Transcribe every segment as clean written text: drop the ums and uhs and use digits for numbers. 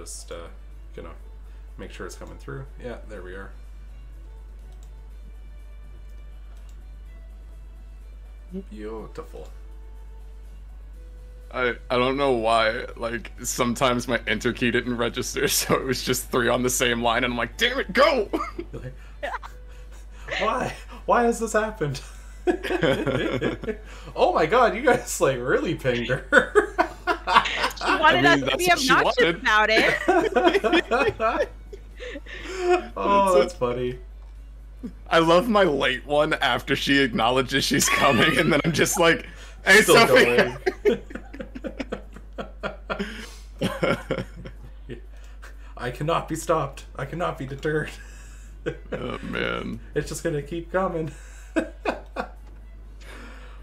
just gonna make sure it's coming through. Yeah, there we are. Beautiful. I don't know why, like, sometimes my enter key didn't register, so it was just 3 on the same line, and I'm like, damn it, go! Why? Why has this happened? Oh my god, you guys, like, really pinged her. She wanted us to be obnoxious about it. Oh, that's funny. I love my late one after she acknowledges she's coming, and then I'm just like, hey, Still Sophie! I cannot be stopped. I cannot be deterred. Oh, man. It's just gonna keep coming.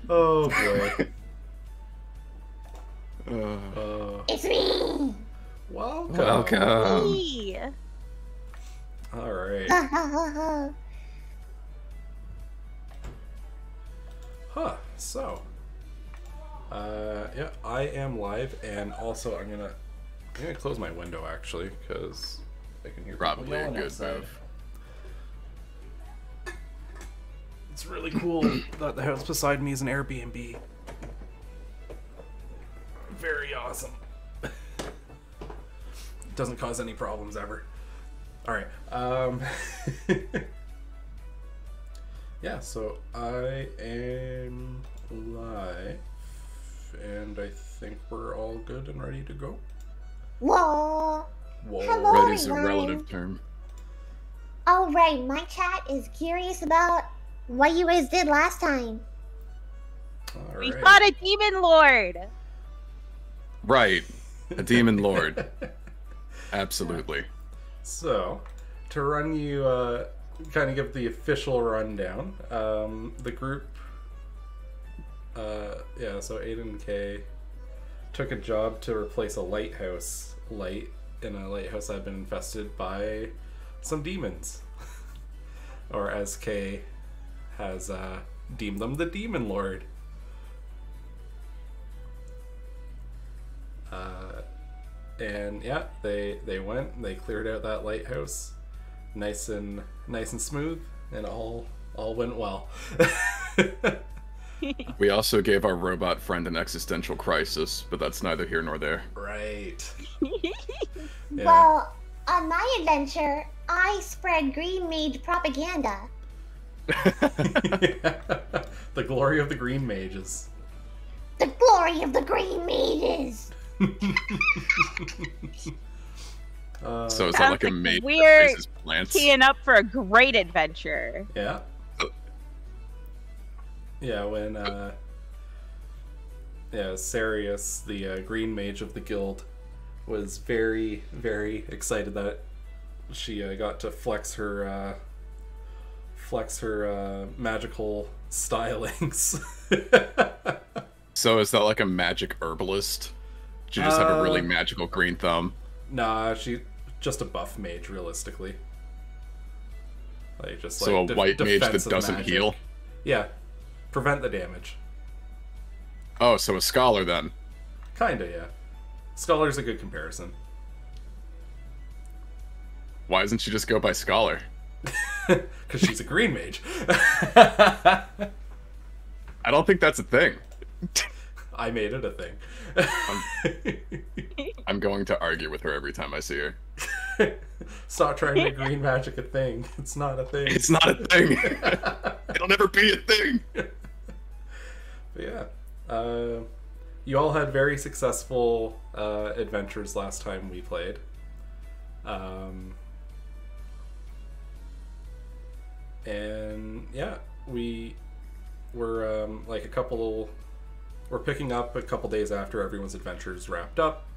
Oh, boy. It's me! Welcome. Welcome. Hey. Alright. Huh, so. Yeah, I am live, and also I'm gonna close my window, actually, because I can hear Probably people a yelling good outside. move. It's really cool that the house beside me is an Airbnb. Very awesome. Doesn't cause any problems ever. Alright, yeah, so I am live, and I think we're all good and ready to go. Whoa! Whoa. Hello. Ready's a everyone. relative term. Alright, my chat is curious about what you guys did last time. We Alright. fought a demon lord. Right. A demon lord. Absolutely. So, to run you, kind of give the official rundown, the group, yeah, so Aiden and Kay took a job to replace a lighthouse light in a lighthouse that had been infested by some demons. Or as Kay has deemed them, the Demon Lord. And yeah, they went, they cleared out that lighthouse, nice and smooth, and all went well. We also gave our robot friend an existential crisis, but that's neither here nor there. Right. Yeah. Well, on my adventure, I spread Green Mage propaganda. The glory of the Green Mages. The glory of the Green Mages! So is that Sounds like a like mage we're that raises plants? Teeing up for a great adventure. Yeah. Yeah, when Sarius, the Green Mage of the guild, was very, very excited that she got to flex her magical stylings. So is that like a magic herbalist? Did you just have a really magical green thumb? Nah, she just a buff mage, realistically. Like just So like a white mage that defensive doesn't magic. heal? Yeah, prevent the damage. Oh, so a scholar then. Kinda, yeah. Scholar's a good comparison. Why doesn't she just go by scholar? Because she's a green mage. I don't think that's a thing. I made it a thing. I'm going to argue with her every time I see her. Stop trying to make green magic a thing. It's not a thing. It's not a thing. It'll never be a thing. But yeah. You all had very successful adventures last time we played. And yeah, we were we're picking up a couple days after everyone's adventures wrapped up,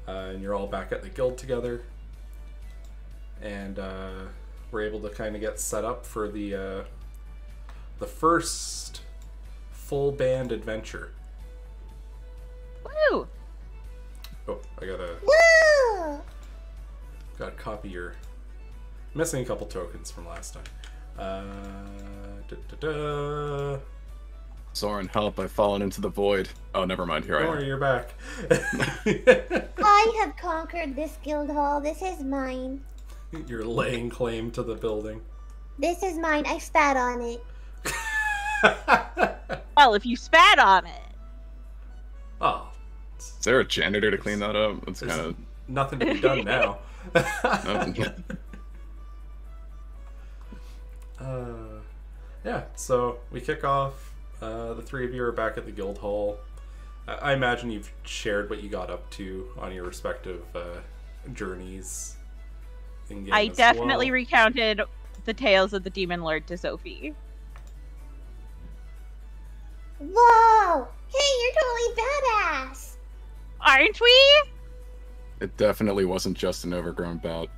and you're all back at the guild together, and we're able to kind of get set up for the first full band adventure. Woo! Oh, I gotta Woo! copy your. Missing a couple tokens from last time. Soren, help, I've fallen into the void. Oh, never mind, here I Don't am. worry, you're back. I have conquered this guild hall. This is mine. You're laying claim to the building. This is mine. I spat on it. Well, if you spat on it. Oh. Is there a janitor to clean that up? That's There's kind of nothing to be done now. Yeah, so we kick off. The three of you are back at the guild hall. I imagine you've shared what you got up to on your respective journeys. I definitely recounted the tales of the Demon Lord to Sophie. Whoa! Hey, you're totally badass! Aren't we? It definitely wasn't just an overgrown bout.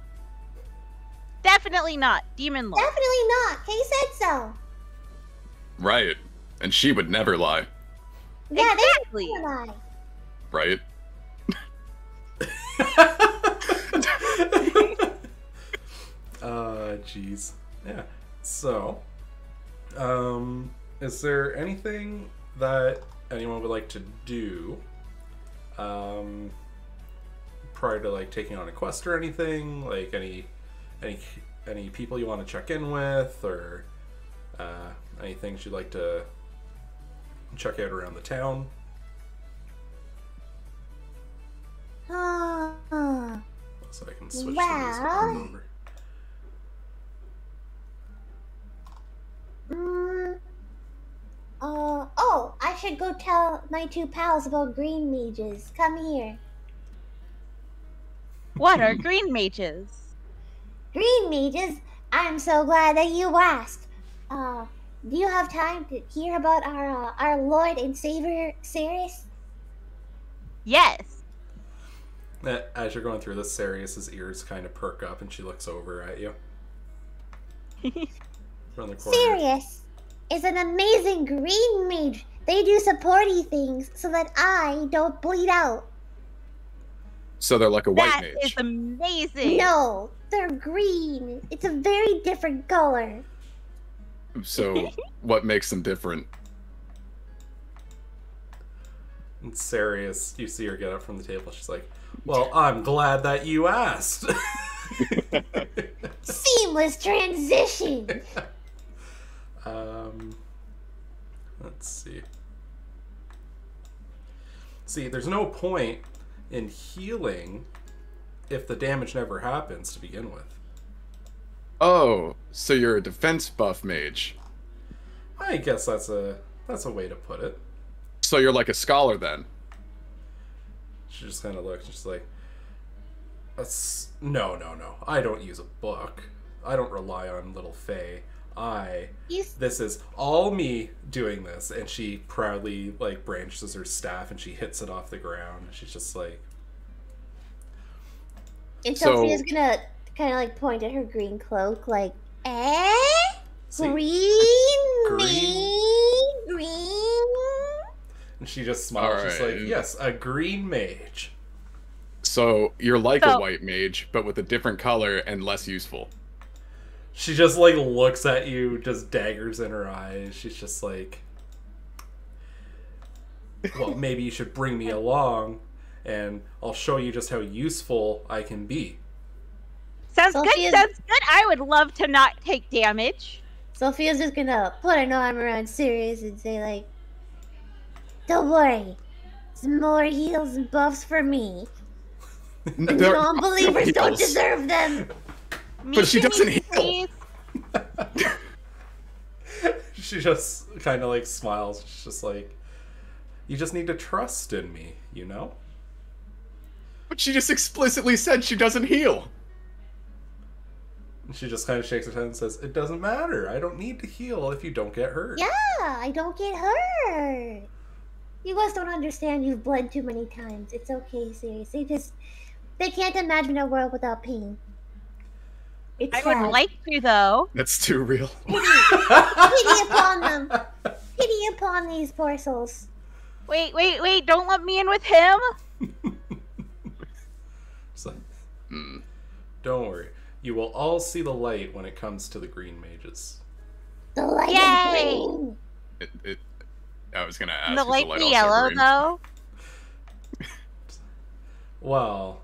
Definitely not. Demon Lord. Definitely not. Kay said so. Right. And she would never lie. Yeah, Exactly. they lie. Right? Jeez. Yeah. So, is there anything that anyone would like to do, prior to like taking on a quest or anything? Like any people you want to check in with, or any things you'd like to check out around the town? So I can switch the music from over. Oh, I should go tell my two pals about green mages. Come here. What are green mages? Green mages? I'm so glad that you asked. Do you have time to hear about our Lord and Savior, Sirius? Yes. As you're going through this, Sirius's ears kind of perk up and she looks over at you. From the corner. Sirius is an amazing green mage. They do supporty things so that I don't bleed out. So they're like a white That mage. is amazing. No, they're green. It's a very different color. So what makes them different? And Sirius, you see her get up from the table. She's like, well, I'm glad that you asked. Seamless transition. Let's see. See, there's no point in healing if the damage never happens to begin with. Oh, so you're a defense buff mage. I guess that's a way to put it. So you're like a scholar then. She just kind of looks, just like, no. I don't use a book. I don't rely on little Faye. This is all me doing this. And she proudly, like, branches her staff and she hits it off the ground. She's just like... And Sophia's gonna kind of, like, point at her green cloak, like, See? Green. And she just smiles. She's Alright. like, yes, a green mage. So you're like a white mage, but with a different color and less useful. She just, like, looks at you, just daggers in her eyes. She's just like, well, maybe you should bring me along, and I'll show you just how useful I can be. Sounds good. I would love to not take damage. Sophia's just gonna put an arm around Sirius and say, like, don't worry. Some more heals and buffs for me. Non-believers don't deserve them. But she doesn't heal. She just kind of, like, smiles. She's just like, you just need to trust in me, you know? But she just explicitly said she doesn't heal. And she just kind of shakes her head and says, it doesn't matter. I don't need to heal if you don't get hurt. Yeah, I don't get hurt. You guys don't understand. You've bled too many times. It's okay, Sirius. They can't imagine a world without pain. It's I sad. would like to, though. That's too real. Pity upon them. Pity upon these poor souls. Wait, don't let me in with him. So, don't worry. You will all see the light when it comes to the green mages. The light Yay! is green. I was gonna ask. The if light light be also yellow, green. though. Well,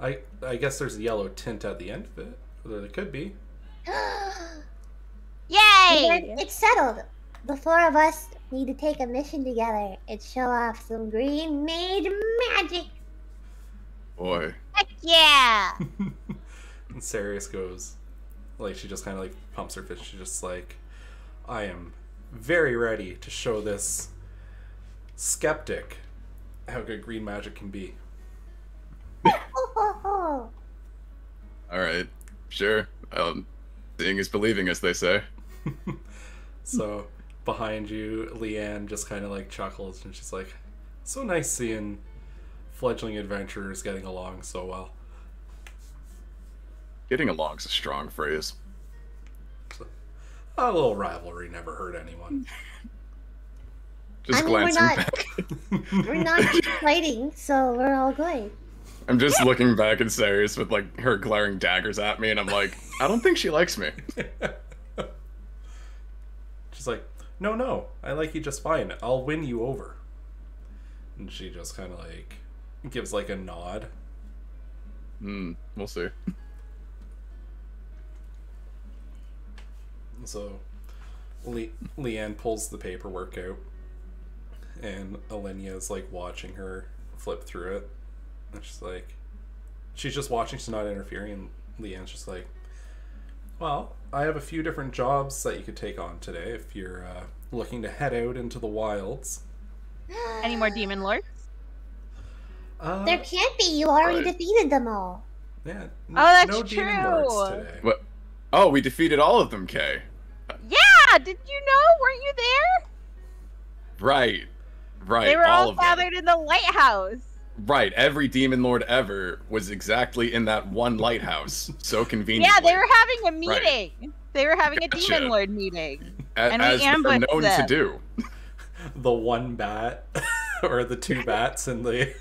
I guess there's a yellow tint at the end of it. There could be. Yay! It's settled. The four of us need to take a mission together and show off some green mage magic. Boy. Heck yeah! And Sirius goes, like, she just kind of like pumps her fist. She's just like, I am very ready to show this skeptic how good green magic can be. All right, sure. Seeing is believing, as they say. So behind you, Leanne just kind of like chuckles, and she's like, so nice seeing fledgling adventurers getting along so well. Getting along's a strong phrase. So, a little rivalry never hurt anyone. Just glancing back. We're not fighting, so we're all good. I'm just looking back at Sirius with like her glaring daggers at me, and I'm like, I don't think she likes me. She's like, no, I like you just fine. I'll win you over. And she just kind of like gives like a nod. We'll see. So Leanne pulls the paperwork out, and Alenia's like watching her flip through it. And she's just watching, she's not interfering, and Leanne's just like, well, I have a few different jobs that you could take on today if you're looking to head out into the wilds. Any more demon lords? There can't be. You already defeated them all. Yeah. That's no true. demon lords today. What? Oh, we defeated all of them, Kay. Yeah! Did you know? Weren't you there? Right. They were all of them. gathered in the lighthouse. Right, every demon lord ever was exactly in that one lighthouse. So convenient. Yeah, they were having a meeting. Right. They were having Gotcha. a demon lord meeting. And we as they're ambushed known them. to do. The one bat, or the two bats in the...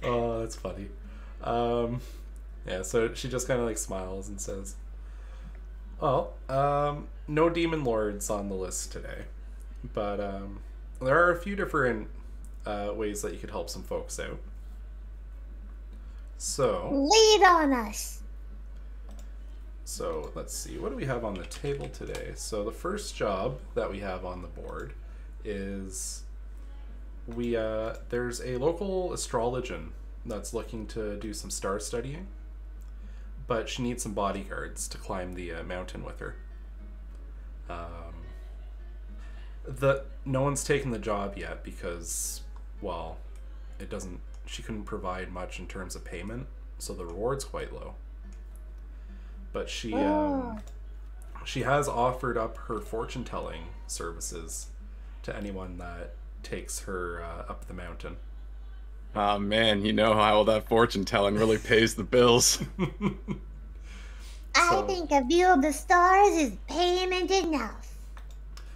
Oh, that's funny. Yeah, so she just kind of like smiles and says, well, no demon lords on the list today, but there are a few different ways that you could help some folks out. So Lead on us. So let's see, what do we have on the table today? So the first job that we have on the board is there's a local astrologian that's looking to do some star studying, but she needs some bodyguards to climb the mountain with her. No one's taken the job yet because, well, she couldn't provide much in terms of payment, so the reward's quite low. But she has offered up her fortune telling services to anyone that takes her up the mountain. Oh man, you know how that fortune telling really pays the bills. I think a view of the stars is payment enough.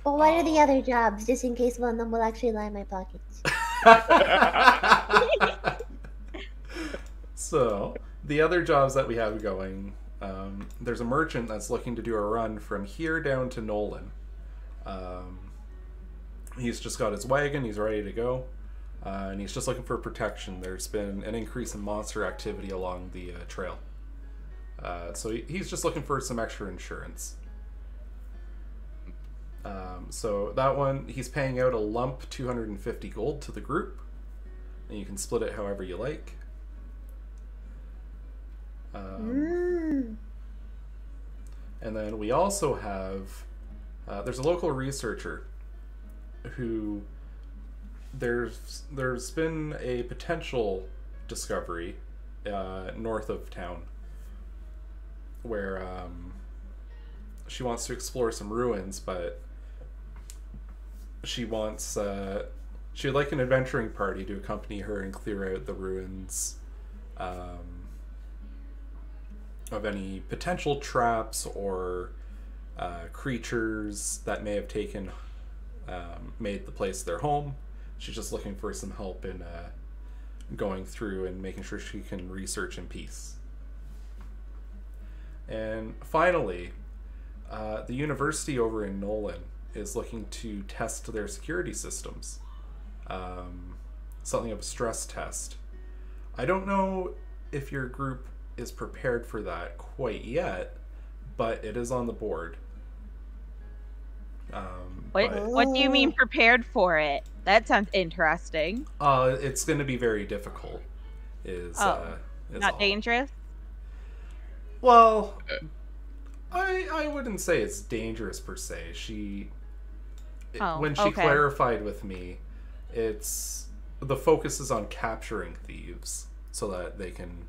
But what are the other jobs, just in case one of them will actually line my pockets? So, the other jobs that we have going, there's a merchant that's looking to do a run from here down to Nolan. He's just got his wagon, he's ready to go, and he's just looking for protection. There's been an increase in monster activity along the trail. So he's just looking for some extra insurance. So that one, he's paying out a lump 250 gold to the group, and you can split it however you like. And then we also have, there's a local researcher who, there's been a potential discovery north of town where she wants to explore some ruins, but she wants she would like an adventuring party to accompany her and clear out the ruins of any potential traps or creatures that may have taken made the place their home. She's just looking for some help in going through and making sure she can research in peace. And finally, the university over in Nolan is looking to test their security systems. something of a stress test. I don't know if your group is prepared for that quite yet, but it is on the board. What do you mean prepared for it? That sounds interesting. It's going to be very difficult. Is not dangerous? Well, I wouldn't say it's dangerous per se. When she clarified with me, the focus is on capturing thieves so that they can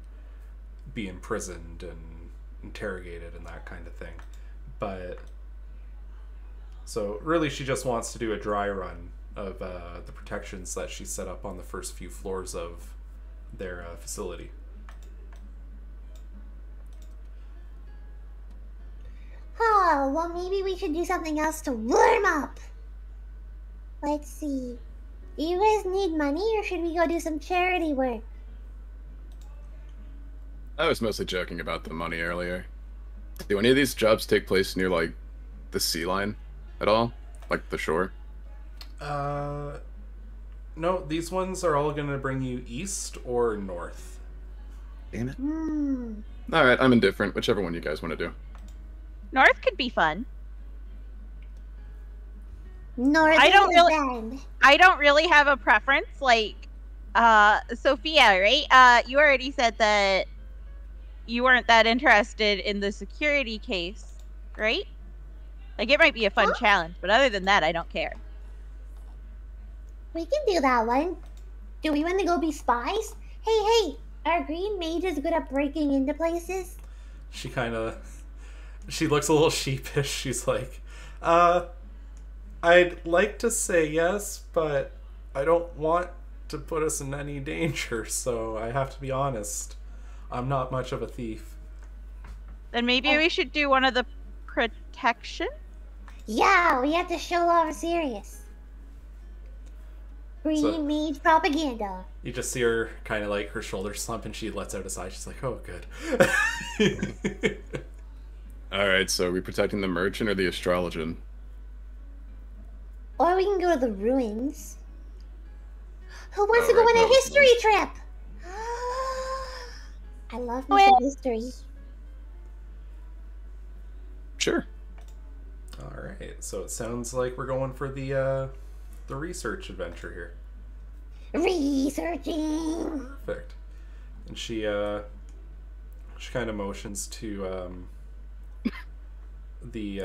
be imprisoned and interrogated and that kind of thing. But so really she just wants to do a dry run of the protections that she set up on the first few floors of their facility. Oh, well, maybe we should do something else to warm up. Let's see. Do you guys need money, or should we go do some charity work? I was mostly joking about the money earlier. Do any of these jobs take place near, like, the sea line at all? Like, the shore? No, these ones are all going to bring you east or north. Damn it. Alright, I'm indifferent. Whichever one you guys want to do. North could be fun. North. I don't really have a preference. Like, Sophia, right? You already said that you weren't that interested in the security case, right? Like, it might be a fun challenge, but other than that, I don't care. We can do that one. Do we want to go be spies? Hey, are green mages good at breaking into places? She looks a little sheepish. She's like, I'd like to say yes, but I don't want to put us in any danger, so I have to be honest. I'm not much of a thief. Then maybe we should do one of the protection? Yeah, we have to show we're serious. Green mage propaganda. You just see her kind of like her shoulders slump and she lets out a sigh. She's like, oh, good. Alright, so are we protecting the merchant or the astrologian? Or we can go to the ruins. Who wants to go on a history trip? I love history. Sure. Alright, so it sounds like we're going for the research adventure here. Researching! Perfect. And she kind of motions to the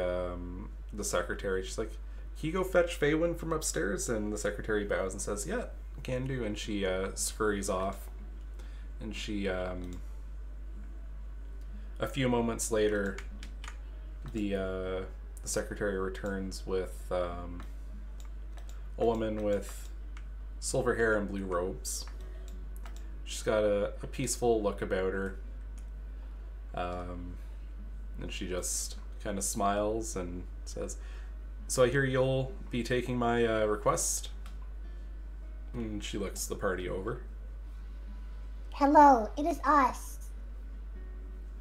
secretary. She's like, can you go fetch Faywin from upstairs? And the secretary bows and says, yeah, can do. And she scurries off. And she, a few moments later, the secretary returns with a woman with silver hair and blue robes. She's got a peaceful look about her. And she just kind of smiles and says, so I hear you'll be taking my request? And she looks the party over. Hello, it is us.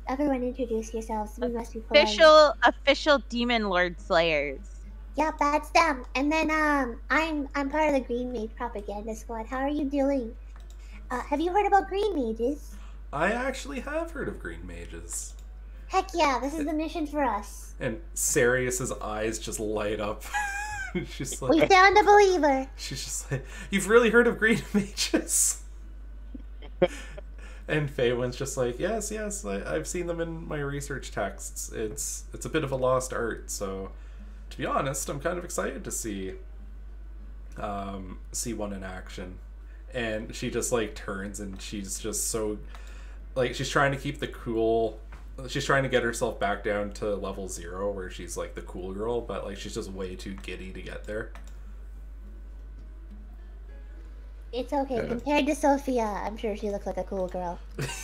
Everyone introduce yourselves. We must be polite. Official Demon Lord Slayers. Yep, that's them. And then I'm part of the Green Mage Propaganda Squad. How are you doing? Have you heard about Green Mages? I actually have heard of Green Mages. Heck yeah, this is the mission for us. And Sarius's eyes just light up. She's like, we found a believer. She's just like, you've really heard of Green Mages? And Faywin's just like, yes, I've seen them in my research texts. It's a bit of a lost art, so to be honest, I'm kind of excited to see one in action. And she just like turns and she's just so like, she's trying to keep the cool. She's trying to get herself back down to level 0 where she's like the cool girl, but like she's just way too giddy to get there. It's okay. Yeah. Compared to Sophia, I'm sure she looks like a cool girl.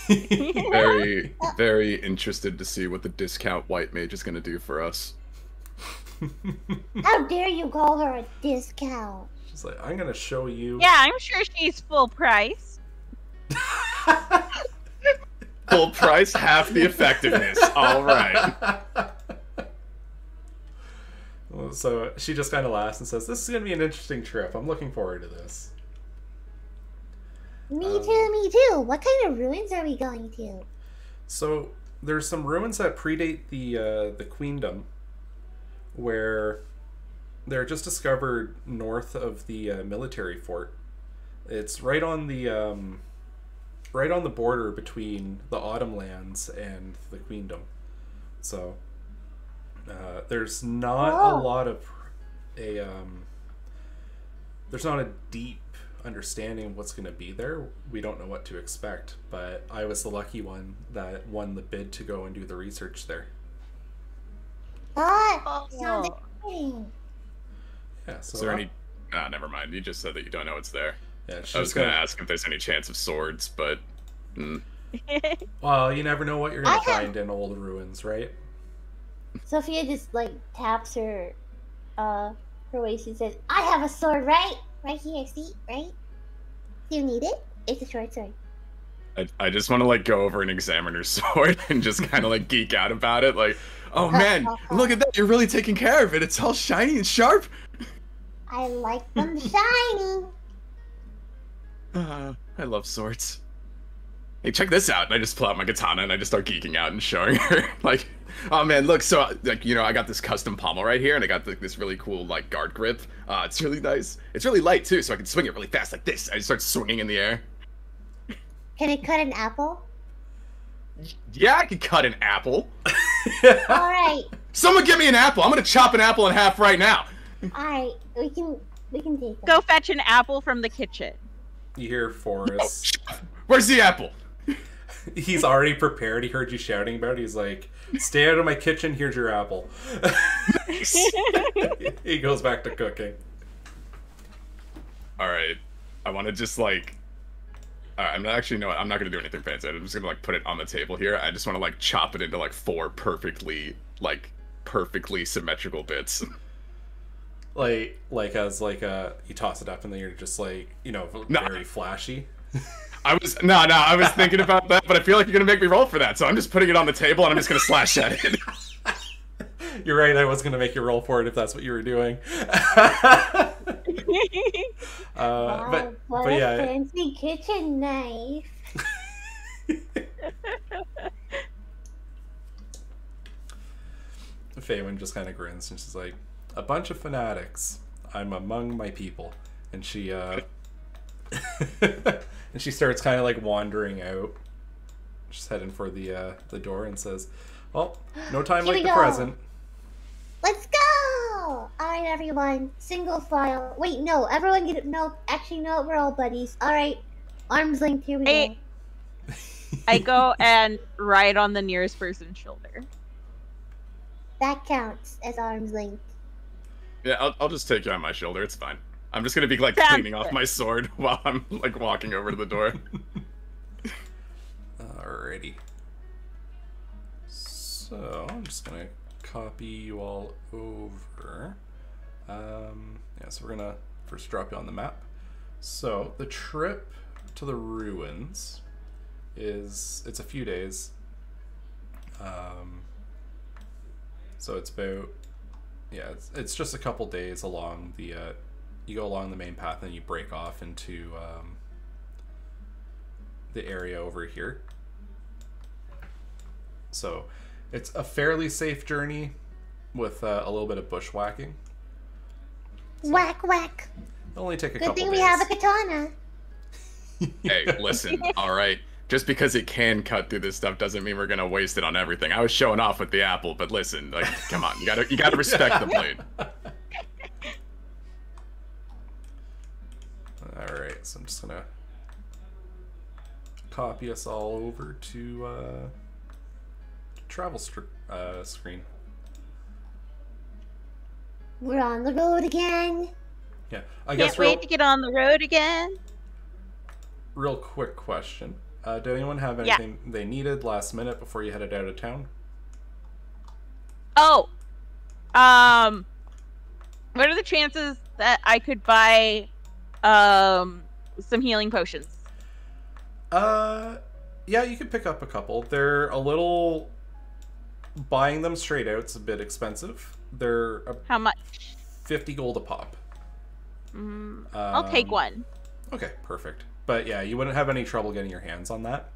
Very, very interested to see what the discount white mage is going to do for us. How dare you call her a discount? She's like, I'm going to show you. Yeah, I'm sure she's full price. Full price, half the effectiveness. All right. So she just kind of laughs and says, this is going to be an interesting trip. I'm looking forward to this. Me too, me too. What kind of ruins are we going to? So there's some ruins that predate the queendom, where they're just discovered north of the military fort. It's right on the border between the Autumn Lands and the queendom. So there's not a lot of there's not a deep understanding of what's going to be there. We don't know what to expect, but I was the lucky one that won the bid to go and do the research there. Oh, sounds exciting. Yeah, so Is there any... Ah, never mind. You just said that you don't know what's there. yeah, I was going to ask if there's any chance of swords, but... Well, you never know what you're going to find in old ruins, right? Sophia just like taps her waist and says, "I have a sword right here. See, right? Do you need it? It's a short sword." I just want to like go over and examine her sword and just kind of like geek out about it. Like, oh man, look at that! You're really taking care of it. It's all shiny and sharp. I like them shiny. I love swords. Hey, check this out! And I just pull out my katana and I just start geeking out and showing her like, oh man, look! So like, you know, I got this custom pommel right here, and I got this really cool like guard grip. It's really nice. It's really light too, so I can swing it really fast like this. I just start swinging in the air. Can it cut an apple? Yeah, I can cut an apple. All right. Someone give me an apple. I'm gonna chop an apple in half right now. All right. We can take that. Go fetch an apple from the kitchen. You hear Forrest. Oh, where's the apple? He's already prepared. He heard you shouting about it. He's like, "Stay out of my kitchen. Here's your apple." He goes back to cooking. All right. I want to just like... I'm not actually, no, I'm not going to do anything fancy. I'm just going to like put it on the table here. I just want to like chop it into like four perfectly symmetrical bits. Like as like you toss it up and then you're just like, you know, very flashy. I was thinking about that, but I feel like you're gonna make me roll for that, so I'm just putting it on the table and I'm just gonna slash at it. You're right, I was gonna make you roll for it if that's what you were doing. Wow, but yeah, a fancy kitchen knife. Faywin just kind of grins and she's like, "A bunch of fanatics. I'm among my people." And she and she starts kind of like wandering out. She's heading for the door and says, "Well, no time Here like we the go. present." Let's go! Alright, everyone. Single file. Wait, no. Everyone get... No, actually, no. We're all buddies. Alright. Arms linked. Here we go. I go and ride on the nearest person's shoulder. That counts as arms linked. Yeah, I'll just take you on my shoulder. It's fine. I'm just gonna be like Sounds cleaning off good. my sword while I'm like walking over to the door. Alrighty. So I'm just gonna copy you all over. Yeah, so we're gonna first drop you on the map. So the trip to the ruins it's a few days. So it's about, yeah, it's just a couple days along the you go along the main path and you break off into the area over here. So it's a fairly safe journey with a little bit of bushwhacking. Whack, whack. It'll only take a Good couple thing days. we have a katana. Hey, listen, alright. Just because it can cut through this stuff doesn't mean we're gonna waste it on everything. I was showing off with the apple, but listen, like, come on, you gotta respect the blade. Alright, so I'm just gonna copy us all over to travel screen. We're on the road again. Yeah, I Can't guess wait to get on the road again. real quick question. Did anyone have anything they needed last minute before you headed out of town? Oh, what are the chances that I could buy some healing potions? Yeah, you could pick up a couple. They're a little... Buying them straight out is a bit expensive. They're How much? 50 gold a pop. I'll take one. Okay, perfect. But yeah, you wouldn't have any trouble getting your hands on that.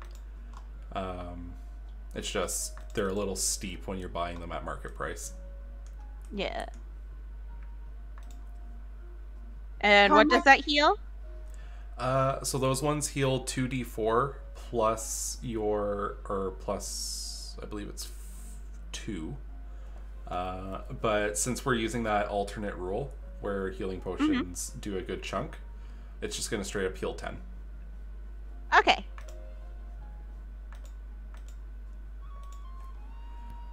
It's just they're a little steep when you're buying them at market price. Yeah. And How what does much- that heal? So those ones heal 2d4 plus plus I believe it's 2. But since we're using that alternate rule where healing potions do a good chunk, it's just going to straight up heal 10. Okay.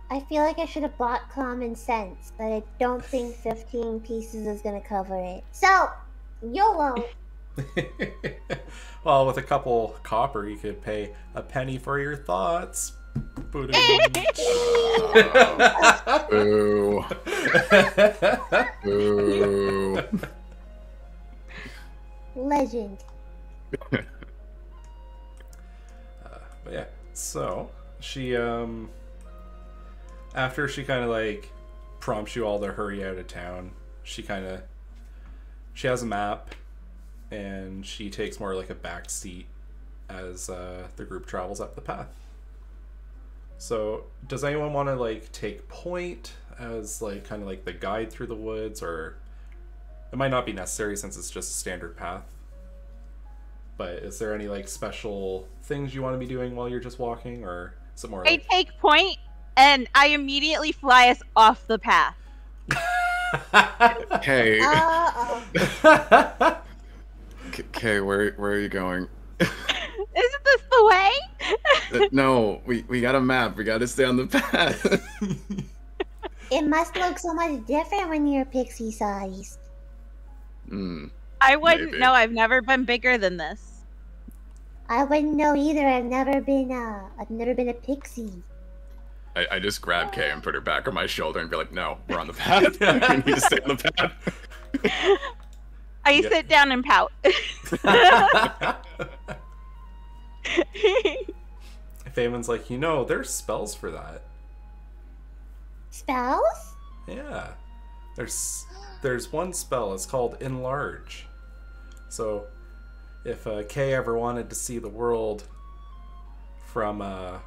I feel like I should have bought common sense, but I don't think 15 pieces is gonna cover it. So, YOLO! Well, with a couple copper, you could pay a penny for your thoughts. Boo. Boo. Legend. But yeah, so she after she kind of like prompts you all to hurry out of town, she has a map, and she takes more like a back seat as the group travels up the path. So does anyone want to like take point as like kind of like the guide through the woods, or it might not be necessary since it's just a standard path? But is there any like special things you want to be doing while you're just walking, or is it more I like... take point, and I immediately fly us off the path. Hey. Uh-oh. Okay, where are you going? Isn't this the way? No, we got a map. We got to stay on the path. It must look so much different when you're pixie sized. I wouldn't Maybe. know. I've never been bigger than this. I wouldn't know either. I've never been a pixie. I just grab Kay and put her back on my shoulder and be like, no, we're on the path. We need to stay on the path. I sit down and pout. Fayemon's like, there's spells for that. Spells? Yeah. There's one spell, it's called Enlarge. So if Kay ever wanted to see the world from a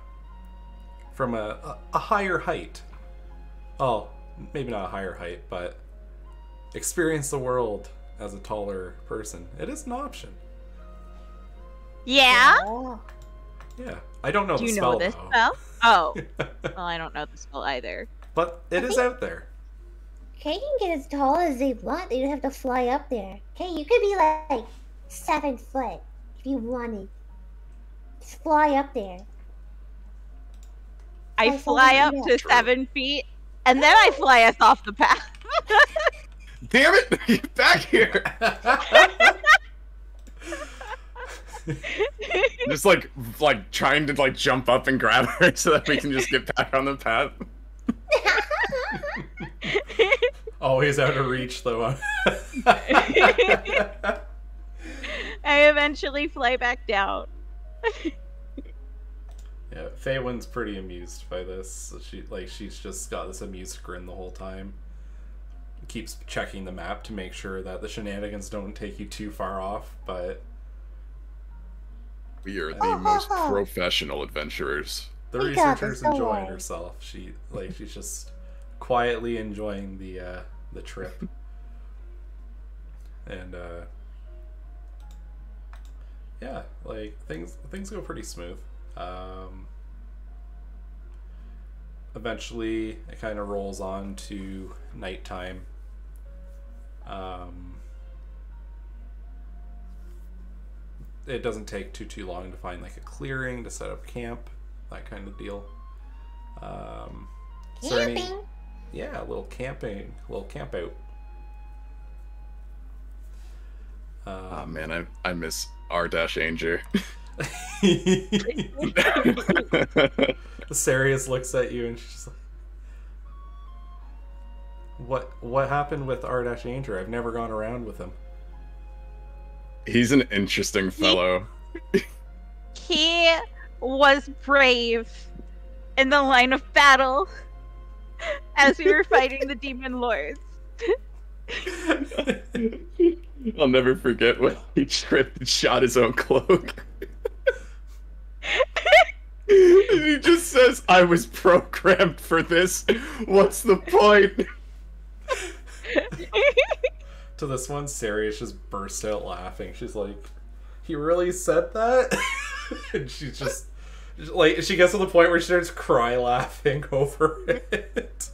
higher height, oh, maybe not a higher height, but experience the world as a taller person, it is an option. Yeah? Oh. Yeah. I don't know Do the you spell, know this though. spell? Oh. Well, I don't know the spell either. But it is out there. Kay can get as tall as they want. They don't have to fly up there. Kay, you could be like 7 foot if you wanted. Just fly up there. I Fly fly up forward, to True. 7 feet, and then I fly us off the path. Damn it! Get back here! Just like trying to like jump up and grab her so that we can just get back on the path. Always out of reach, though. I eventually fly back down. Yeah, Faywin's pretty amused by this. She's just got this amused grin the whole time. Keeps checking the map to make sure that the shenanigans don't take you too far off, but We are the most professional adventurers. the We got researcher's this, don't enjoying worry. herself. She's just quietly enjoying the trip. And yeah, like things go pretty smooth. Eventually it kind of rolls on to nighttime. It doesn't take too long to find like a clearing to set up camp, that kind of deal. Is there any- Camping? yeah, a little camping, a little camp out. Oh man, I miss R-Anger. Sarius looks at you and she's just like, what happened with R-Anger? I've never gone around with him. He's an interesting fellow. He was brave in the line of battle as we were fighting the demon lords. I'll never forget when he tripped and shot his own cloak. And he just says, I was programmed for this. What's the point? To this one, Sirius just burst out laughing. She's like, he really said that? And she's just, like, she gets to the point where she starts cry laughing over it.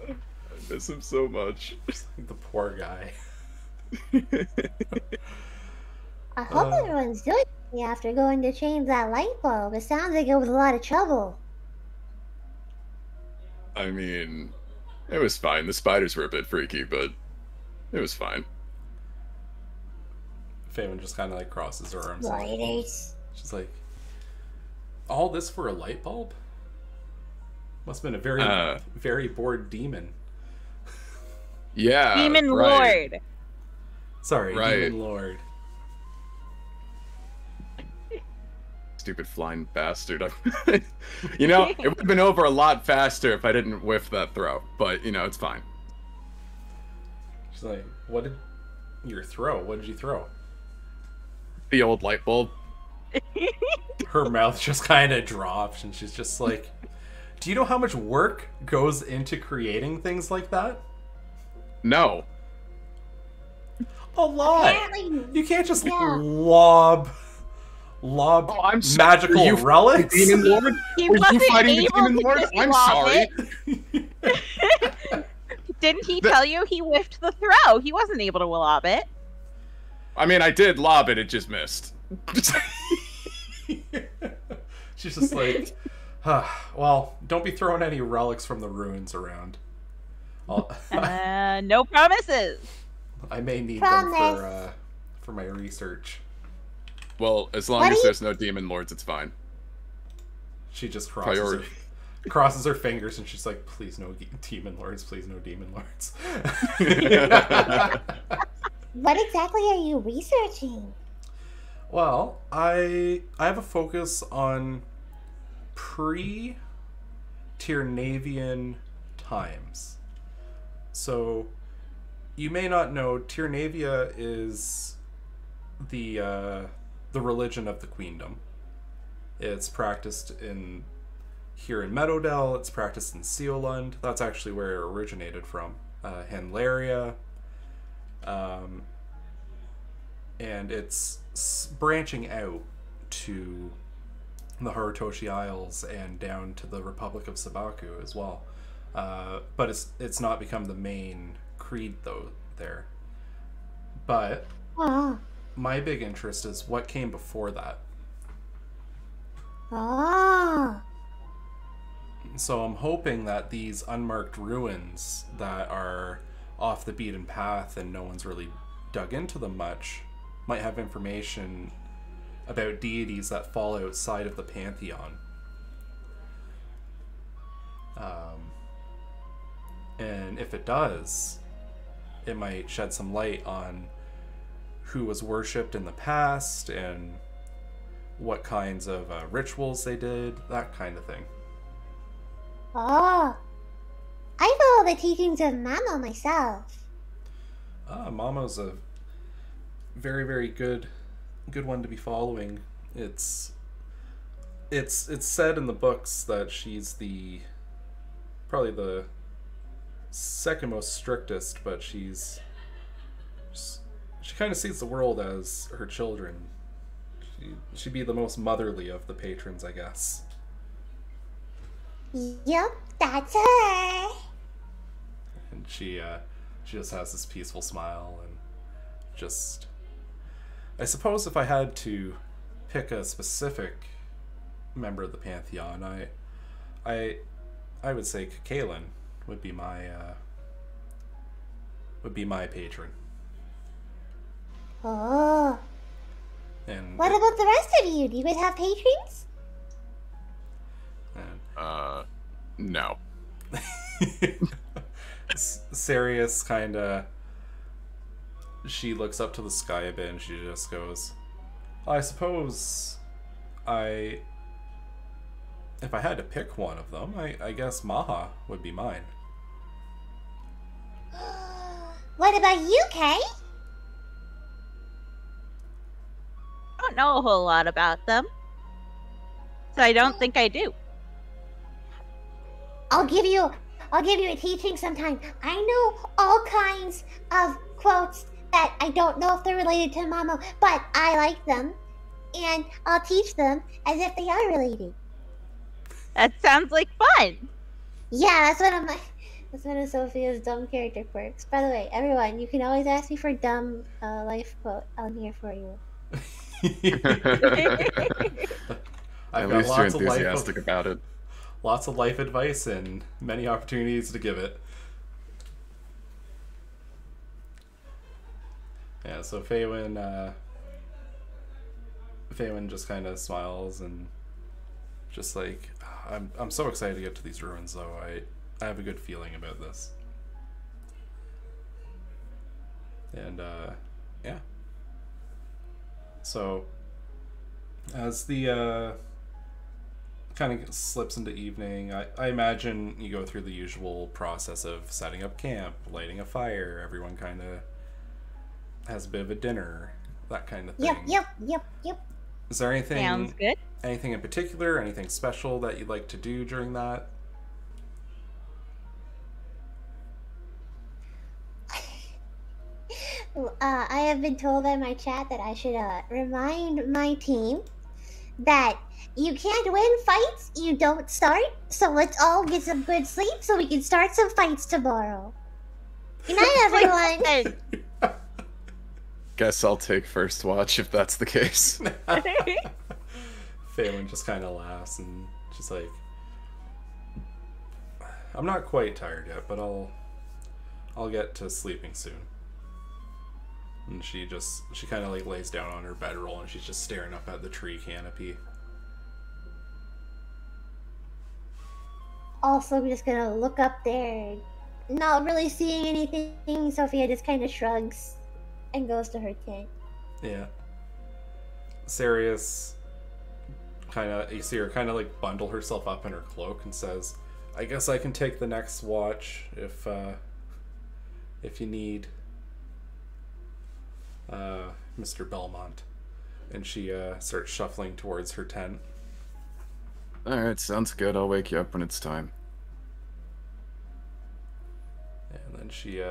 I miss him so much. The poor guy. I hope everyone's doing it after going to change that light bulb. It sounds like it was a lot of trouble. I mean, it was fine. The spiders were a bit freaky, but it was fine. Feynman just kind of like crosses her arms. Spiders. She's like, all this for a light bulb? Must have been a very, very bored demon. Yeah, Demon right. Lord. Sorry, Right. Demon Lord. Stupid flying bastard. You know, it would have been over a lot faster if I didn't whiff that throw. But, you know, it's fine. She's like, what did your throw? What did you throw? The old light bulb. Her mouth just kind of drops, and she's just like, do you know how much work goes into creating things like that? No. A lot. Apparently, You can't just yeah. lob Oh, I'm sorry. magical You relics. Demon Lord? He Were you wasn't fighting the able Demon to Lord? just I'm lob sorry. Didn't he tell you he whiffed the throw? He wasn't able to lob it. I mean, I did lob it, it just missed. She's just like, well, don't be throwing any relics from the ruins around. No promises. I may need Promise. them for my research. Well, as long What as do you- there's no Demon Lords, it's fine. She just crosses her fingers, and she's like, please no demon lords, please no demon lords. what exactly are you researching? Well, I have a focus on pre-Tyrnavian times. So you may not know, Tyrnavia is the religion of the queendom. It's practiced here in Meadowdell. It's practiced in Seolund. That's actually where it originated from. Henlaria. And it's branching out to the Harutoshi Isles and down to the Republic of Sabaku as well. But it's not become the main creed though there. But Oh. my big interest is what came before that. Oh. So I'm hoping that these unmarked ruins that are off the beaten path and no one's really dug into them much might have information about deities that fall outside of the pantheon. And if it does, it might shed some light on who was worshipped in the past and what kinds of rituals they did, that kind of thing. Oh. I follow the teachings of Mama myself. Mama's a very, very good one to be following. It's said in the books that she's probably the second most strictest, but she kind of sees the world as her children. She'd be the most motherly of the patrons, I guess. Yep, that's her. And she just has this peaceful smile and just... I suppose if I had to pick a specific member of the pantheon, I would say Kaelin would be my patron. Oh. And What about the rest of you? Do you guys have patrons? No. Sirius kind of... She looks up to the sky a bit and she just goes, I suppose if I had to pick one of them, I guess Maha would be mine. What about you, Kay? I don't know a whole lot about them, so I don't think I do. I'll give you a teaching sometime. I know all kinds of quotes that I don't know if they're related to Mama, but I like them, and I'll teach them as if they are related. That sounds like fun. Yeah, that's one of Sophia's dumb character quirks. By the way, everyone, you can always ask me for dumb life quote. I'm here for you. At least you're enthusiastic about it. Lots of life advice and many opportunities to give it. Yeah, so Faywin just kind of smiles and just like, I'm so excited to get to these ruins though. I have a good feeling about this. And yeah. So as the kind of slips into evening, I imagine you go through the usual process of setting up camp, lighting a fire, everyone kind of has a bit of a dinner, that kind of thing. Yep. Is there anything Sounds good. Anything in particular, anything special that you'd like to do during that? I have been told by my chat that I should remind my team that you can't win fights you don't start, so let's all get some good sleep so we can start some fights tomorrow. Good night, everyone! Guess I'll take first watch if that's the case. Phelan just kind of laughs and she's like, I'm not quite tired yet, but I'll get to sleeping soon. And she kind of like lays down on her bedroll and she's just staring up at the tree canopy. Also, I'm just gonna look up there, not really seeing anything. Sophia just kind of shrugs and goes to her tent. Yeah. Sirius you see her kind of like bundle herself up in her cloak and says, I guess I can take the next watch if you need, Mr. Belmont. And she starts shuffling towards her tent. Alright, sounds good. I'll wake you up when it's time. And then she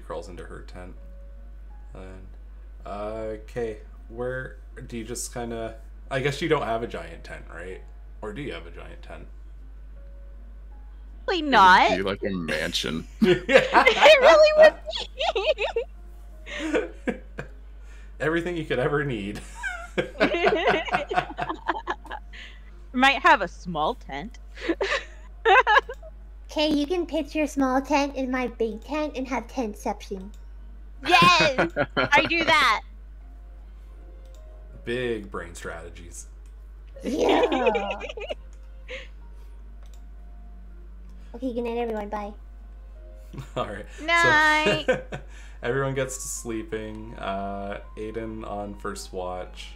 crawls into her tent. And okay, where do you just kind of? I guess you don't have a giant tent, right? Or do you have a giant tent? Probably not. It'd be like a mansion. It really would be. Everything you could ever need. Might have a small tent. Okay, you can pitch your small tent in my big tent and have tentception. Yes, I do that. Big brain strategies. Yeah. Okay, good night, everyone. Bye. All right. Night. So, everyone gets to sleeping. Aiden on first watch.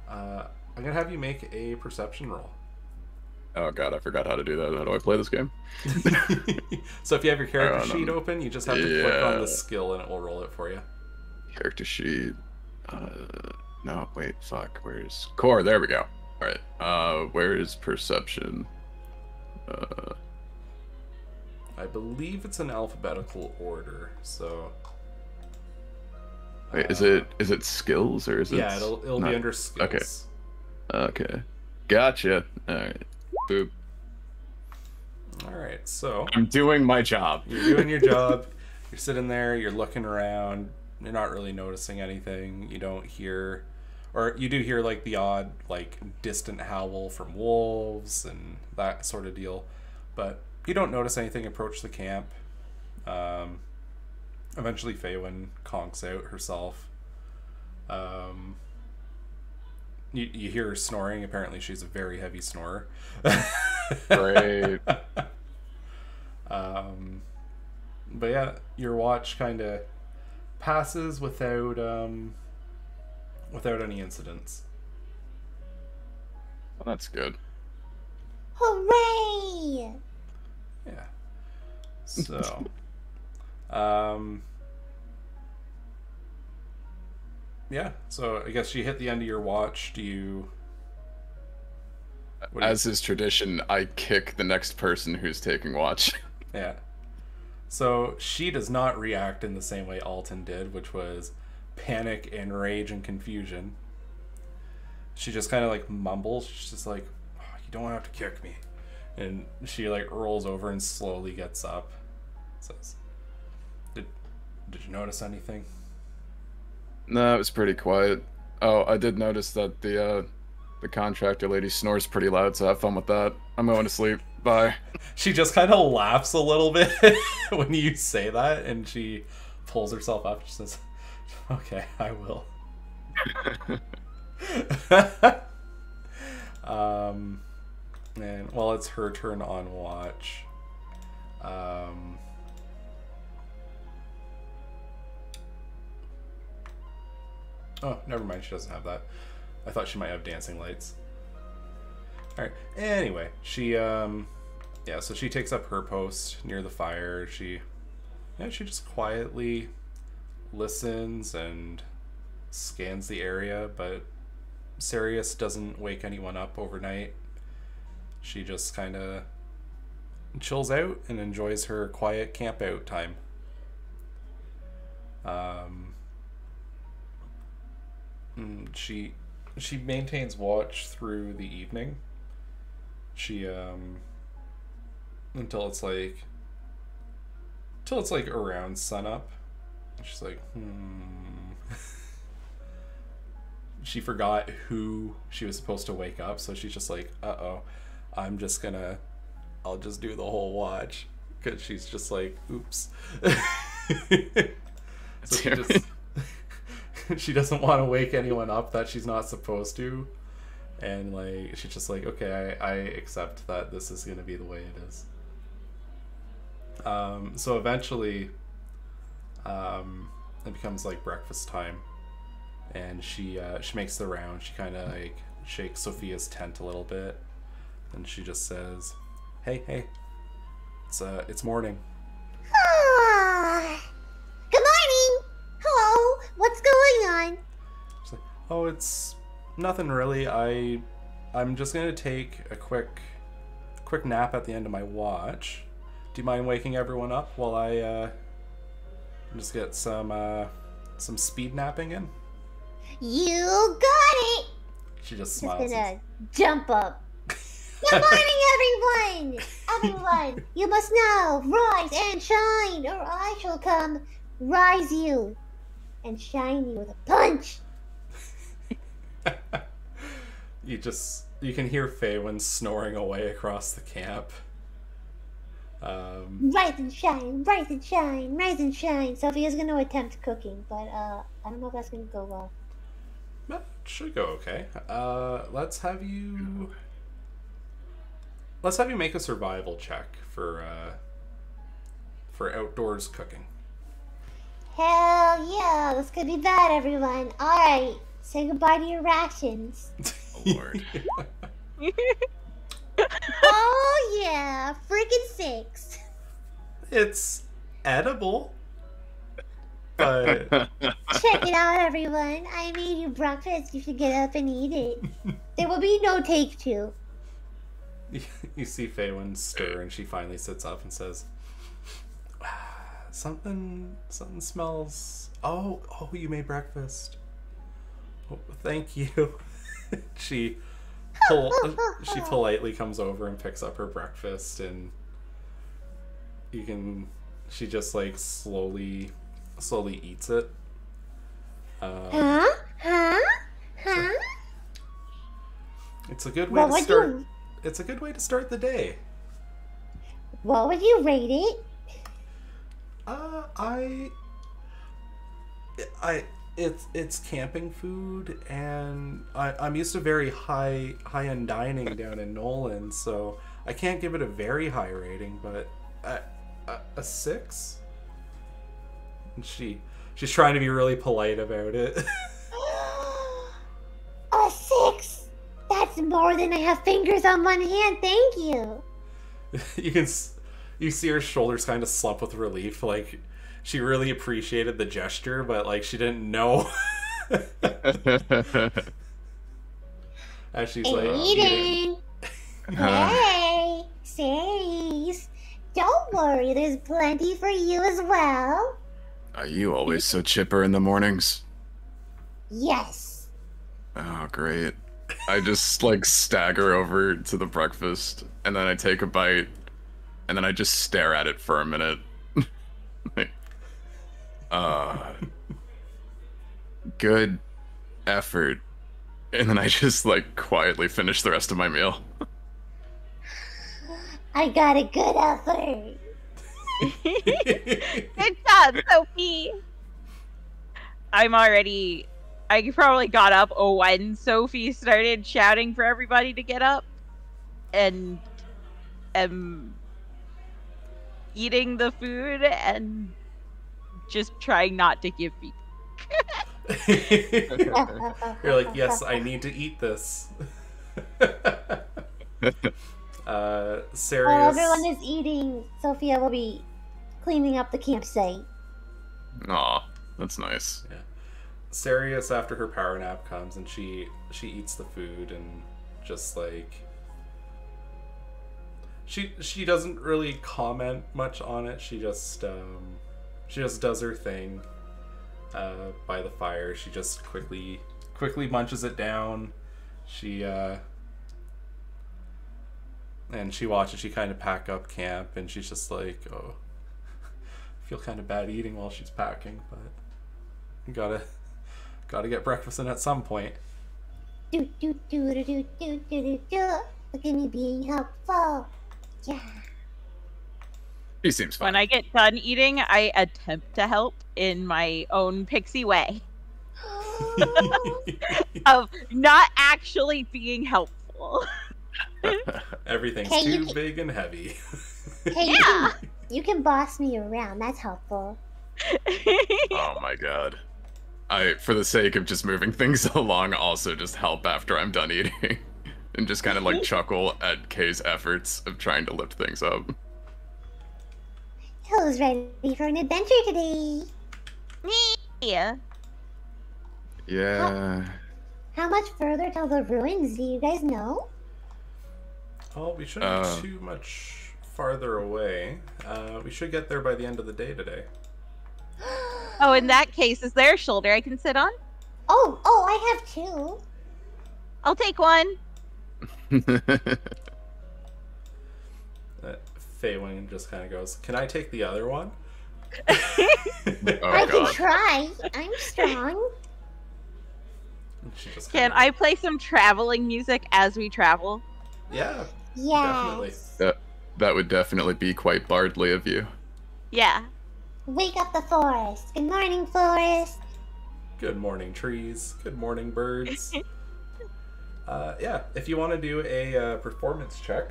I'm gonna have you make a perception roll. Oh god, I forgot how to do that. How do I play this game? So if you have your character sheet open, you just have to click on the skill and it will roll it for you. Character sheet. No, wait, fuck. Where's core? There we go. Alright. Where is perception? I believe it's in alphabetical order, so. Wait, is it skills or is it? Yeah, it'll be under skills. Okay. Gotcha. Alright. Boop. Alright, so. I'm doing my job. You're doing your job. You're sitting there, you're looking around, you're not really noticing anything. You don't hear, or you do hear like the odd, like distant howl from wolves and that sort of deal, but you don't notice anything approach the camp. Eventually Faywin conks out herself. You hear her snoring. Apparently she's a very heavy snorer. Great. But yeah, your watch kind of passes without any incidents. Well, that's good. Hooray! Yeah. So, Yeah, so I guess you hit the end of your watch. Do you... As is tradition, I kick the next person who's taking watch. Yeah. So she does not react in the same way Alton did, which was panic and rage and confusion. She just kind of like mumbles. She's just like, oh, you don't have to kick me. And she like rolls over and slowly gets up. Says, did you notice anything? No, it was pretty quiet. Oh, I did notice that the contractor lady snores pretty loud, so have fun with that. I'm going to sleep. Bye. She just kind of laughs a little bit when you say that, and she pulls herself up. She says, okay, I will. And well, it's her turn on watch. Oh, never mind. She doesn't have that. I thought she might have dancing lights. All right. Anyway, she yeah. So she takes up her post near the fire. She just quietly listens and scans the area, but Sirius doesn't wake anyone up overnight. She just kind of chills out and enjoys her quiet camp out time. She maintains watch through the evening. She until it's like around sunup. She's like, She forgot who she was supposed to wake up, so she's just like, uh-oh, I'll just do the whole watch. Because she's just like, oops. So she doesn't want to wake anyone up that she's not supposed to. And like she's just like, okay, I accept that this is going to be the way it is. So eventually it becomes like breakfast time. And she makes the round. She kind of like shakes Sophia's tent a little bit, and she just says, "Hey, it's morning." Ah, good morning. Hello. What's going on? She's like, "Oh, it's nothing really. I'm just gonna take a quick nap at the end of my watch. Do you mind waking everyone up while I just get some speed napping in?" You got it. She just Just smiles. gonna jump up. Good morning, everyone. Everyone, you must now rise and shine, or I shall come rise you and shine you with a punch. You can hear Faywin snoring away across the camp. Rise and shine, rise and shine, rise and shine. Sophia's gonna attempt cooking, but I don't know if that's gonna go well. That should go okay. Let's have you make a survival check for outdoors cooking. Hell yeah, this could be bad, everyone. Alright, say goodbye to your rations. Oh, Lord. Oh yeah, freaking 6. It's edible, but Check it out, everyone. I made you breakfast. You should get up and eat it. There will be no take two. you see Faywin stir, and she finally sits up and says, "Something smells. Oh, you made breakfast. Oh, thank you." She politely comes over and picks up her breakfast, and she just like slowly eats it. Huh? It's a good way to start. It's a good way to start the day. What would you rate it? It's camping food, and I'm used to very high end dining down in Nolan, so I can't give it a very high rating, but a 6. And she's trying to be really polite about it. A 6? That's more than I have fingers on one hand. Thank you. You see her shoulders kind of slump with relief, like she really appreciated the gesture, but like she didn't know As she's like Aiden! Hey! Ceres! Don't worry, there's plenty for you as well. Are you always so chipper in the mornings? Yes. Oh, great. I just, like, stagger over to the breakfast, and then I take a bite, and then I just stare at it for a minute. Like, good effort. And then I just, like, quietly finish the rest of my meal. I got a good effort. Good job, Sophie. I probably got up when Sophie started shouting for everybody to get up, and am eating the food and just trying not to give me. You're like, yes, I need to eat this. Sirius. While everyone is eating, Sophia will be cleaning up the campsite. Aw, that's nice. Yeah. Sirius, after her power nap, comes and she eats the food and just like she doesn't really comment much on it. She just does her thing by the fire. She just quickly munches it down. And she watches she kind of pack up camp, and she's just like, oh, I feel kind of bad eating while she's packing, but you gotta get breakfast in at some point. Do do do do do do do do do. Look at me being helpful. Yeah. He seems fine. When I get done eating, I attempt to help in my own pixie way of not actually being helpful. Everything's Hey, too big and heavy. Hey, Yeah. you can boss me around. That's helpful. Oh my god. I, for the sake of just moving things along, also just help after I'm done eating. And just kind of like chuckle at Kay's efforts of trying to lift things up. Who's ready for an adventure today? Yeah. Yeah. How much further till the ruins do you guys know? Well, we shouldn't be too much farther away. We should get there by the end of the day today. Oh, in that case, is there a shoulder I can sit on? Oh, I have two. I'll take one. Feywin just kind of goes, "Can I take the other one?" I can try. I'm strong. She just Can kinda- I play some traveling music as we travel? Yeah, Yeah. definitely. That would definitely be quite bardly of you. Yeah. Wake up the forest. Good morning, forest. Good morning, trees. Good morning, birds. Yeah, if you want to do a performance check,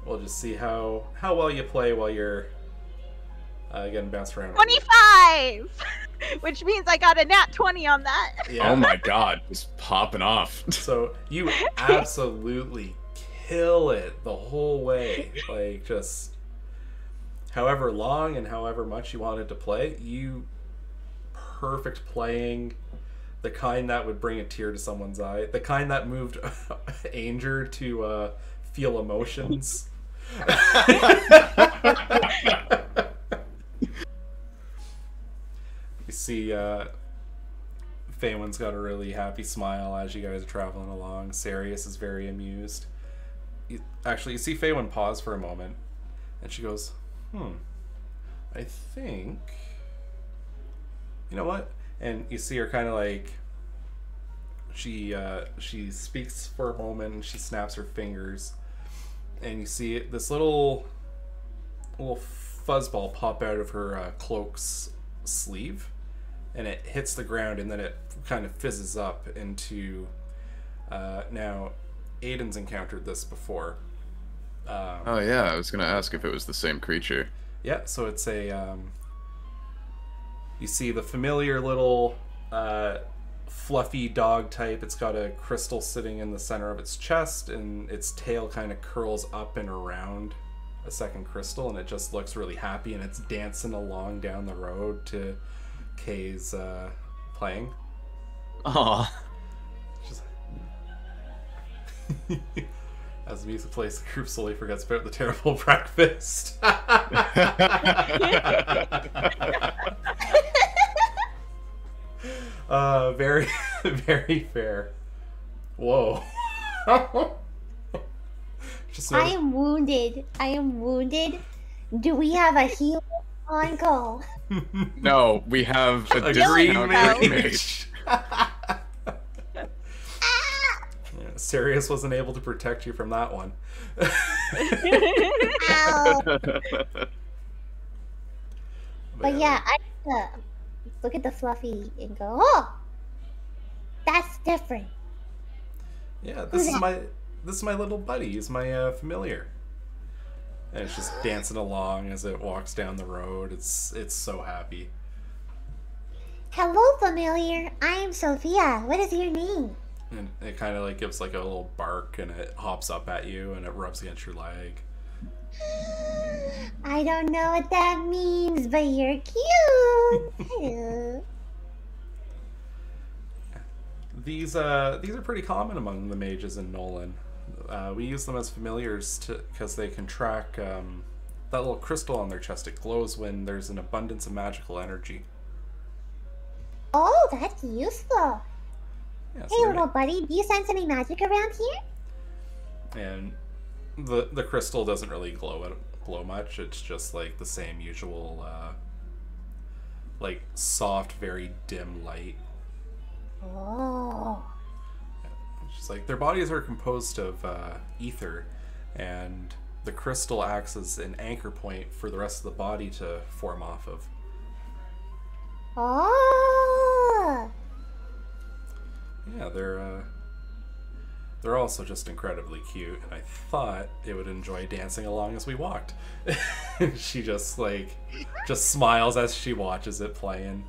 we'll just see how well you play while you're getting bounced around. 25! Which means I got a nat 20 on that. Yeah. Oh my god, just popping off. So you absolutely kill it the whole way. Like, just however long and however much you wanted to play, you perfect playing, the kind that would bring a tear to someone's eye, the kind that moved Anger to feel emotions. You see Feywin's got a really happy smile as you guys are traveling along. Sirius is very amused. You see Feywin pause for a moment, and she goes, I think... You know what? And you see her kind of like... She speaks for a moment, and she snaps her fingers, and you see this little fuzzball pop out of her cloak's sleeve, and it hits the ground, and then it kind of fizzes up into... now, Aiden's encountered this before. Oh yeah, I was gonna ask if it was the same creature. Yeah, so it's a... you see the familiar little fluffy dog type. It's got a crystal sitting in the center of its chest, and its tail kind of curls up and around a second crystal, and it just looks really happy, and it's dancing along down the road to Kay's playing. Aw. She's like... As the music plays, the group slowly forgets about the terrible breakfast. Very, very fair. Whoa. Just I am wounded. I am wounded. Do we have a healer on call? No, we have a green discounted mage. Sirius wasn't able to protect you from that one. Ow. But But yeah, I look at the Fluffy and go, oh, that's different. yeah, this is my little buddy. He's my familiar, and it's just dancing along as it walks down the road. It's so happy. Hello, familiar. I am Sophia. What is your name? And it kind of like gives like a little bark, and it hops up at you, and it rubs against your leg. I don't know what that means, but you're cute. Hello. These are pretty common among the mages in Nolan. We use them as familiars because they can track that little crystal on their chest. It glows when there's an abundance of magical energy. Oh, that's useful. Yeah, Hey, little buddy, do you sense any magic around here? and the crystal doesn't really glow much. It's just like the same usual like soft, very dim light. Oh. It's just like their bodies are composed of ether, and the crystal acts as an anchor point for the rest of the body to form off of. Oh. Yeah, they're also just incredibly cute, and I thought it would enjoy dancing along as we walked. She just smiles as she watches it playing.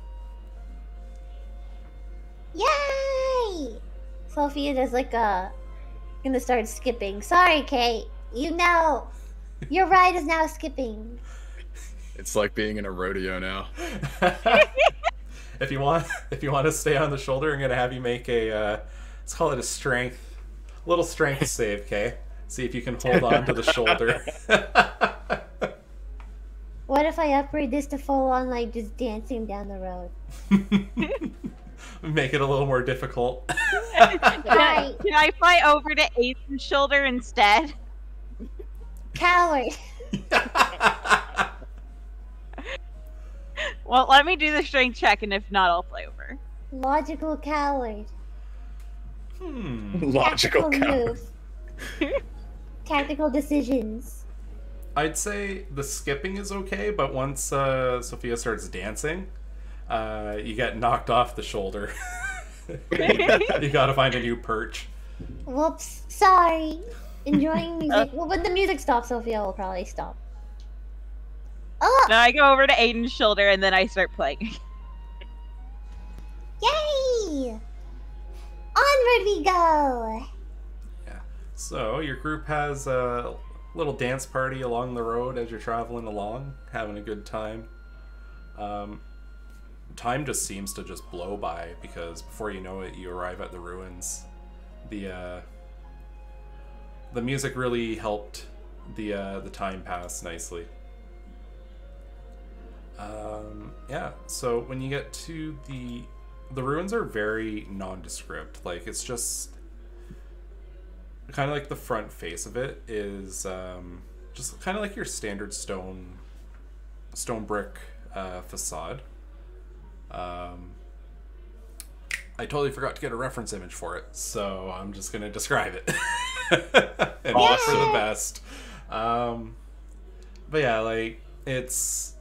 Yay! Sophia does like gonna start skipping. Sorry, Kate. You know, your ride is now skipping. It's like being in a rodeo now. If you want to stay on the shoulder, I'm gonna have you make a let's call it a little strength save, okay? See if you can hold on to the shoulder. What if I upgrade this to full on like just dancing down the road? Make it a little more difficult. Can I fly over to Aiden's shoulder instead? Coward. Well, let me do the strength check, and if not, I'll fly over. Logical coward. Logical Tactical move. Tactical decisions. I'd say the skipping is okay, but once Sophia starts dancing, you get knocked off the shoulder. You gotta find a new perch. Whoops. Sorry. Enjoying music. Well, when the music stops, Sophia will probably stop. Oh! Now I go over to Aiden's shoulder, and then I start playing. Yay! Onward we go! Yeah. So your group has a little dance party along the road as you're traveling along, having a good time. Time just seems to just blow by because before you know it, you arrive at the ruins. The music really helped the time pass nicely. Yeah, so when you get to the ruins are very nondescript. Like, it's just kind of like the front face of it is just kind of like your standard stone brick facade. I totally forgot to get a reference image for it, so I'm just gonna describe it and hope for the best. But yeah, like it's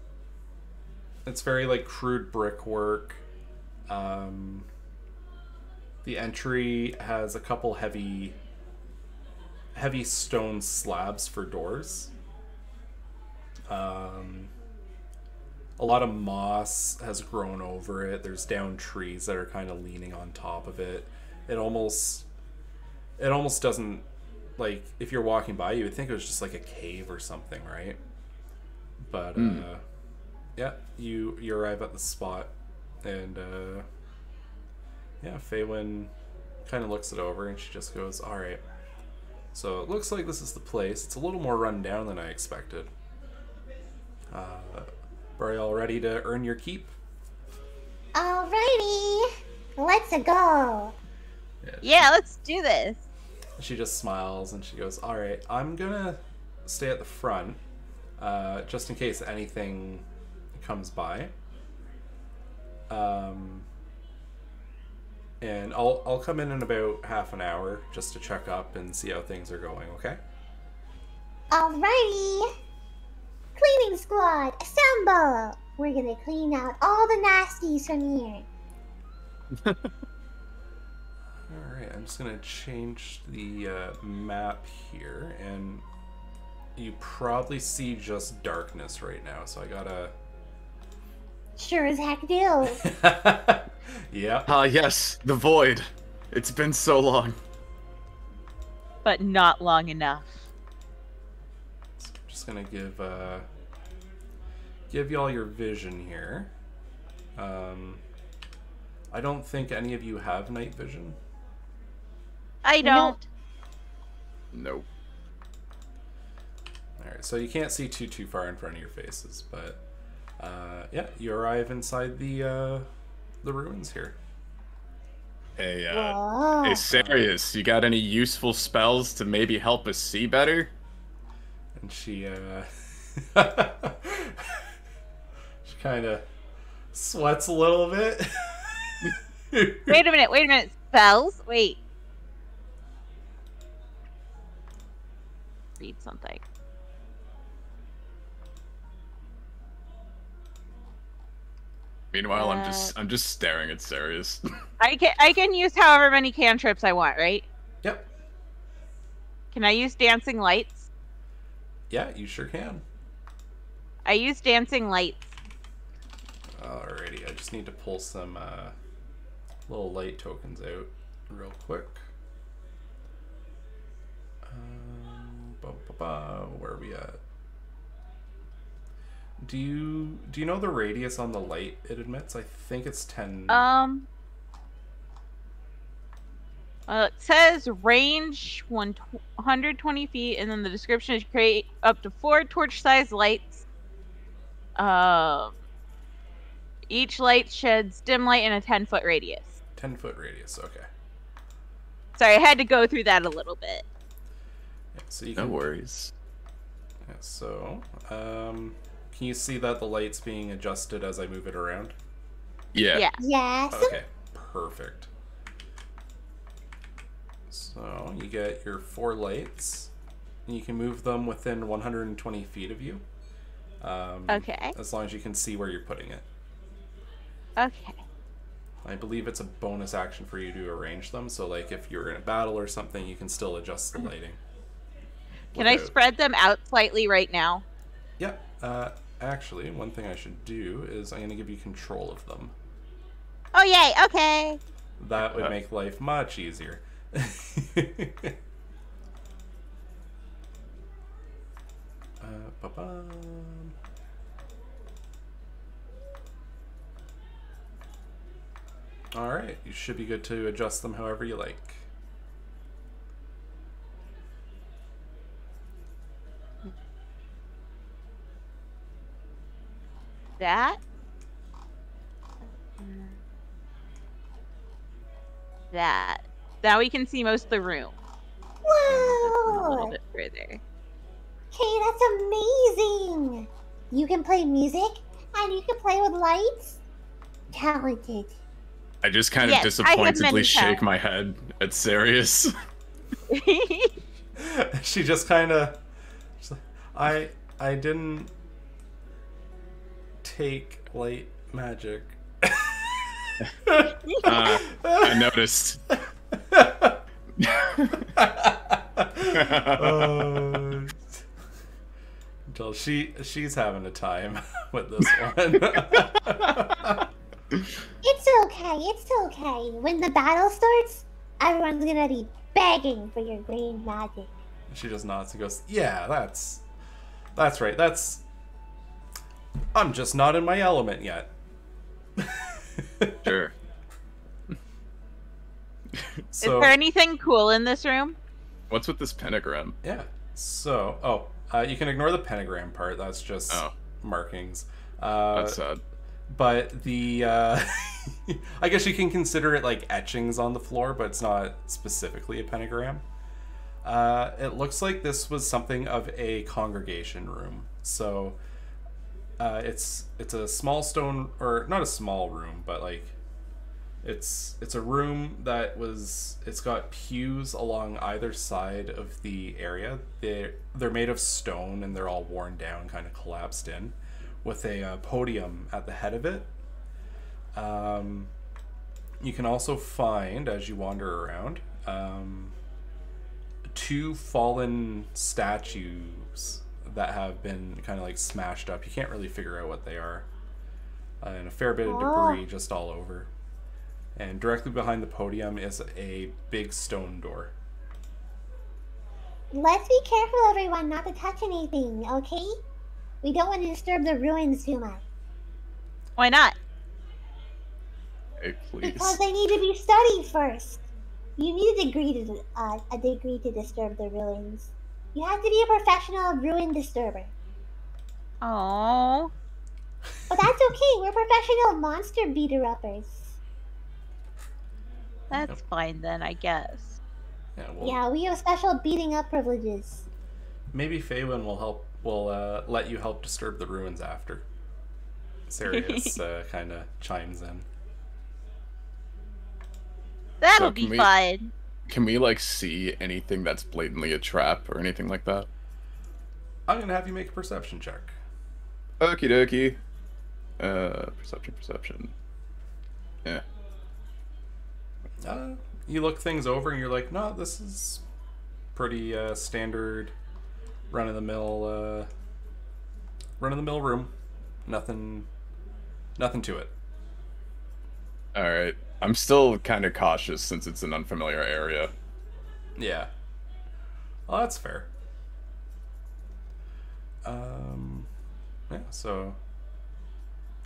very like crude brickwork. The entry has a couple heavy stone slabs for doors. A lot of moss has grown over it. There's down trees that are kind of leaning on top of it. It almost doesn't, like, if you're walking by, you would think it was just like a cave or something, right? But yeah, you arrive at the spot, and yeah, Faywin kind of looks it over and she just goes, all right. So it looks like this is the place. It's a little more run down than I expected. Are you all ready to earn your keep? Alrighty, let's go. Yeah, let's do this. She just smiles and she goes, all right, I'm gonna stay at the front, just in case anything comes by. And I'll come in about half an hour just to check up and see how things are going, okay? Alrighty. Cleaning squad, assemble! We're gonna clean out all the nasties from here. Alright, I'm just gonna change the map here, and you probably see just darkness right now, so I gotta... Sure as heck do. Yep. Yes, the void. It's been so long. But not long enough. So I'm just gonna give y'all your vision here. I don't think any of you have night vision. I don't. Nope. Alright, so you can't see too far in front of your faces, but yeah, you arrive inside the ruins here. Hey, Whoa. hey, Sarius, you got any useful spells to maybe help us see better? And she she kind of sweats a little bit. Wait a minute. Spells? Wait. Read something. Meanwhile, I'm just staring at Sarius. I can use however many cantrips I want, right? Yep. Can I use dancing lights? Yeah, you sure can. I use dancing lights. Alrighty, I just need to pull some little light tokens out real quick. Where are we at? Do you know the radius on the light it emits? I think it's 10. It says range 120 feet, and then the description is create up to 4 torch-sized lights. Each light sheds dim light in a 10-foot radius. 10-foot radius, okay. Sorry, I had to go through that a little bit. Yeah, so you No can, worries. Yeah, so, can you see that the light's being adjusted as I move it around? Yeah. Yeah. Yes. Okay, perfect. So you get your 4 lights, and you can move them within 120 feet of you. Okay. As long as you can see where you're putting it. Okay. I believe it's a bonus action for you to arrange them, so like if you're in a battle or something, you can still adjust the lighting. Can I spread them out slightly right now? Yeah. Actually, one thing I should do is I'm going to give you control of them. Oh, yay. Okay. That would make life much easier. Ba-bum. Alright, you should be good to adjust them however you like. That. That. Now we can see most of the room. A little Whoa! bit further. Hey, that's amazing! You can play music, and you can play with lights? Talented. I just kind of Yes, I have many disappointedly shake talents. my head at Sarius. She just kind of... I didn't take light magic. I noticed. Until she's having a time with this one. It's okay. When the battle starts, everyone's gonna be begging for your green magic. She just nods and goes, "Yeah, that's right. I'm just not in my element yet." Sure. So, Is there anything cool in this room? What's with this pentagram? yeah. So, you can ignore the pentagram part. That's just markings. That's sad. But the, I guess you can consider it like etchings on the floor, but it's not specifically a pentagram. It looks like this was something of a congregation room. So, it's a small stone, or not a small room, but like, it's a room that it's got pews along either side of the area. They're made of stone and they're all worn down, kind of collapsed in, with a podium at the head of it. You can also find, as you wander around, 2 fallen statues that have been kind of like smashed up. You can't really figure out what they are. And a fair bit of debris just all over. And directly behind the podium is a big stone door. Let's be careful, everyone, not to touch anything, okay? We don't want to disturb the ruins too much. Why not? Hey, please. Because they need to be studied first. You need a degree to disturb the ruins. You have to be a professional ruin disturber. Oh. But that's okay. We're professional monster beater-uppers. That's fine then, I guess. Yeah, well, Yeah, we have special beating up privileges. maybe Faywin will let you help disturb the ruins after. Sirius kind of chimes in. That'll So be can we- fun. Can we like see anything that's blatantly a trap or anything like that? I'm gonna have you make a perception check. Okie dokie. Perception. Yeah. You look things over and you're like, no, this is pretty standard, run-of-the-mill room. Nothing to it. All right. I'm still kind of cautious since it's an unfamiliar area. Yeah. Well, that's fair. Yeah, so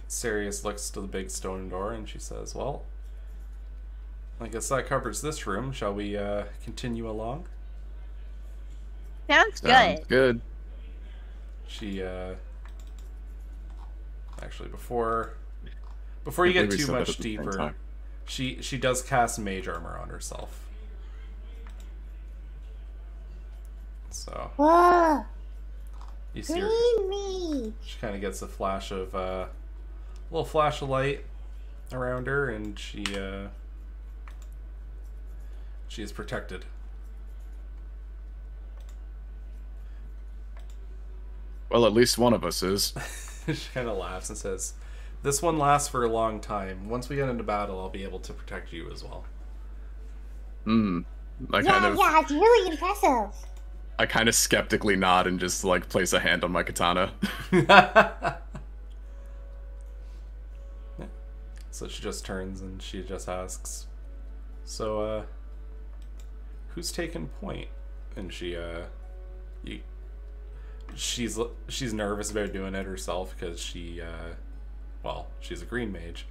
Sirius looks to the big stone door and she says, well, I guess that covers this room. Shall we continue along? Sounds Sounds good. good. She actually before you get too much deeper, she does cast mage armor on herself. So Whoa! you see her, Green meat! she kind of gets a flash of little flash of light around her, and she is protected. Well, at least one of us is. She kind of laughs and says, "This one lasts for a long time. Once we get into battle, I'll be able to protect you as well." I kind It's really impressive. I kind of skeptically nod and just like place a hand on my katana. Yeah. So she just turns and she just asks, "So, who's taking point?" And she's nervous about doing it herself because she's a green mage.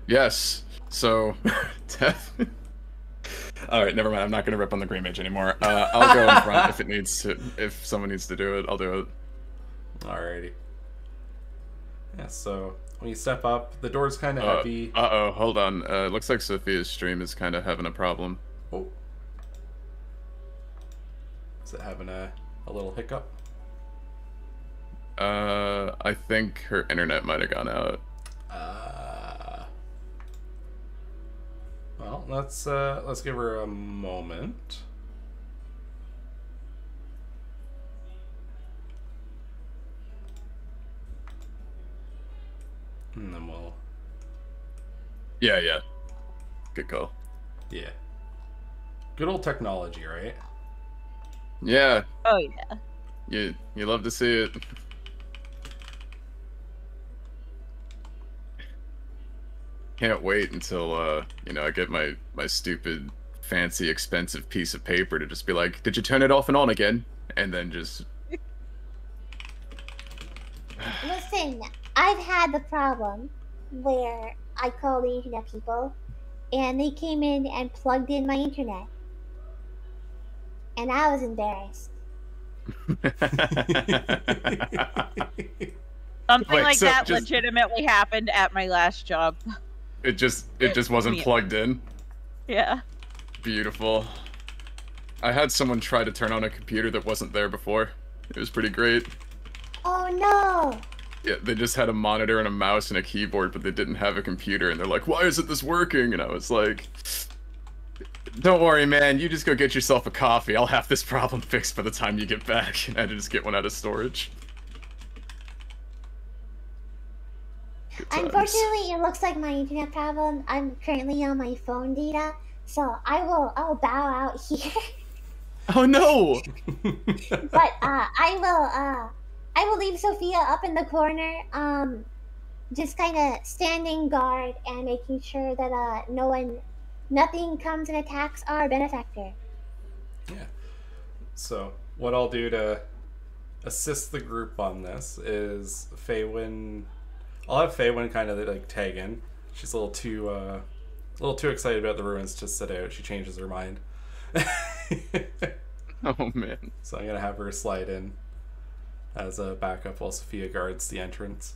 Yes. So, all right, never mind. I'm not gonna rip on the green mage anymore. I'll go in front if someone needs to do it. I'll do it. Alrighty. Yeah, so when you step up, the door's kind of heavy. Hold on. Looks like Sophia's stream is kind of having a problem. Oh. Is it having a little hiccup? I think her internet might have gone out. Well, let's give her a moment. And then we'll... Yeah. Good call. Yeah. Good old technology, right? Yeah. Oh yeah. You love to see it. Can't wait until I get my stupid fancy expensive piece of paper to just be like, did you turn it off and on again? And then just Listen, I've had the problem where I call the internet people and they came in and plugged in my internet. And I was embarrassed. Something Wait, like so that just- legitimately happened at my last job. It just wasn't Yeah. plugged in. Yeah. Beautiful. I had someone try to turn on a computer that wasn't there before. It was pretty great. Oh no! Yeah, they just had a monitor and a mouse and a keyboard, but they didn't have a computer, and they're like, "Why isn't this working?" And I was like, "Don't worry, man. You just go get yourself a coffee. I'll have this problem fixed by the time you get back." And I had to just get one out of storage. Good times. Unfortunately, it looks like my internet problem. I'm currently on my phone data, so I'll bow out here. Oh no! But I will leave Sophia up in the corner, just kind of standing guard and making sure that nothing comes and attacks our benefactor. Yeah. So what I'll do to assist the group on this is I'll have Faywin kind of like tag in. She's a little too excited about the ruins to sit out. She changes her mind. Oh man. So I'm gonna have her slide in as a backup while Sophia guards the entrance.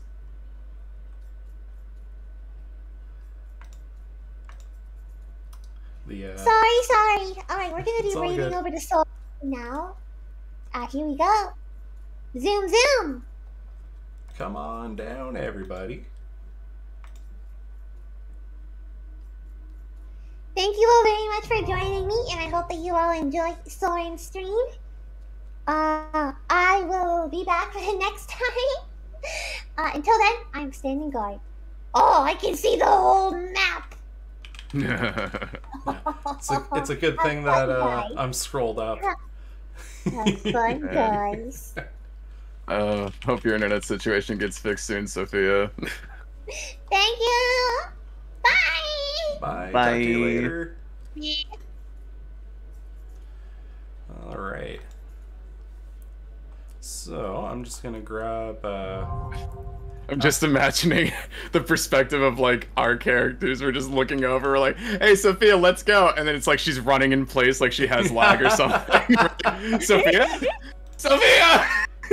Sorry. Alright, we're gonna It's be all raiding good. over to Soul now. Here we go. Zoom! Come on down, everybody. Thank you all very much for joining me, and I hope that you all enjoy Soren's stream. I will be back next time. Until then, I'm standing guard. Oh, I can see the whole map. It's a good thing that I'm scrolled up. Have fun, guys. Hope your internet situation gets fixed soon, Sophia. Thank you. Bye. Bye. Bye. Talk to you later. Yeah. All right. So I'm just gonna grab. I'm just imagining the perspective of like our characters. We're just looking over, we're like, "Hey, Sophia, let's go!" And then it's like she's running in place, like she has lag or something. Sophia, Sophia!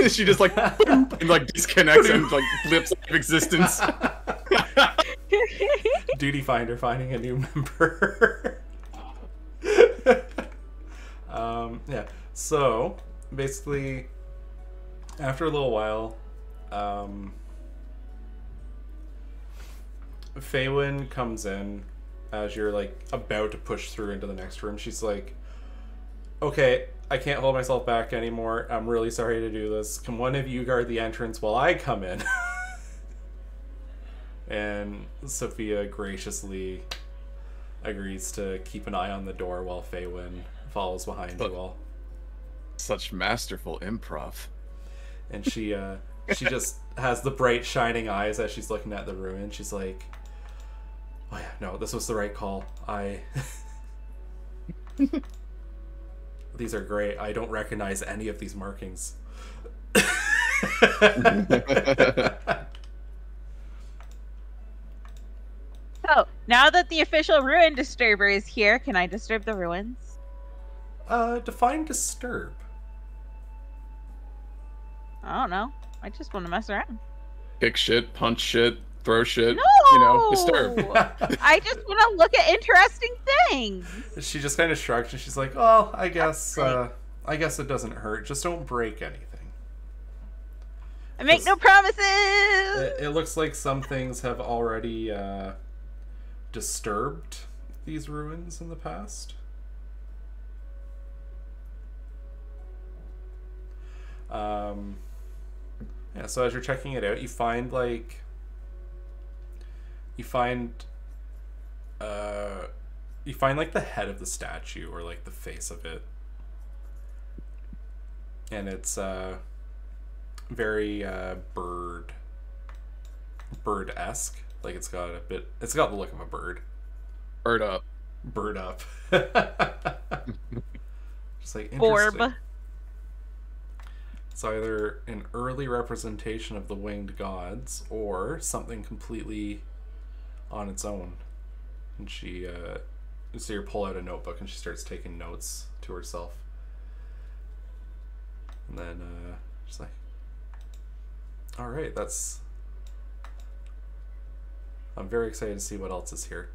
She just like and, like disconnects and like blips out of existence. Duty Finder finding a new member. Yeah. So basically, after a little while, Faywin comes in as you're like about to push through into the next room. She's like, "Okay, I can't hold myself back anymore. I'm really sorry to do this. Can one of you guard the entrance while I come in?" And Sophia graciously agrees to keep an eye on the door while Faywin follows behind you all. Such masterful improv. And she just has the bright shining eyes as she's looking at the ruin. She's like, "Oh yeah, no, this was the right call. These are great. I don't recognize any of these markings." So, now that the official ruin disturber is here, can I disturb the ruins? Define disturb. I don't know. I just want to mess around. Kick shit, punch shit, throw shit. No! You know, disturb. I just want to look at interesting things. She just kind of shrugs and she's like, "Well, I guess it doesn't hurt. Just don't break anything." I make no promises! It looks like some things have already disturbed these ruins in the past. Yeah, so as you're checking it out, you find like the head of the statue, or like the face of it, and it's very bird-esque. Like it's got the look of a bird. Bird up. Bird up. Just like interesting. Orb. It's either an early representation of the winged gods or something completely on its own. And she, you see her pull out a notebook and she starts taking notes to herself. And then she's like, all right, I'm very excited to see what else is here.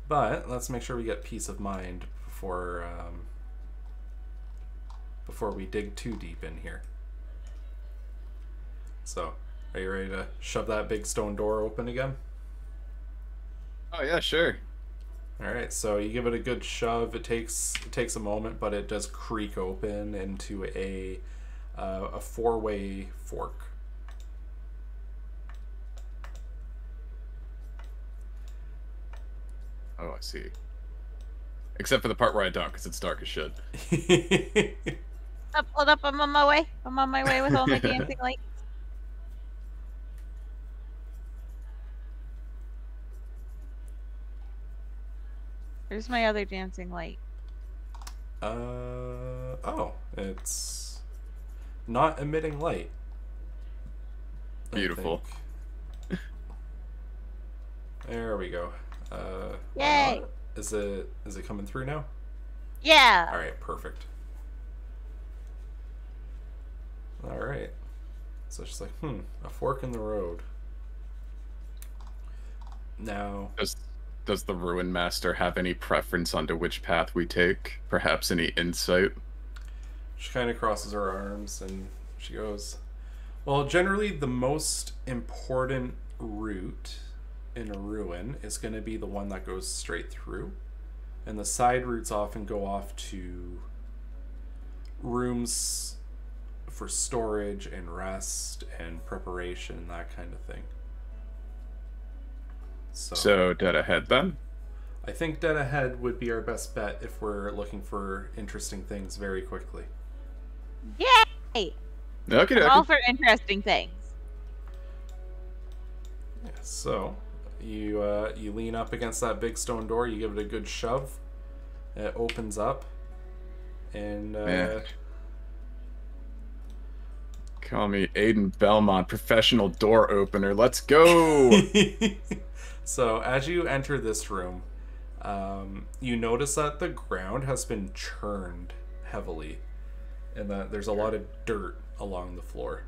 But let's make sure we get peace of mind before we dig too deep in here. So, are you ready to shove that big stone door open again? Oh yeah, sure. All right, so you give it a good shove. It takes a moment, but it does creak open into a 4-way fork. Oh, I see. Except for the part where I don't, because it's dark as shit. Hold up, I'm on my way. I'm on my way with all my dancing lights. Where's my other dancing light? Oh, it's not emitting light. I Beautiful. think. There we go. Yay! Is it coming through now? Yeah. All right, perfect. All right. So she's like, a fork in the road. Now, does the Ruin Master have any preference onto which path we take? Perhaps any insight? she kind of crosses her arms and she goes, well, generally the most important route in a ruin is going to be the one that goes straight through. And the side routes often go off to rooms for storage and rest and preparation, that kind of thing. So dead ahead then? I think dead ahead would be our best bet if we're looking for interesting things very quickly. Yay! Okay, I'm all for interesting things. Yeah, so you lean up against that big stone door, you give it a good shove, it opens up, and call me Aiden Belmont, professional door opener. Let's go! So as you enter this room, you notice that the ground has been churned heavily and that there's a lot of dirt along the floor.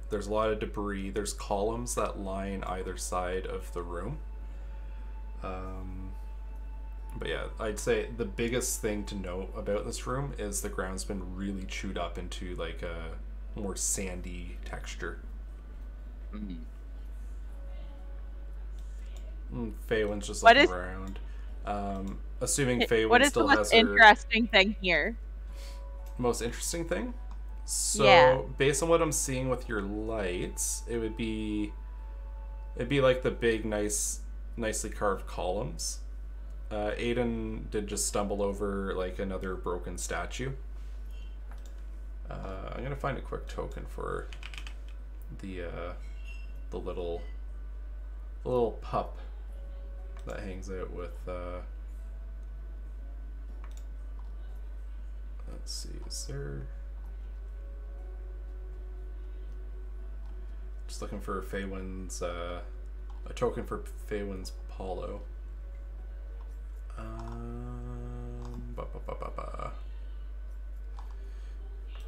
There's a lot of debris. There's columns that line either side of the room. But yeah, I'd say the biggest thing to note about this room is the ground's been really chewed up into like a more sandy texture. Faywin's just looking around. Assuming Faywin still has her... What is the most interesting thing here? Most interesting thing? So, based on what I'm seeing with your lights, it'd be like the big, nicely carved columns. Aiden did just stumble over like another broken statue. I'm gonna find a quick token for the little pup that hangs out with. Let's see, is there? Just looking for Faywin's a token for Faywin's Paulo.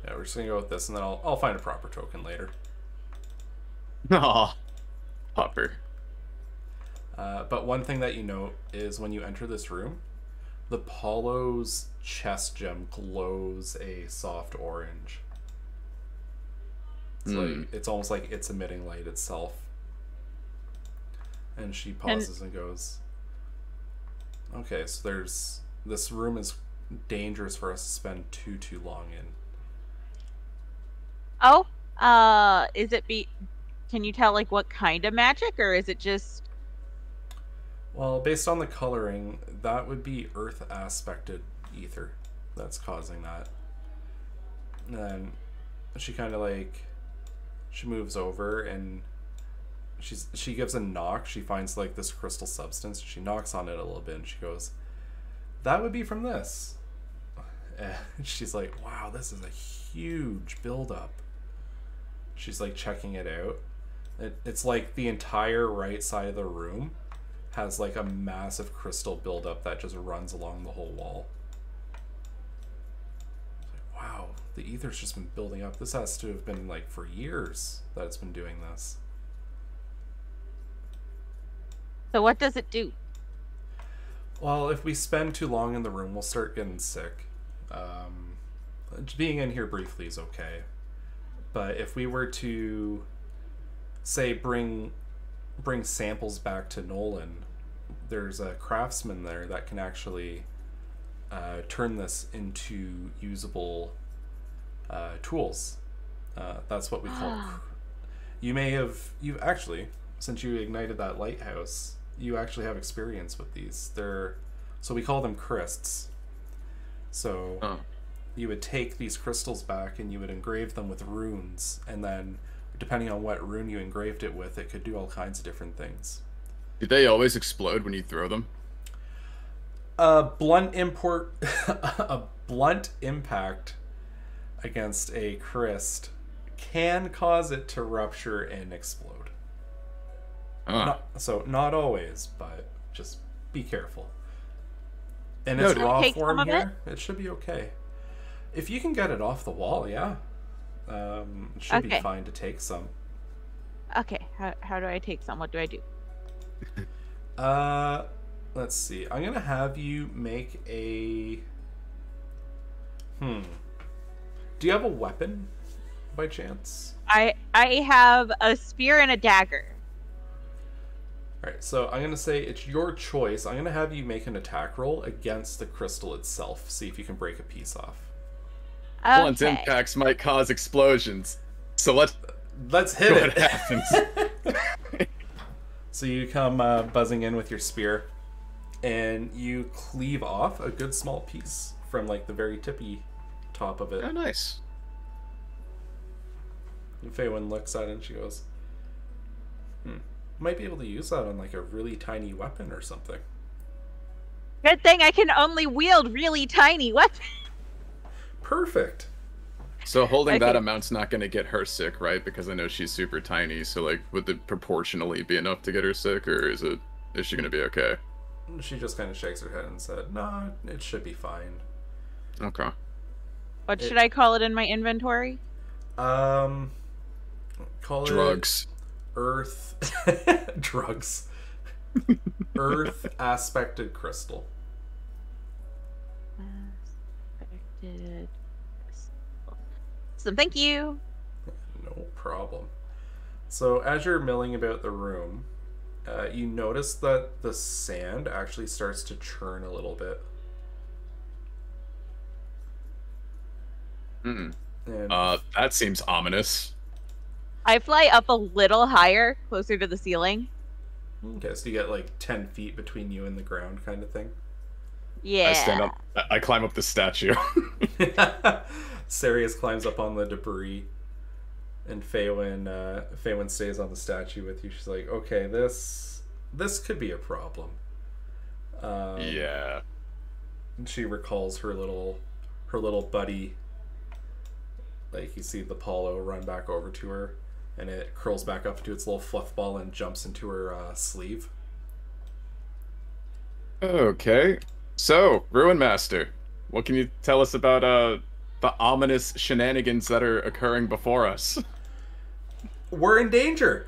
Yeah, we're just gonna go with this, and then I'll find a proper token later. Aw, Hopper. But one thing that you note is when you enter this room, the Paulo's chest gem glows a soft orange. It's like it's almost like it's emitting light itself. And she pauses and goes, okay, so this room is dangerous for us to spend too long in. Oh, can you tell like what kind of magic, or is it just? Well, based on the coloring, that would be earth aspected ether that's causing that. And then she kind of like, she moves over and she gives a knock. She finds like this crystal substance. She knocks on it a little bit and she goes, that would be from this. And she's like, wow, this is a huge buildup. She's like checking it out. It's like the entire right side of the room has like a massive crystal buildup that just runs along the whole wall. Wow, the ether's just been building up. This has to have been like for years that it's been doing this. So what does it do? Well, if we spend too long in the room, we'll start getting sick. Being in here briefly is okay. But if we were to, say, bring samples back to Nolan, there's a craftsman there that can actually turn this into usable tools. That's what we call. You've actually, since you ignited that lighthouse, you actually have experience with these. So we call them crysts. So you would take these crystals back and you would engrave them with runes, and then depending on what rune you engraved it with, it could do all kinds of different things. Do they always explode when you throw them? A blunt impact against a cryst can cause it to rupture and explode. Not always, but just be careful. In its raw form here, it should be okay. If you can get it off the wall, yeah. It should be fine to take some. Okay, how do I take some? What do I do? Let's see. I'm gonna have you make a... Do you have a weapon, by chance? I have a spear and a dagger. Alright, so I'm gonna say it's your choice. I'm gonna have you make an attack roll against the crystal itself. See if you can break a piece off. Okay. Blunt impacts might cause explosions. So let's hit see it. what happens. So you come buzzing in with your spear, and you cleave off a good small piece from like the very tippy top of it. Oh, nice. And Feywin looks at it and she goes, might be able to use that on like a really tiny weapon or something. Good thing I can only wield really tiny weapons. Perfect. So holding that amount's not going to get her sick, right? Because I know she's super tiny. So like, would it proportionally be enough to get her sick, or is she going to be okay? She just kind of shakes her head and said, "No, it should be fine." Okay. What should I call it in my inventory? Call drugs. It Earth drugs. Earth aspected crystal. Aspected crystal. So thank you. No problem. So as you're milling about the room, you notice that the sand actually starts to churn a little bit. And, And that seems ominous. I fly up a little higher, closer to the ceiling. okay, so you get like 10 feet between you and the ground kind of thing. Yeah. I stand up. I climb up the statue. Sirius climbs up on the debris, and Feywin stays on the statue with you. She's like, okay, this could be a problem. Yeah. And she recalls her little buddy. Like, you see the Apollo run back over to her, and it curls back up into its little fluff ball and jumps into her sleeve. Okay. So, Ruin Master, what can you tell us about the ominous shenanigans that are occurring before us? We're in danger.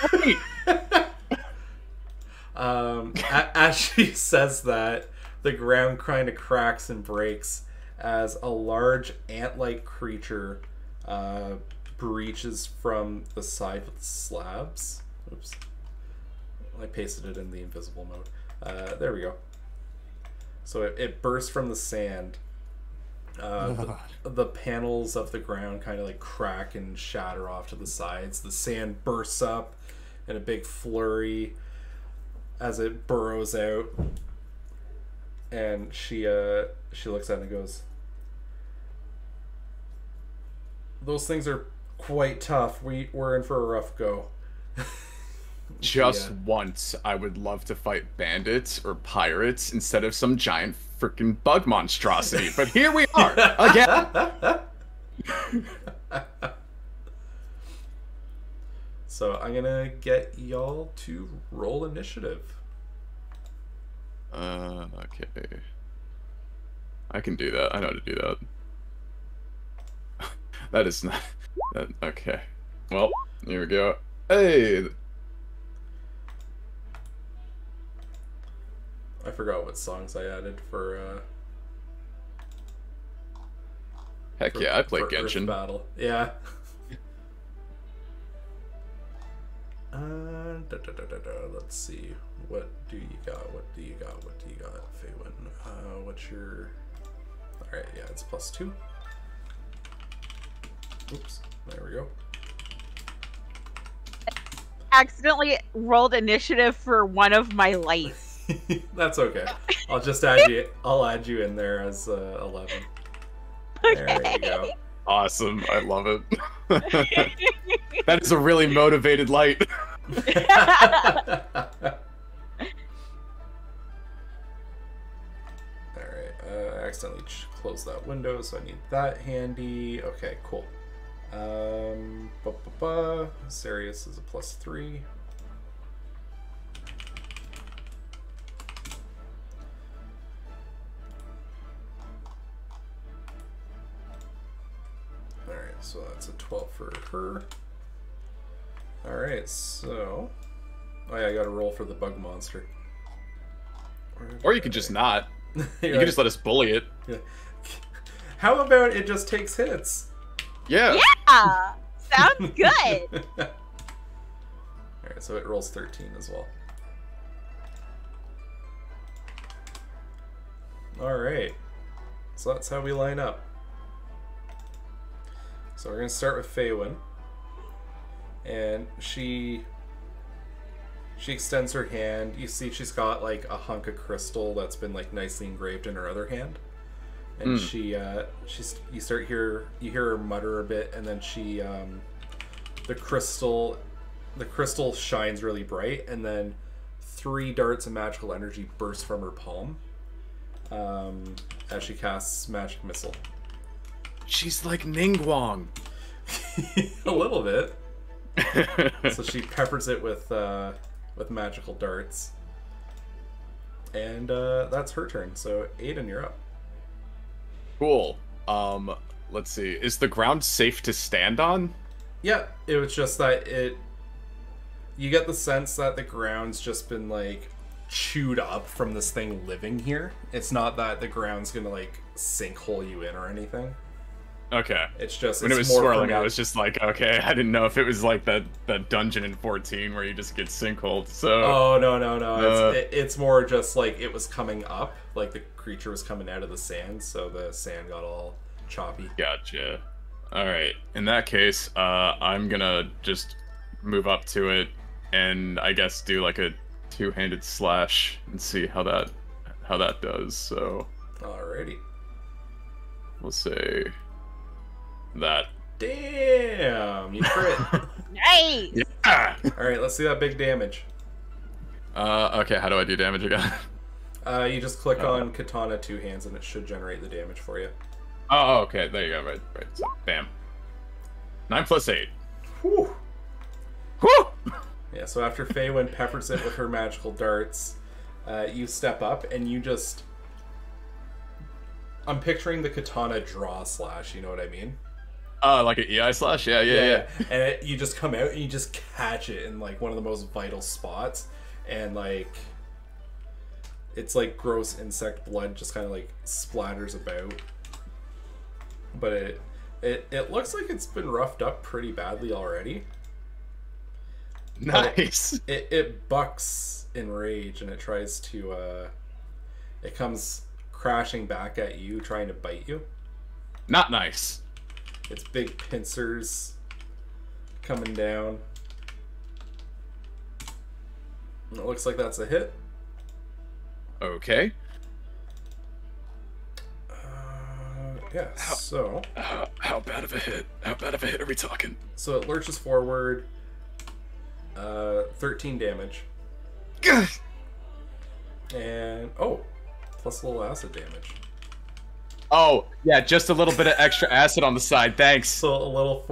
Great. As she says that, the ground kind of cracks and breaks as a large ant-like creature breaches from the side with slabs. Oops. I pasted it in the invisible mode. There we go. So it bursts from the sand. The panels of the ground kind of like crack and shatter off to the sides. The sand bursts up in a big flurry as it burrows out. And she looks at it and goes, "Those things are quite tough. We're in for a rough go." Just once, I would love to fight bandits or pirates instead of some giant freaking bug monstrosity. But here we are, again. So I'm gonna get y'all to roll initiative. Okay. I can do that. I know how to do that. That is not... okay. Well, here we go. Hey! I forgot what songs I added for Heck yeah, I play for Earth Genshin. Battle. Yeah. Let's see. What do you got? What do you got? What do you got, Faywin? What's your... Alright, yeah, it's +2. Oops, there we go. Accidentally rolled initiative for one of my lights. That's okay. I'll just add you. I'll add you in there as 11. There you go. Awesome, I love it. That is a really motivated light. Alright, I accidentally closed that window, so I need that handy. Okay, cool. Sirius is a +3. Alright, so that's a 12 for her. Alright, so... Oh yeah, I gotta roll for the bug monster. Or you could just not. You You're can just let us bully it. Yeah. How about it just takes hits? Yeah. Yeah! Sounds good! Alright, so it rolls 13 as well. Alright. So that's how we line up. So we're going to start with Faywin. And she extends her hand. You see she's got like a hunk of crystal that's been like nicely engraved in her other hand. And you hear her mutter a bit, and then she the crystal shines really bright, and then 3 darts of magical energy burst from her palm as she casts magic missile. She's like Ningguang. A little bit. So she peppers it with magical darts, and that's her turn. So Aiden, you're up. Cool. Let's see. Is the ground safe to stand on? Yeah, it was just that you get the sense that the ground's just been like chewed up from this thing living here. It's not that the ground's gonna like sinkhole you in or anything. Okay. It's just when it's it was more swirling, from I was just like, okay, I didn't know if it was like that dungeon in 14 where you just get sinkholed. So. Oh no! It's more just like it was coming up, like the creature was coming out of the sand, so the sand got all choppy. Gotcha. All right. In that case, I'm gonna just move up to it and I guess do like a 2-handed slash and see how that does. So. Alrighty. We'll say that. Damn, you crit. Nice! Yeah. Alright, let's see that big damage. Okay, how do I do damage again? You just click on Katana 2 hands and it should generate the damage for you. Oh, okay, there you go, right. So, bam. 9 + 8. Whew. Whew! Yeah, so after Faywin peppers it with her magical darts, you step up and you just... I'm picturing the katana draw slash, you know what I mean? Like an EI slash? Yeah. And you just come out and you just catch it in like one of the most vital spots, and like it's like gross insect blood just kind of like splatters about. But it looks like it's been roughed up pretty badly already. Nice. It bucks in rage and it tries to it comes crashing back at you, trying to bite you. Not nice. Its big pincers coming down. And it looks like that's a hit. Okay. Yeah, so... How bad of a hit? How bad of a hit are we talking? So it lurches forward. 13 damage. And... Oh! Plus a little acid damage. Oh, yeah, just a little bit of extra acid on the side, thanks. So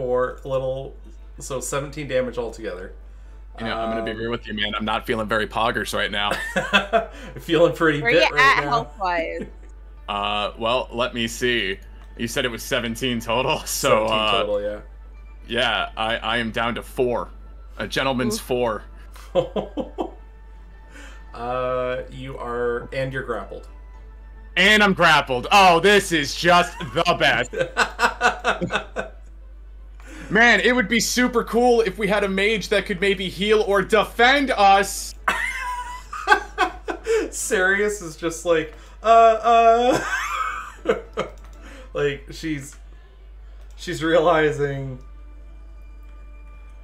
so 17 damage altogether. You know, I'm gonna be real with you, man. I'm not feeling very poggers right now. Feeling pretty Where bit you right at now. health-wise? Well, let me see. You said it was 17 total, so 17 total, yeah. Yeah, I am down to 4. A gentleman's 4. You are, and you're grappled. And I'm grappled. Oh, this is just the best. Man, it would be super cool if we had a mage that could maybe heal or defend us. Sirius is just like, like, she's realizing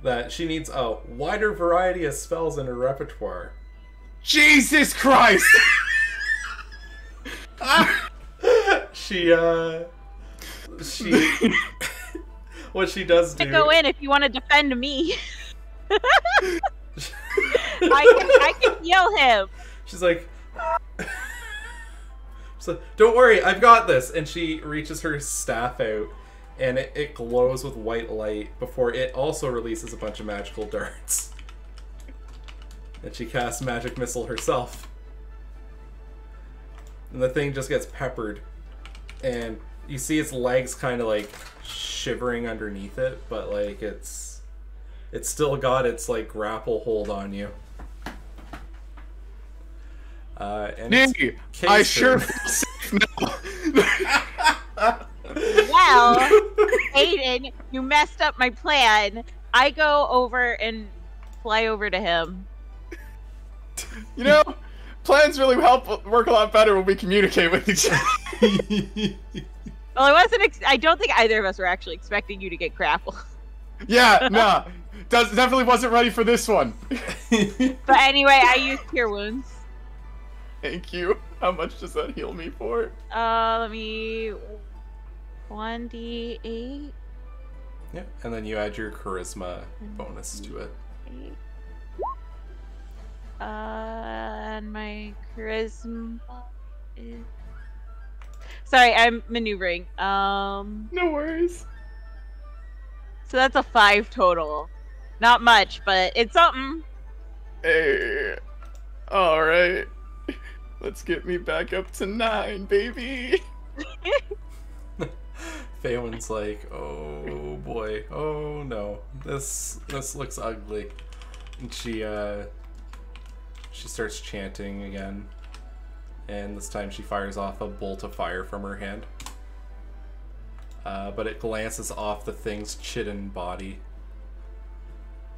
that she needs a wider variety of spells in her repertoire. Jesus Christ! She what she does do. Go in if you want to defend me. I can heal him. She's like, don't worry, I've got this. And she reaches her staff out, and it glows with white light before it also releases a bunch of magical darts. And she casts Magic Missile herself. And the thing just gets peppered. And you see its legs kind of like shivering underneath it, but like it's still got its like grapple hold on you. And Nancy, I sure feel safe now. Well, Aiden, you messed up my plan. I go over and fly over to him. You know, plans really work a lot better when we communicate with each other. Well, I don't think either of us were actually expecting you to get grappled. Yeah, nah. Definitely wasn't ready for this one. But anyway, I used Cure Wounds. Thank you. How much does that heal me for? Let me... 1d8. Yeah, and then you add your charisma bonus to it. And my charisma is... Sorry, I'm maneuvering. No worries. So that's a 5 total. Not much, but it's something. Hey. Alright. Let's get me back up to 9, baby. Phewan's like, oh boy, oh no, this looks ugly. And she starts chanting again, and this time she fires off a bolt of fire from her hand. But it glances off the thing's chidden body.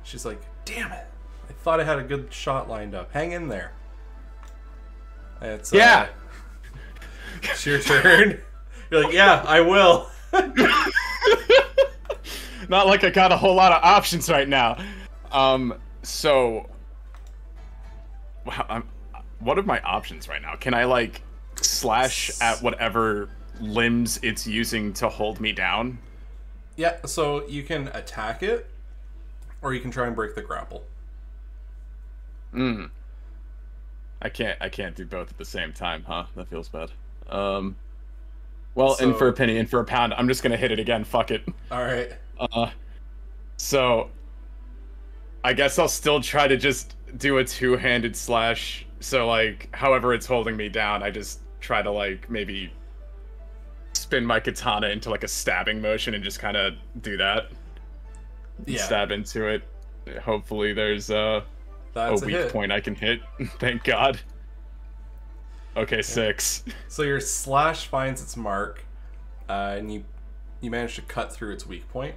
She's like, damn it, I thought I had a good shot lined up. Hang in there. And it's yeah. It's your turn. You're like, yeah, I will. Not like I got a whole lot of options right now. So... Wow, what are my options right now? Can I, like, slash at whatever limbs it's using to hold me down? Yeah, so you can attack it, or you can try and break the grapple. I can't do both at the same time, huh? That feels bad. Well, and for a penny and for a pound, I'm just gonna hit it again. Fuck it. Alright. So... I guess I'll still try to just do a two-handed slash. So, like, however it's holding me down, I just try to, like, maybe spin my katana into, like, a stabbing motion and just kind of do that. Yeah. Stab into it. Hopefully there's a weak point I can hit. Thank God. Okay, 6. So your slash finds its mark, and you manage to cut through its weak point.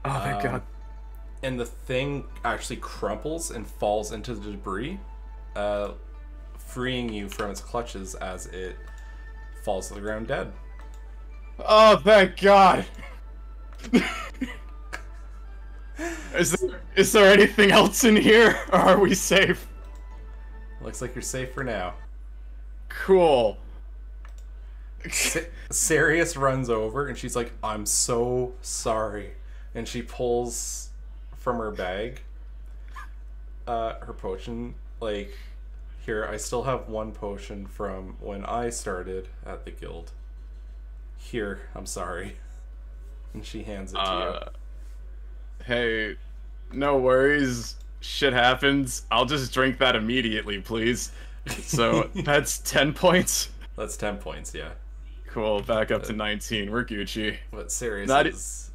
Oh, thank God. And the thing actually crumples and falls into the debris, freeing you from its clutches as it falls to the ground dead. Oh, thank God. Is there anything else in here, or are we safe? Looks like you're safe for now. Cool. Sirius runs over and she's like, I'm so sorry. And she pulls from her bag her potion. Like, here, I still have one potion from when I started at the guild. Here, I'm sorry. And she hands it to you. Hey, no worries. shit happens. I'll just drink that immediately, please. So that's 10 points. That's 10 points, yeah. Cool, back up to 19. We're Gucci. What Sirius Not is...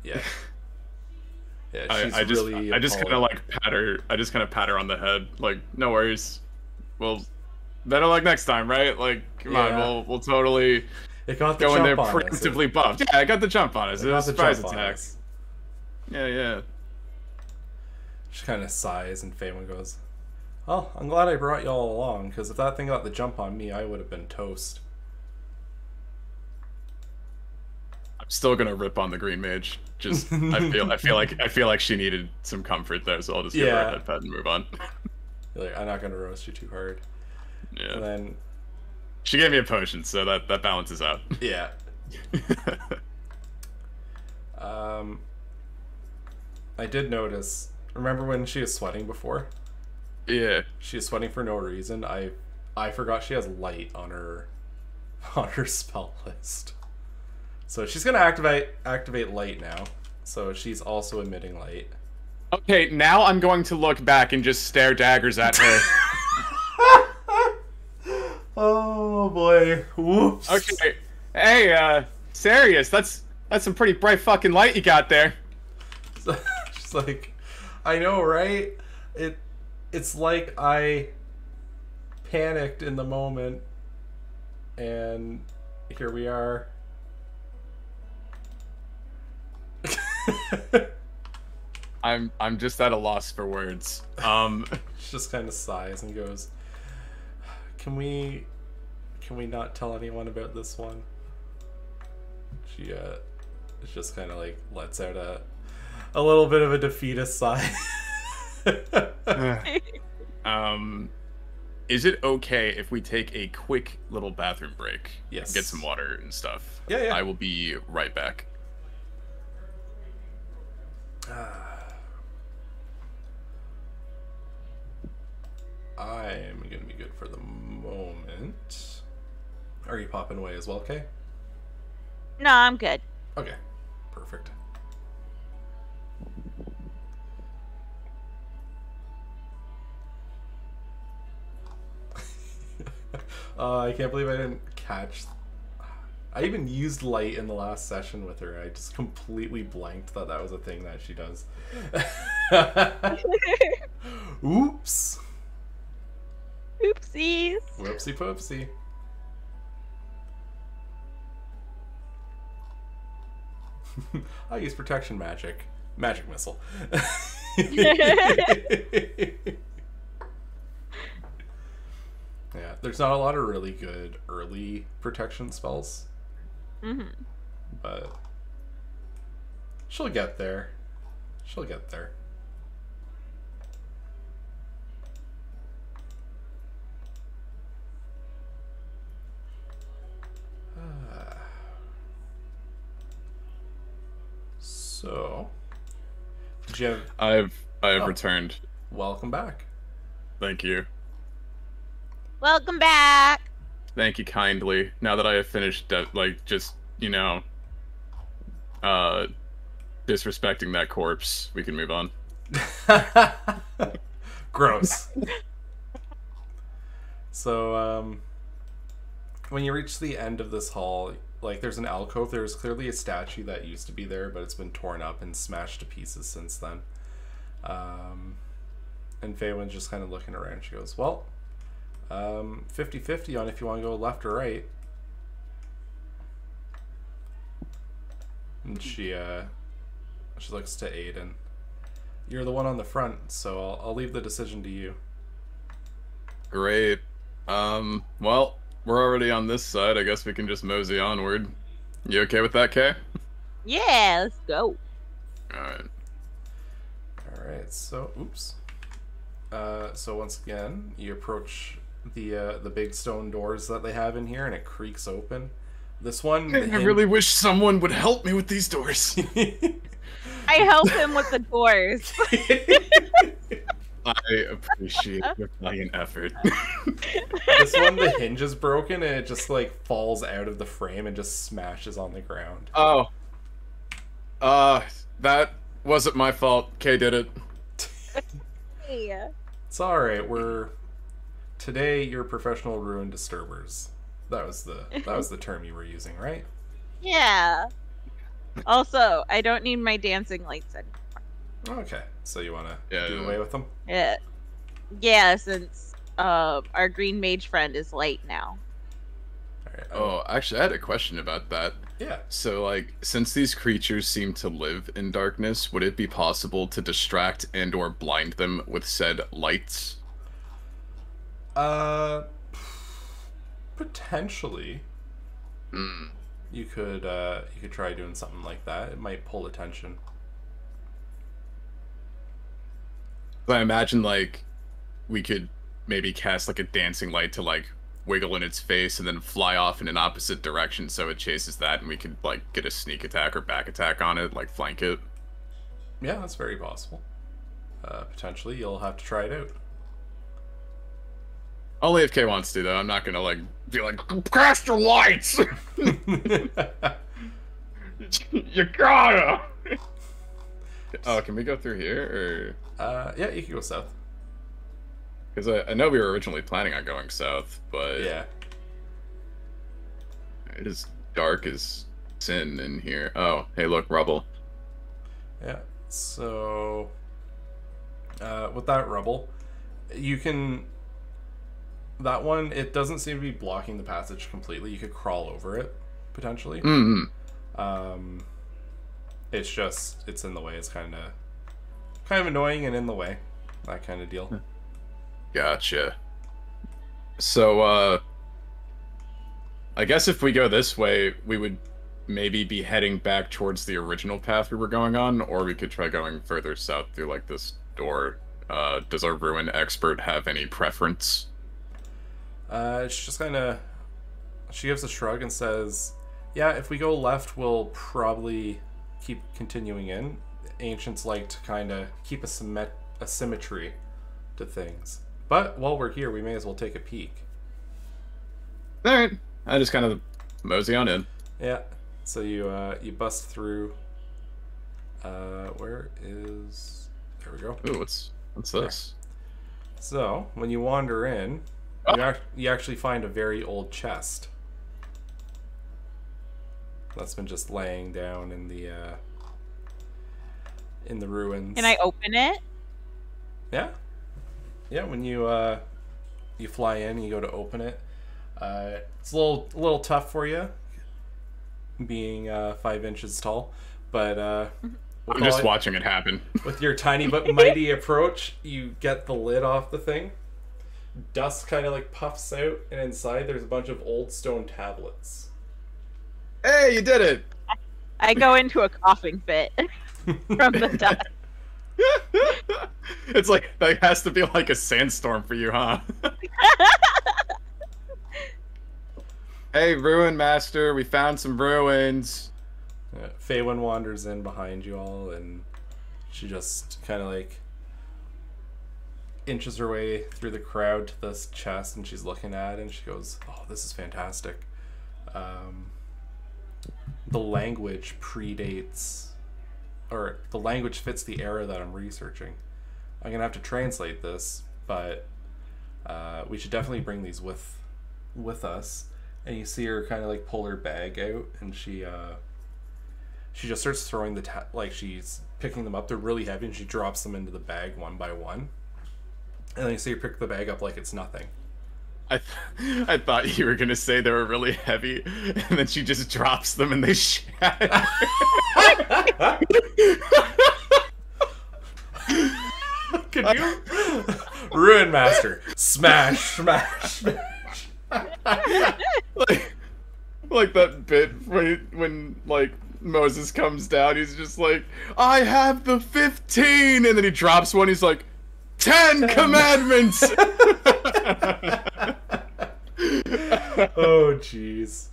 Yeah. Yeah, I just kind of like pat her. I just kind of pat her on the head, like, no worries. Well, better luck next time, right? Like, come on, we'll totally go in there preemptively buffed. Yeah, I got the jump on us. It was surprise attacks. Yeah. She kind of sighs, and Faywin goes, "Oh, I'm glad I brought y'all along, because if that thing got the jump on me, I would have been toast." I'm still gonna rip on the green mage. Just I feel like she needed some comfort there, so I'll just give her a head pat and move on. You're like, I'm not gonna roast you too hard. Yeah. And then she gave me a potion, so that balances out. Yeah. I did notice. Remember when she was sweating before? Yeah. She was sweating for no reason. I forgot she has light on her spell list. So she's gonna activate light now. So she's also emitting light. Okay, now I'm going to look back and just stare daggers at her. Oh boy. Whoops. Okay. Hey, Sirius, that's some pretty bright fucking light you got there. She's like, I know, right? It's like I panicked in the moment, and here we are. I'm just at a loss for words. She just kind of sighs and goes, Can we not tell anyone about this one? She just kind of like lets out a little bit of a defeatist sigh. Is it okay if we take a quick little bathroom break? Yes. Get some water and stuff. Yeah. I will be right back. I'm gonna be good for the moment. Are you popping away as well, Kay? No, I'm good. Okay, perfect. I can't believe I didn't catch. I even used light in the last session with her. I just completely blanked that was a thing that she does. Oops. Oopsies. Whoopsie poopsie. I use protection magic. Magic missile. Yeah, there's not a lot of really good early protection spells. Mm-hmm. But she'll get there. She'll get there. So, did you have... I have returned. Welcome back. Thank you. Welcome back. Thank you kindly. Now that I have finished, just, disrespecting that corpse, we can move on. Gross. So, when you reach the end of this hall, like, there's an alcove. There's clearly a statue that used to be there, but it's been torn up and smashed to pieces since then. And Faywin's just kind of looking around. She goes, well, 50-50 on if you want to go left or right. And she looks to Aiden. You're the one on the front, so I'll leave the decision to you. Great. Well, we're already on this side. I guess we can just mosey onward. You okay with that, Kay? Yeah, let's go. Alright. Alright, so, oops. So once again, you approach the big stone doors that they have in here, and it creaks open. This one... I really wish someone would help me with these doors. I help him with the doors. I appreciate your valiant effort. This one, the hinge is broken, and it just, like, falls out of the frame and just smashes on the ground. Oh. That wasn't my fault. Kay did it. Yay! It's all right. Today you're professional ruin disturbers. That was the term you were using, right? Yeah. Also, I don't need my dancing lights anymore. Okay. So you want to Yeah, do yeah. away with them? Yeah, since our green mage friend is light now. All right. Oh, actually, I had a question about that. Yeah. So, like, since these creatures seem to live in darkness, would it be possible to distract and/or blind them with said lights? Potentially. Hmm. You could try doing something like that. It might pull attention. But I imagine, like, we could maybe cast, like, a dancing light to, like, wiggle in its face and then fly off in an opposite direction so it chases that, and we could, like, get a sneak attack or back attack on it, like, flank it. Yeah, that's very possible. Potentially, you'll have to try it out. Only if Kay wants to, though. I'm not gonna, like, be like, cast your lights! You gotta! Oh, can we go through here, or...? Yeah, you can go south. Because I know we were originally planning on going south, but... Yeah. It is dark as sin in here. Oh, hey, look, rubble. Yeah. So, with that rubble, you can... That one, it doesn't seem to be blocking the passage completely. You could crawl over it, potentially. Mm-hmm. It's in the way. It's kind of annoying and in the way. That kind of deal. Gotcha. So, I guess if we go this way, we would maybe be heading back towards the original path we were going on, or we could try going further south through, like, this door. Does our ruin expert have any preference? It's just kind of... She gives a shrug and says, yeah, if we go left, we'll probably keep continuing in. Ancients like to kind of keep a symmetry to things. But while we're here, we may as well take a peek. Alright. I just kind of mosey on in. Yeah. So you bust through... where is... There we go. Ooh, what's this? So, when you wander in, you actually find a very old chest. That's been just laying down in the ruins. Can I open it? Yeah. Yeah, when you fly in, you go to open it. It's a little tough for you, being 5 inches tall, but I'm just watching it happen. With your tiny but mighty approach, you get the lid off the thing. Dust kind of like puffs out, and inside there's a bunch of old stone tablets. Hey, you did it! I go into a coughing fit from the dust. It's like, that has to be like a sandstorm for you, huh? Hey, Ruin Master, we found some ruins. Faywin wanders in behind you all, and she just kind of like inches her way through the crowd to this chest, and she's looking at it, and she goes, oh, this is fantastic. The language predates, or the language fits the era that I'm researching. I'm gonna have to translate this, but we should definitely bring these with us. And you see her kind of like pull her bag out, and she just starts throwing like she's picking them up. They're really heavy, and she drops them into the bag one by one. And then you see her pick the bag up like it's nothing. I thought you were gonna say they were really heavy, and then she just drops them and they shatter. Could you? Ruin Master. Smash, smash, smash. like that bit when like Moses comes down, he's just like, I have the 15, and then he drops one, he's like, 10 commandments. Oh jeez.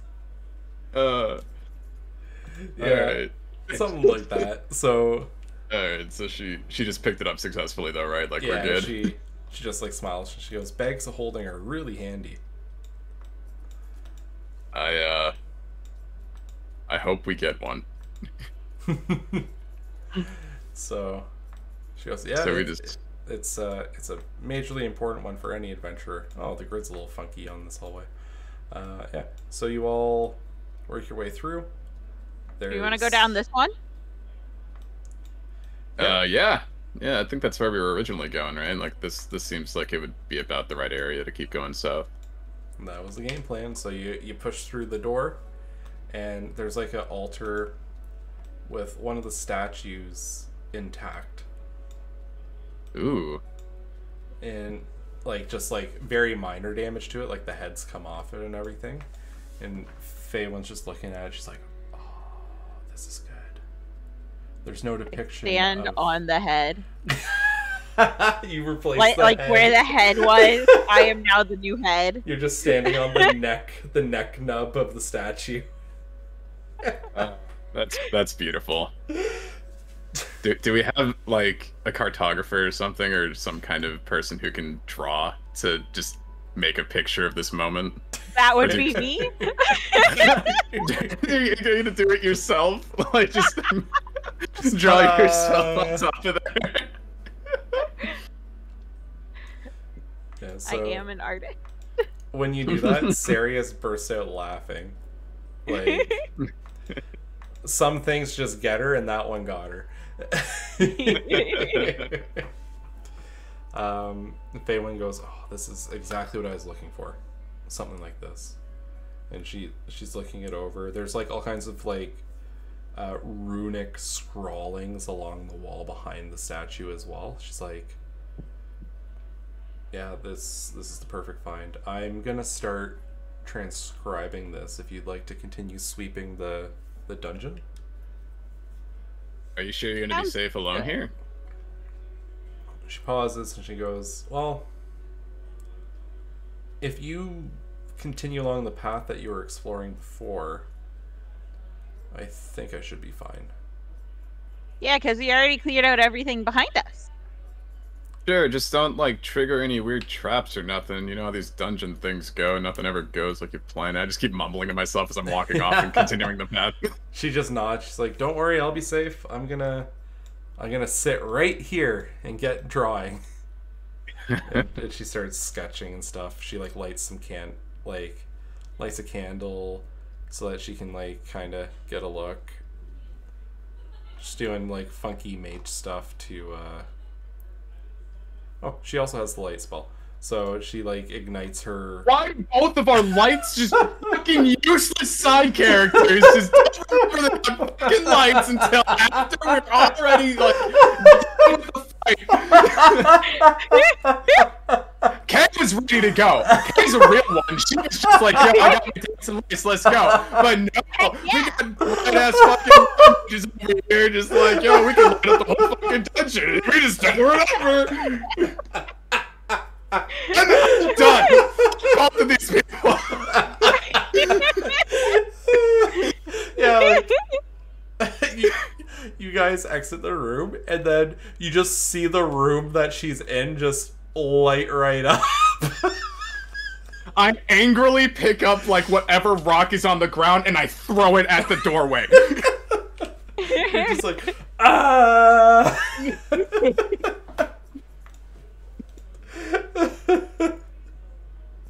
Yeah, alright. Something like that. So alright, so she just picked it up successfully though, right? Like, yeah, we're good. she just like smiles. She goes, bags of holding are really handy. I hope we get one. So she goes, yeah. So we just it's a majorly important one for any adventurer. Oh, the grid's a little funky on this hallway. Yeah, so you all work your way through. Do you want to go down this one? Yeah, I think that's where we were originally going, right? Like this seems like it would be about the right area to keep going south. That was the game plan. So you push through the door, and there's like an altar with one of the statues intact. Ooh. And like just like very minor damage to it, like the heads come off it and everything. And Feywine's just looking at it, she's like, oh, this is good. There's no depiction. Stand on the head. You replaced like head. Where the head was. I am now the new head. You're just standing on the neck nub of the statue. That's beautiful. Do we have like a cartographer or something, or some kind of person who can draw to just make a picture of this moment? That would be me. You're gonna do it yourself? Like just draw yourself on top of there. Yeah, so I am an artist. when you do that, Sarius bursts out laughing. Like, some things just get her, and that one got her. Feywin goes, oh, this is exactly what I was looking for. Something like this. And she's looking it over. There's like all kinds of like runic scrawlings along the wall behind the statue as well. She's like, yeah, this is the perfect find. I'm gonna start transcribing this if you'd like to continue sweeping the dungeon. Are you sure you're gonna be safe alone here? She pauses and she goes, well, if you continue along the path that you were exploring before, I think I should be fine. Yeah, because we already cleared out everything behind us. Sure, just don't like trigger any weird traps or nothing. You know how these dungeon things go, nothing ever goes like you plan. I just keep mumbling to myself as I'm walking off and continuing the path. She just nods. She's like, don't worry, I'll be safe. I'm gonna sit right here and get drawing. and she starts sketching and stuff. She like lights a candle so that she can like kind of get a look. She's doing like funky mage stuff to oh, she also has the light spell. So she like ignites her. Why both of our lights just fucking useless side characters just don't remember the fucking lights until after we're already like done with the fight. Kay was ready to go. Kay's a real one. She was just like, yo, I got my takes and lights, let's go. But no, we got bright ass fucking just over here, just like, yo, we can light up the whole fucking dungeon. We just don't whatever. I'm done. Both of these people. Yeah, like, you guys exit the room, and then you just see the room that she's in just light right up. I angrily pick up like whatever rock is on the ground and I throw it at the doorway. You're just like, ah.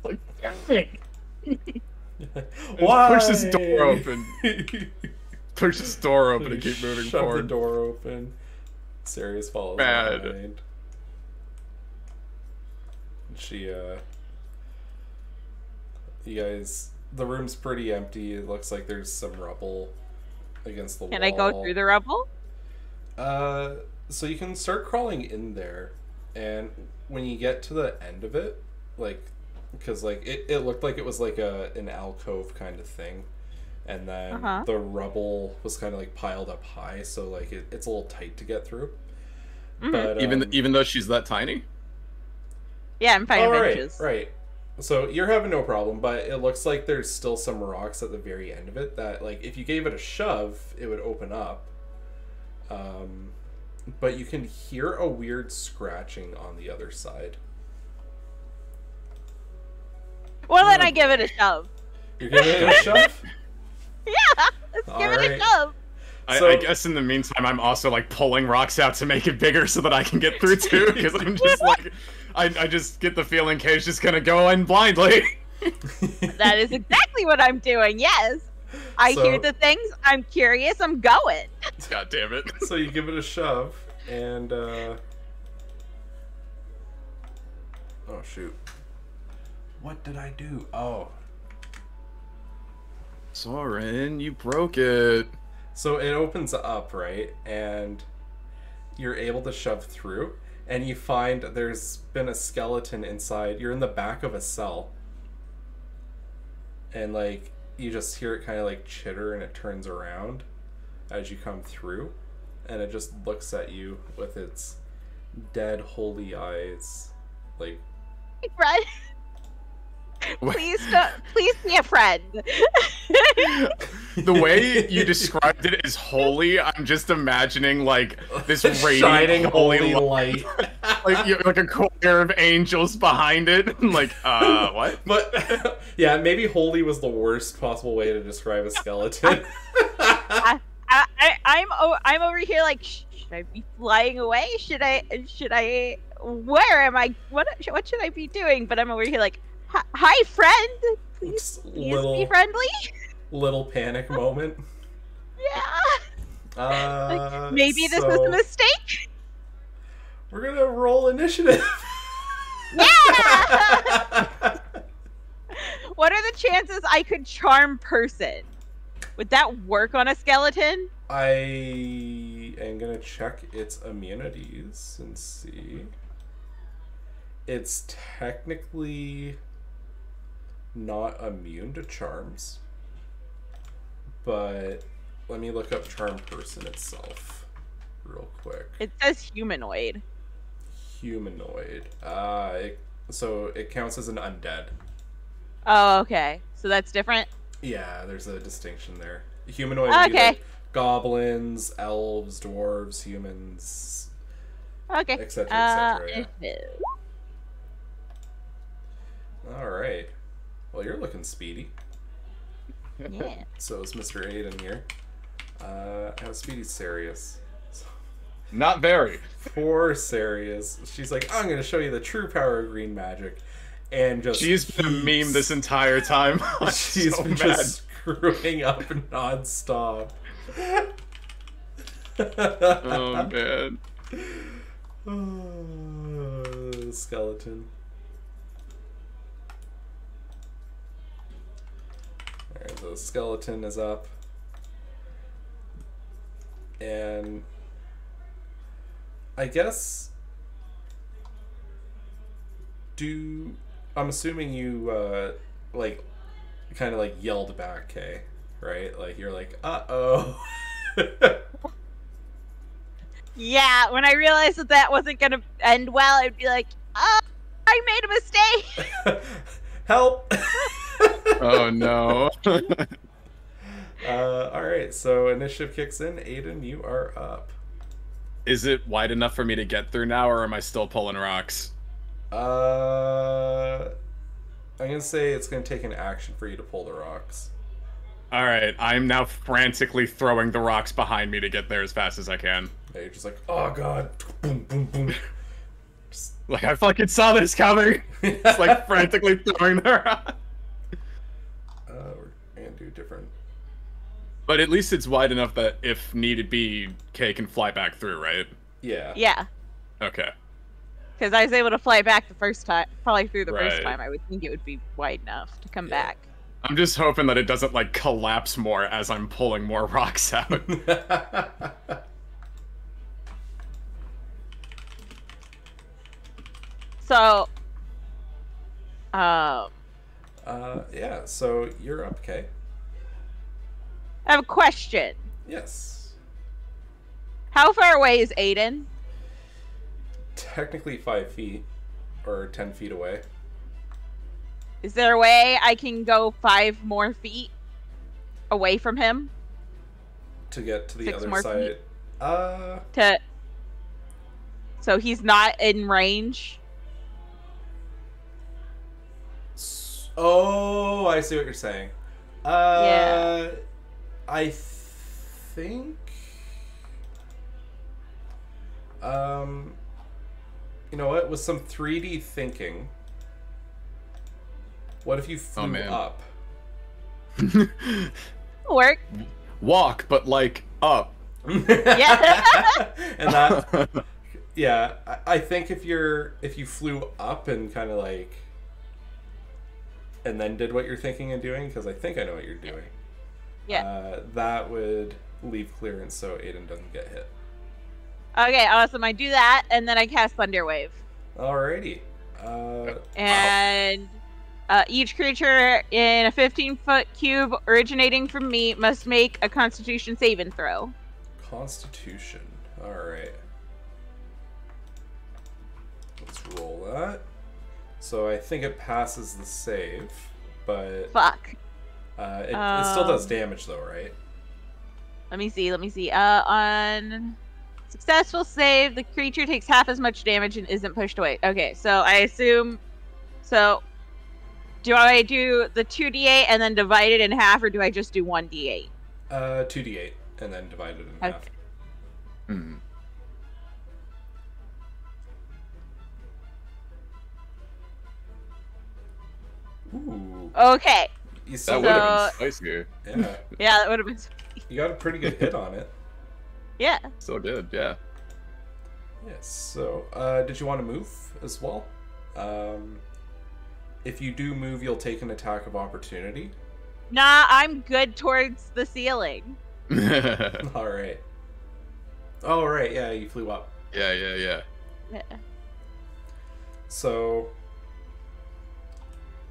Like, dang. Why? Push this door open. Push this door open and keep moving Shove forward. the door open. Sirius follows Bad. behind. She, you guys, the room's pretty empty. It looks like there's some rubble against the wall. Can I go through the rubble? So you can start crawling in there, and when you get to the end of it, like, because like it looked like it was like an alcove kind of thing, and then the rubble was kind of like piled up high, so like it's a little tight to get through. But even though she's that tiny. Yeah, I'm 5 inches. Right. So you're having no problem, but it looks like there's still some rocks at the very end of it that, like, if you gave it a shove, it would open up. But you can hear a weird scratching on the other side. Well, then I give it a shove. You're giving it a shove? Yeah, let's give it a shove. I guess in the meantime, I'm also like pulling rocks out to make it bigger so that I can get through too, because I'm just like, I just get the feeling Kay's just gonna go in blindly. That is exactly what I'm doing, yes. I hear the things, I'm curious, I'm going. God damn it. So you give it a shove, and, oh shoot. What did I do? Oh. Soren, you broke it. So it opens up, right? And you're able to shove through, and you find there's been a skeleton inside. You're in the back of a cell. And, like, you just hear it kind of, like, chitter, and it turns around as you come through. And it just looks at you with its dead, holy eyes. Like... Friend. Please don't. Please be a friend. The way you described it as holy, I'm just imagining like this radiant shining holy light, like a choir of angels behind it. Like, what? But yeah, maybe holy was the worst possible way to describe a skeleton. I'm over here like, should I be flying away? Should I? Where am I? What should I be doing? But I'm over here like, hi, friend. Please be friendly. Little panic moment. Yeah. Like, maybe this was a mistake. We're gonna roll initiative. Yeah. What are the chances I could charm person? Would that work on a skeleton? I am gonna check its immunities and see. It's technically not immune to charms, but let me look up charm person itself real quick. It says humanoid. Humanoid. So it counts as an undead. Oh, okay. So that's different? Yeah, there's a distinction there. Humanoid would be like goblins, elves, dwarves, humans, okay, etc., etc. All right. Well, you're looking speedy. Yeah. So is Mr. Aiden here. How speedy's Sarius? Not very. Poor Sarius. She's like, I'm going to show you the true power of green magic. And just... She's been a meme this entire time. She's been just screwing up non-stop. Oh, man. Oh, skeleton. Alright, the skeleton is up. And I guess I'm assuming you like kind of like yelled back, Kay, right? Like you're like, uh-oh. Yeah, when I realized that wasn't gonna end well, I'd be like, oh, I made a mistake. Help. Oh no. Alright, so initiative kicks in. Aiden, you are up. Is it wide enough for me to get through now, or am I still pulling rocks? I'm gonna say it's gonna take an action for you to pull the rocks. Alright, I'm now frantically throwing the rocks behind me to get there as fast as I can. Yeah, you're just like, oh god. Boom, boom, boom. Like, I fucking saw this coming! It's like frantically throwing the rock. We're gonna do different. But at least it's wide enough that if needed be, Kay can fly back through, right? Yeah. Yeah. Okay. Because I was able to fly back the first time, probably through the first Right. time. I would think it would be wide enough to come back. I'm just hoping that it doesn't, like, collapse more as I'm pulling more rocks out. So, yeah, so you're up, Kay. I have a question. Yes. How far away is Aiden? Technically 5 feet, or 10 feet away. Is there a way I can go 5 more feet away from him? To get to the 6 other more side. feet? So he's not in range? Oh, I see what you're saying. Yeah. I think You know what? With some 3D thinking, what if you flew up? Work. Walk, but like up. Yeah. And that, yeah, I think if you flew up and kind of like, and then did what you're thinking and doing, because I think I know what you're doing. Yeah. That would leave clearance so Aiden doesn't get hit. Okay, awesome. I do that, and then I cast Thunder Wave. Alrighty. And each creature in a 15-foot cube originating from me must make a Constitution saving throw. Constitution. Alright. Let's roll that. So I think it passes the save, but... Fuck. It still does damage though, right? Let me see. On successful save, the creature takes half as much damage and isn't pushed away. Okay, so I assume... So, do I do the 2d8 and then divide it in half, or do I just do 1d8? 2d8 and then divide it in half. Hmm. Ooh. Okay. You That would have been spicier. Yeah. Yeah, that would have been... You got a pretty good hit on it. Yeah. Still good, yeah. Yes. So, did you want to move as well? If you do move, you'll take an attack of opportunity. Nah, I'm good towards the ceiling. All right. Oh, right. Yeah, you flew up. Yeah. Yeah. So,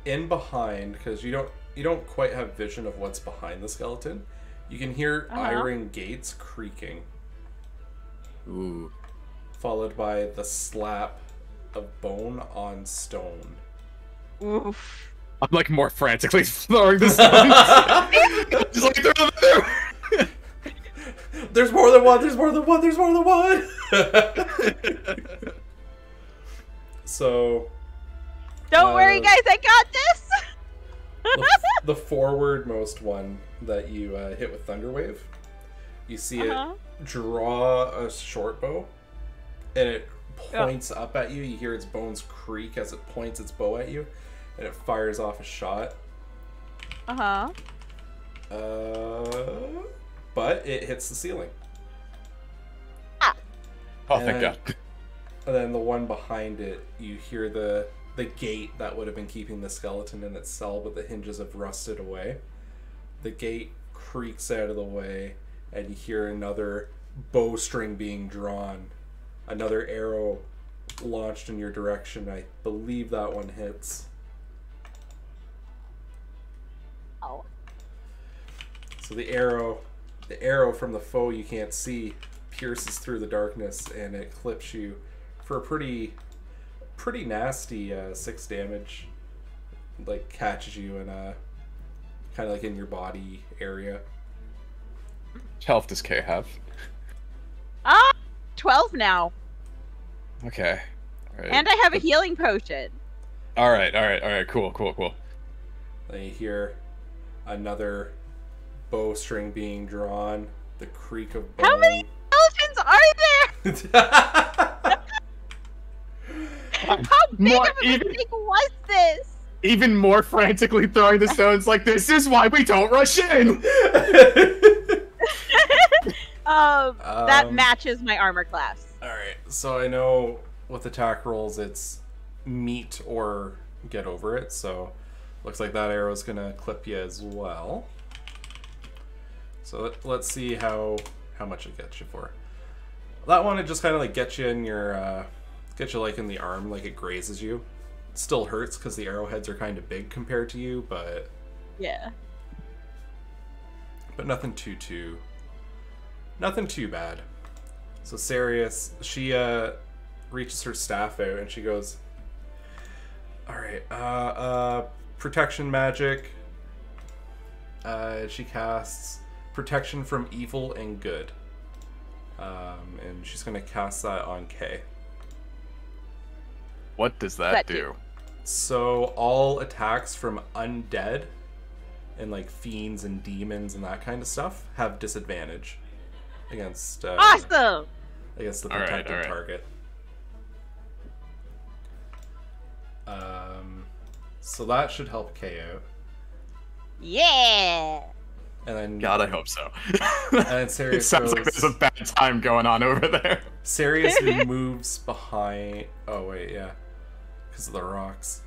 in behind, because you don't quite have vision of what's behind the skeleton, you can hear iron gates creaking. Ooh. Followed by the slap of bone on stone. Oof. I'm like more frantically throwing this stone. Just like throw them through. There's more than one, there's more than one, there's more than one! So... Don't worry, guys, I got this! the forwardmost one that you hit with Thunder Wave, you see it draw a short bow, and it points up at you. You hear its bones creak as it points its bow at you, and it fires off a shot. But it hits the ceiling. Ah. Oh, thank God. And then the one behind it, you hear the gate that would have been keeping the skeleton in its cell, but the hinges have rusted away. The gate creaks out of the way, and you hear another bowstring being drawn. Another arrow launched in your direction. I believe that one hits. Oh. So the arrow from the foe you can't see pierces through the darkness, and it clips you for a pretty nasty 6 damage. Like catches you in a kind of like in your body area. Which health does Kay have? 12 now. Okay. All right. And I have a healing potion. All right. Cool. Then you hear another bowstring being drawn. The creak of bone. How many skeletons are there? How big of a mistake was this? Even more frantically throwing the stones like, this is why we don't rush in! That matches my armor class. Alright, so I know with attack rolls it's meet or get over it, so looks like that arrow's gonna clip you as well. So let's see how much it gets you for. That one, it just kind of like gets you in your, gets you like in the arm, like it grazes you. It still hurts because the arrowheads are kind of big compared to you, but... Yeah. But nothing too bad. So Sarius, she reaches her staff out and she goes, alright, protection magic. She casts protection from evil and good. And she's gonna cast that on Kay. What does that do? So all attacks from undead and like fiends and demons and that kind of stuff have disadvantage against Awesome! against the All right, protected all right. target. So that should help Kay out. Yeah. And then God, I hope so. and then Sirius It sounds like there's a bad time going on over there. Sirius moves behind. Oh wait, yeah, because of the rocks.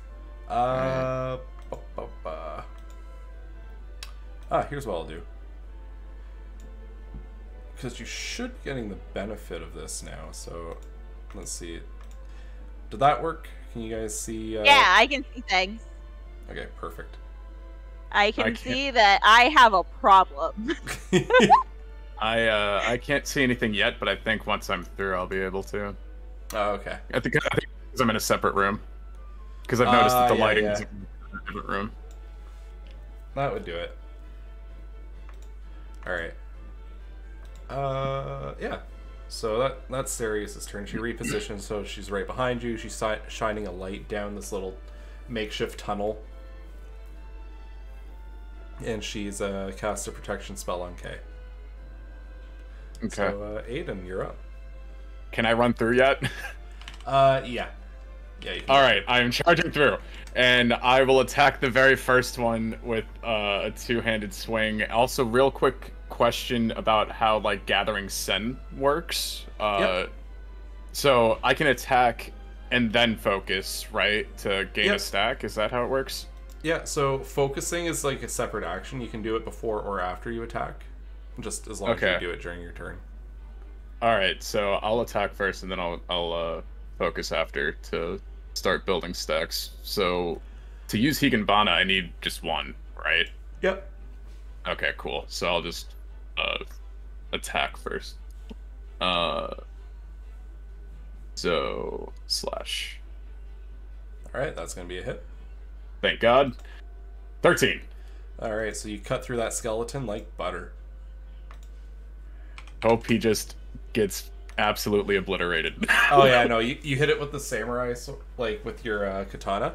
Here's what I'll do. Because you should be getting the benefit of this now. So let's see. Did that work? Can you guys see? Yeah, I can see things. Okay, perfect. I can see that I have a problem. I can't see anything yet, but I think once I'm through, I'll be able to. Oh, okay. I think because I'm in a separate room. Because I've noticed that the lighting is yeah. in a different room. That would do it. Alright. Yeah. So that's Sirius's turn. She repositions so she's right behind you. She's shining a light down this little makeshift tunnel. And she's cast a protection spell on Kay. Okay. So, Aiden, you're up. Can I run through yet? Yeah. Yeah, you can. Alright, I am charging through. And I will attack the very first one with a two-handed swing. Also, real quick question about how, like, gathering Sen works. Yep. So, I can attack and then focus, right? To gain Yep. a stack? Is that how it works? Yeah, so focusing is like a separate action. You can do it before or after you attack. Just as long as you do it during your turn. Alright, so I'll attack first and then I'll focus after to start building stacks. So to use Higanbana, I need just one, right? Yep. Okay, cool. So I'll just attack first. So slash. Alright, that's going to be a hit. Thank God. 13. Alright, so you cut through that skeleton like butter. Hope he just gets absolutely obliterated. Oh yeah, no, you hit it with the samurai, like with your katana,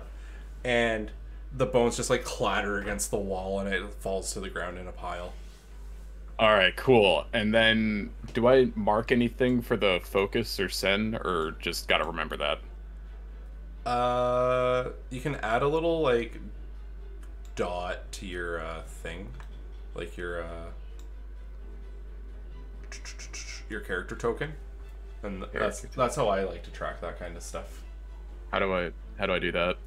and the bones just like clatter against the wall and it falls to the ground in a pile. Alright, cool. And then, do I mark anything for the focus or sen, or just gotta remember that? You can add a little, like, dot to your, thing. Like your character token. And that's how I like to track that kind of stuff. How do I do that?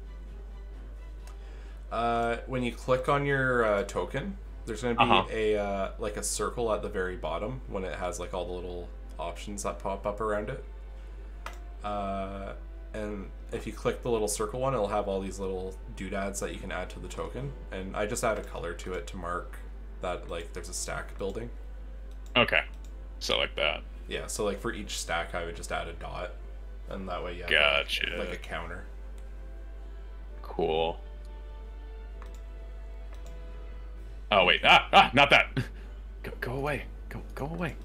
When you click on your, token, there's going to be a like a circle at the very bottom when it has like all the little options that pop up around it. And if you click the little circle one, it'll have all these little doodads that you can add to the token. And I just add a color to it to mark that like there's a stack building. Okay, so like that. Yeah, so like for each stack, I would just add a dot, and that way you have Gotcha. like a counter. Cool. Oh wait, not that. Go away. Go away.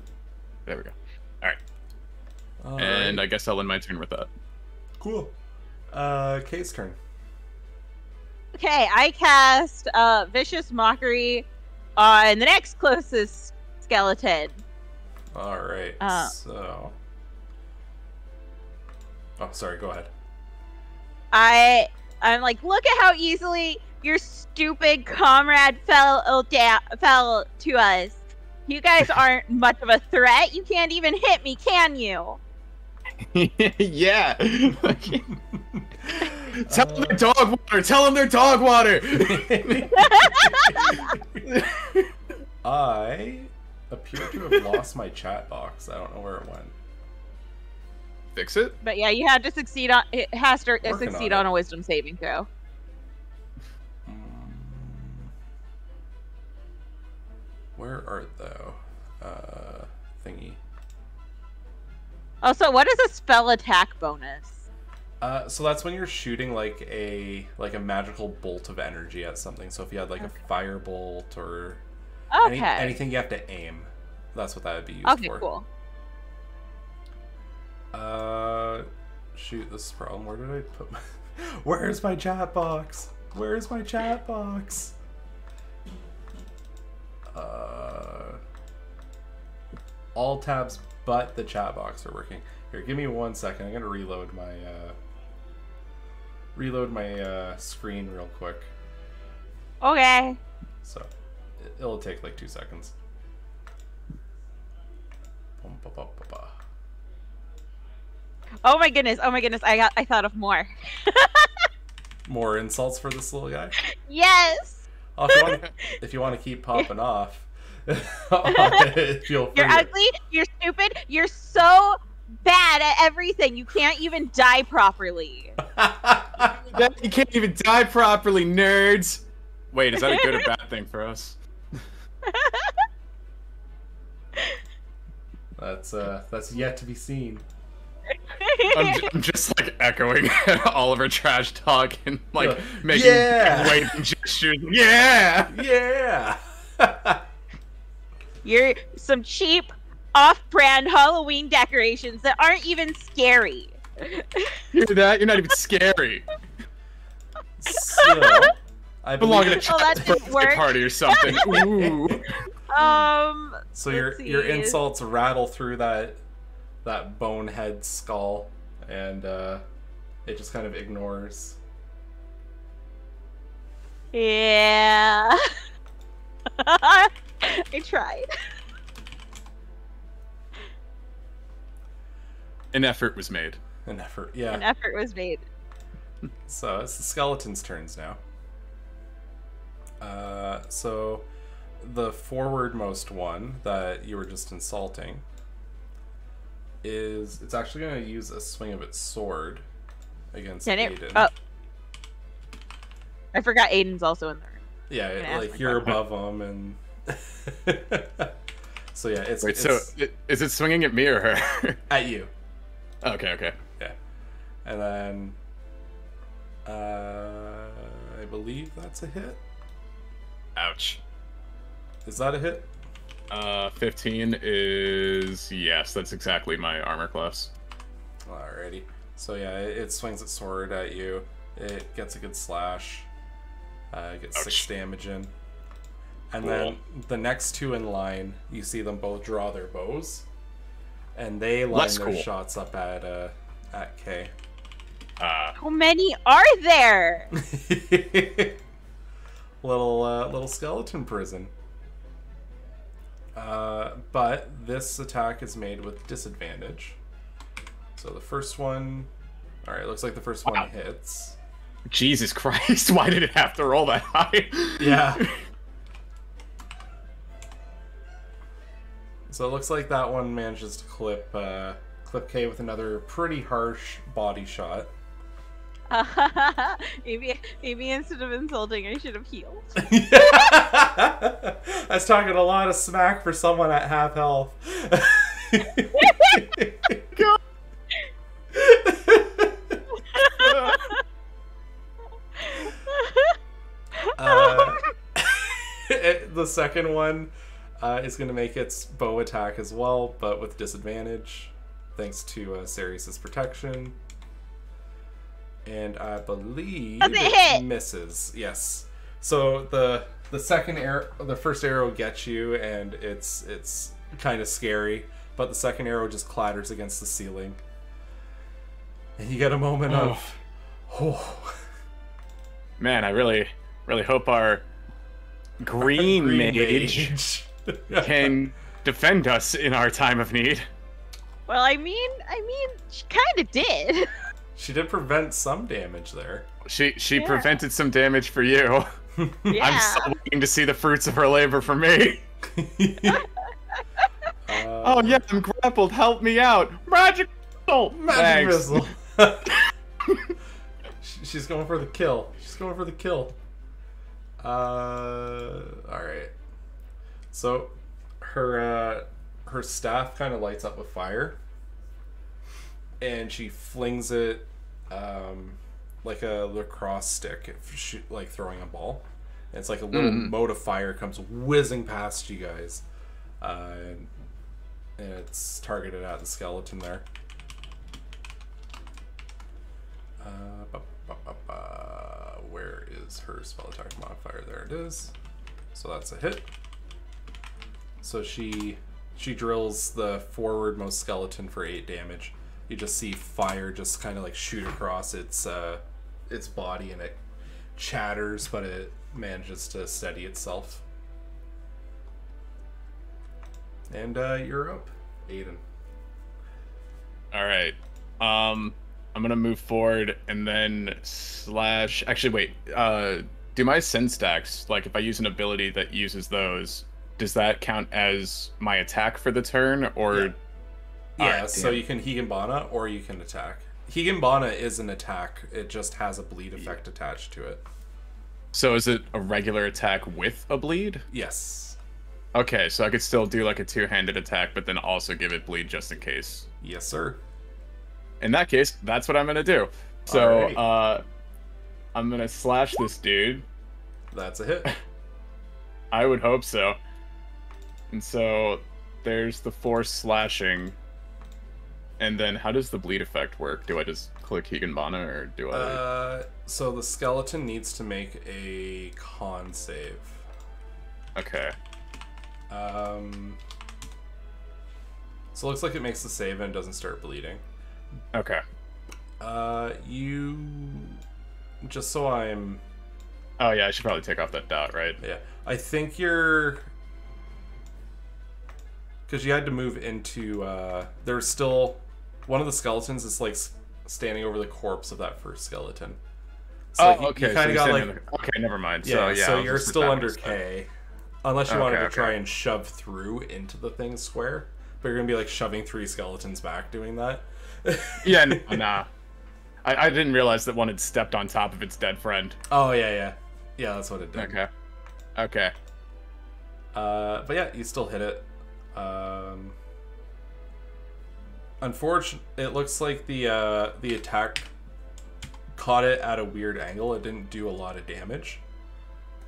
There we go. All right. And I guess I'll end my turn with that. Cool. Kay's turn. Okay, I cast Vicious Mockery on the next closest skeleton. All right. So. Oh, sorry. Go ahead. I'm like, look at how easily your stupid comrade fell to us. You guys aren't much of a threat. You can't even hit me, can you? Yeah. Tell them they're dog water. Tell them they're dog water. I appear to have lost my chat box. I don't know where it went. Fix it. But yeah, you had to succeed on. It has to succeed on a wisdom saving throw. Where art thou? Thingy. Oh, so what is a spell attack bonus? So that's when you're shooting like a magical bolt of energy at something. So if you had like a fire bolt or anything you have to aim, that's what that would be used for. Okay, cool. Shoot, this is a problem. Where did I put my... Where's my chat box? Where's my chat box? All tabs but the chat box are working. Here, give me 1 second. I'm gonna reload my screen real quick. Okay. So it'll take like 2 seconds. Oh my goodness. I thought of more. More insults for this little guy. Yes. Oh, if you want to keep popping off, feel free. You're ugly. You're stupid. You're so bad at everything. You can't even die properly. You can't even die properly, nerds. Wait, is that a good or bad thing for us? That's yet to be seen. I'm just like echoing all of her trash talk and like making waving gestures. Yeah. You're some cheap, off-brand Halloween decorations that aren't even scary. Hear that? You're not even scary. So, I belong at a child's birthday party or something. Ooh. So your insults rattle through that bonehead skull, and it just kind of ignores. Yeah. I tried. An effort was made. An effort, yeah. An effort was made. So it's the skeleton's turns now. So the forwardmost one that you were just insulting it's actually going to use a swing of its sword against Aiden. Oh. I forgot Aiden's also in there. Yeah, like you're above him, and so yeah, it's. Wait, so is it swinging at me or her? At you. Okay. Yeah, and then I believe that's a hit. Ouch. Is that a hit? 15 is... Yes, that's exactly my armor class. Alrighty. So yeah, it swings its sword at you. It gets a good slash. It gets 6 damage in. And then the next two in line, you see them both draw their bows. And they line their shots up at K. How many are there? Little skeleton prison. But this attack is made with disadvantage. So the first one... Alright, looks like the first one hits. Jesus Christ, why did it have to roll that high? Yeah. So it looks like that one manages to clip K with another pretty harsh body shot. Maybe instead of insulting, I should have healed. That's talking a lot of smack for someone at half health. The second one is going to make its bow attack as well, but with disadvantage, thanks to Sirius's protection. And I believe it misses. Yes. So the second arrow, the first arrow gets you, and it's kind of scary, but the second arrow just clatters against the ceiling, and you get a moment of, man, I really hope our green mage can defend us in our time of need. Well, I mean, she kind of did. She did prevent some damage there. She prevented some damage for you. Yeah. I'm still waiting to see the fruits of her labor for me. Oh yeah, I'm grappled. Help me out. Magic missile. She's going for the kill. All right. So her staff kind of lights up with fire, and she flings it like a lacrosse stick, like throwing a ball. And it's like a little mote of fire comes whizzing past you guys, and it's targeted at the skeleton there. Where is her spell attack modifier? There it is. So that's a hit. So she She drills the forwardmost skeleton for 8 damage. You just see fire just kind of like shoot across its body, and it chatters, but it manages to steady itself. And you're up, Aiden. All right. I'm gonna move forward and then slash. Actually, wait. Do my sin stacks, like if I use an ability that uses those, does that count as my attack for the turn, or? Yeah, right, so you can Higanbana or you can attack. Higanbana is an attack. It just has a bleed effect attached to it. So is it a regular attack with a bleed? Yes. Okay, so I could still do like a two-handed attack, but then also give it bleed just in case. Yes, sir. In that case, that's what I'm gonna do. So, I'm gonna slash this dude. That's a hit. I would hope so. And so, there's the 4 slashing. And then, how does the bleed effect work? Do I just click Higanbana, or do I... So the skeleton needs to make a con save. Okay. So it looks like it makes the save and doesn't start bleeding. Okay. You... Just so I'm... Oh yeah, I should probably take off that dot, right? Yeah. I think you're... Because you had to move into... There's still... One of the skeletons is like standing over the corpse of that first skeleton. So like, okay. You kind of got like... Okay, never mind. Yeah, so you're still under instead. K. Unless you wanted to try and shove through into the thing's square. But you're going to be like shoving 3 skeletons back doing that. Yeah, nah. I didn't realize that one had stepped on top of its dead friend. Oh, yeah. Yeah, that's what it did. Okay. But yeah, you still hit it. Unfortunately, it looks like the attack caught it at a weird angle. It didn't do a lot of damage.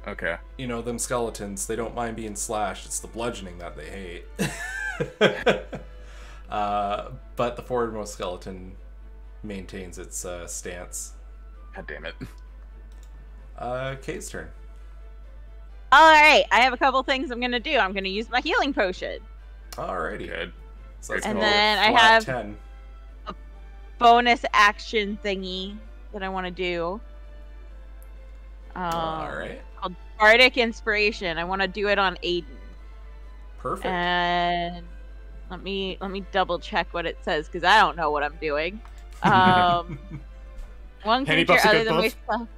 Okay. You know, them skeletons, they don't mind being slashed. It's the bludgeoning that they hate. But the forwardmost skeleton maintains its stance. God damn it. Kate's turn. Alright, I have a couple things I'm gonna do. I'm gonna use my healing potion. Alrighty. Good. So let's And go then I flat have 10. a bonus action thingy that I want to do. Alright. Called Bardic Inspiration. I want to do it on Aiden. Perfect. And let me double check what it says, because I don't know what I'm doing. One Henny creature buffs a other good than buff. myself.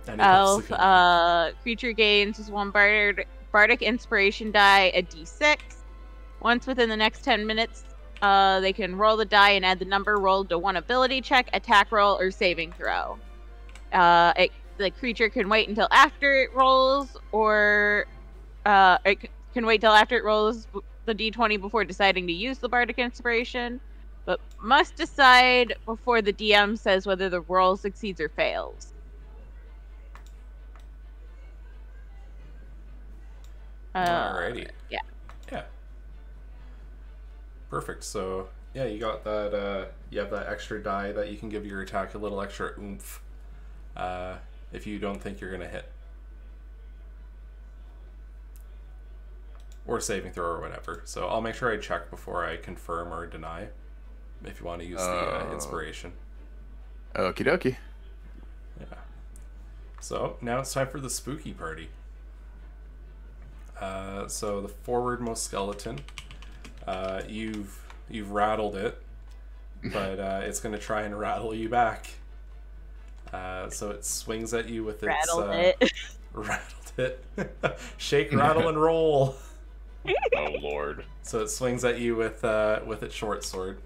Any buffs again. Creature gains 1 Bardic Inspiration die, a d6. Once within the next 10 minutes, they can roll the die and add the number rolled to 1 ability check, attack roll, or saving throw. The creature can wait until after it rolls, or it can wait till after it rolls the d20 before deciding to use the Bardic Inspiration, but must decide before the DM says whether the roll succeeds or fails. Alrighty. Yeah. Yeah. Perfect. So yeah, you got that. You have that extra die that you can give your attack a little extra oomph. If you don't think you're gonna hit, or saving throw or whatever. So I'll make sure I check before I confirm or deny. If you want to use the inspiration. Okie dokie. Yeah. So now it's time for the spooky party. So the forwardmost skeleton, you've rattled it, but it's going to try and rattle you back. So it swings at you with its rattled it. Shake, rattle, and roll. Oh lord. So it swings at you with its short sword.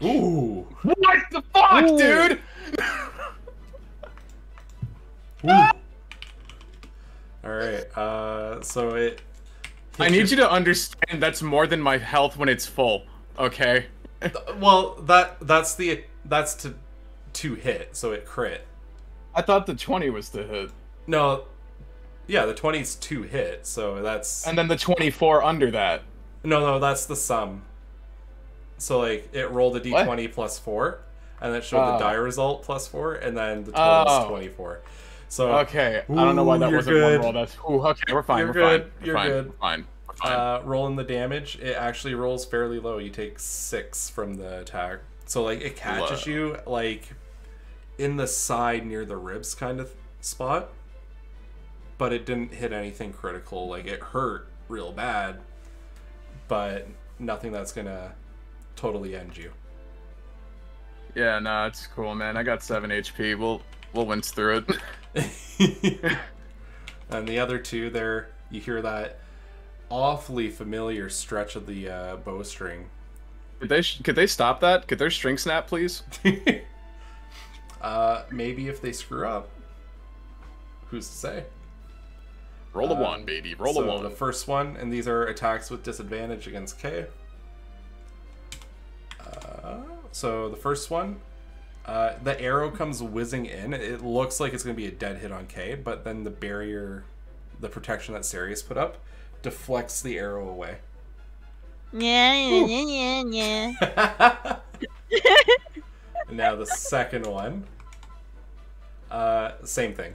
Ooh! What the fuck, Ooh. dude? Alright, so it... I need you to understand that's more than my health when it's full, okay? Well, that's to 2 hit, so it crit. I thought the 20 was the hit. No, yeah, the 20's 2 hit, so that's... And then the 24 under that. No, that's the sum. So, like, it rolled a d20 plus 4, and then it showed the die result plus 4, and then the total's 24. So okay, I don't know why that wasn't good. one roll. That's okay. We're fine. You're We're good. fine. You're good. We're fine. Rolling the damage, it actually rolls fairly low. You take 6 from the attack. So, like, it catches you, like, in the side near the ribs kind of spot. But it didn't hit anything critical. Like, it hurt real bad, but nothing that's gonna totally end you. Yeah, no, it's cool, man. I got 7 HP. We'll wince through it. And the other two there, you hear that awfully familiar stretch of the bowstring. Could they stop that? Could their string snap, please? Maybe if they screw up. Who's to say? Roll a 1, baby. Roll a 1. The first one, and these are attacks with disadvantage against K. So the first one, the arrow comes whizzing in. It looks like it's going to be a dead hit on K, but then the barrier, the protection that Sirius put up, deflects the arrow away. Yeah. And now the second one, same thing.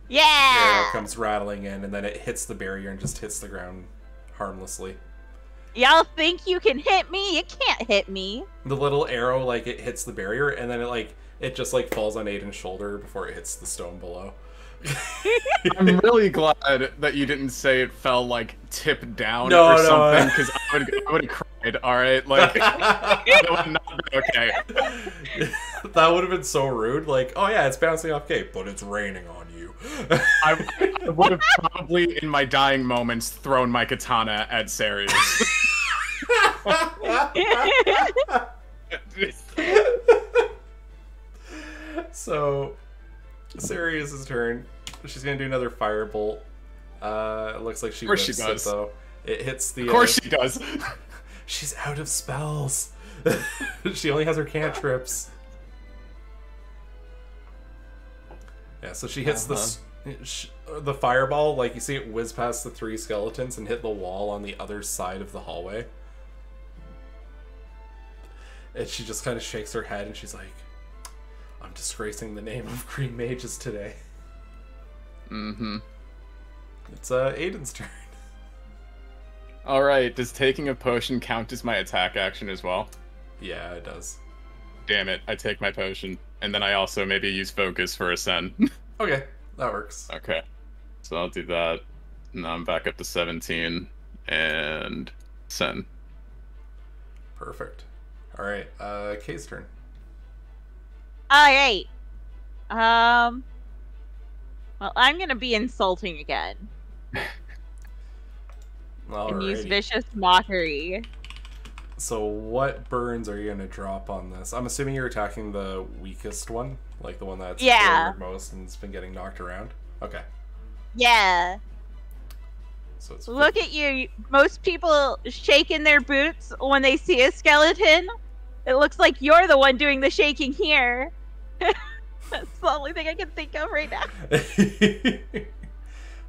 The arrow Yeah. comes rattling in, and then it hits the barrier and just hits the ground harmlessly. Y'all think you can hit me? You can't hit me. The little arrow, like, it hits the barrier, and then it just like falls on Aiden's shoulder before it hits the stone below. I'm really glad that you didn't say it fell like tip down No, or no, something, because I would have cried. All right, like that would not be okay. That would have been so rude. Like, oh yeah, it's bouncing off K, but it's raining on you. I would have probably, in my dying moments, thrown my katana at Sirius. So, Sirius's turn. She's gonna do another firebolt. It looks like she Of course whips she does. it though. It hits the. Of course she does. She's out of spells. She only has her cantrips. Yeah, so she hits the fireball. Like, you see it whiz past the 3 skeletons and hit the wall on the other side of the hallway. And she just kind of shakes her head and she's like, I'm disgracing the name of Green Mages today. Mm-hmm. It's Aiden's turn. Alright, does taking a potion count as my attack action as well? Yeah, it does. Damn it, I take my potion. And then I also maybe use focus for Ascend. Okay, that works. Okay. So I'll do that. Now I'm back up to 17. And Ascend. Perfect. Alright, Kay's turn. Alright. Well, I'm gonna be insulting again. And use Alrighty. vicious mockery. So what burns are you going to drop on this? I'm assuming you're attacking the weakest one? Like the one that's Yeah. forward most and has been getting knocked around? Okay. Yeah. So it's Look at you. Most people shaking their boots when they see a skeleton. It looks like you're the one doing the shaking here. That's the only thing I can think of right now.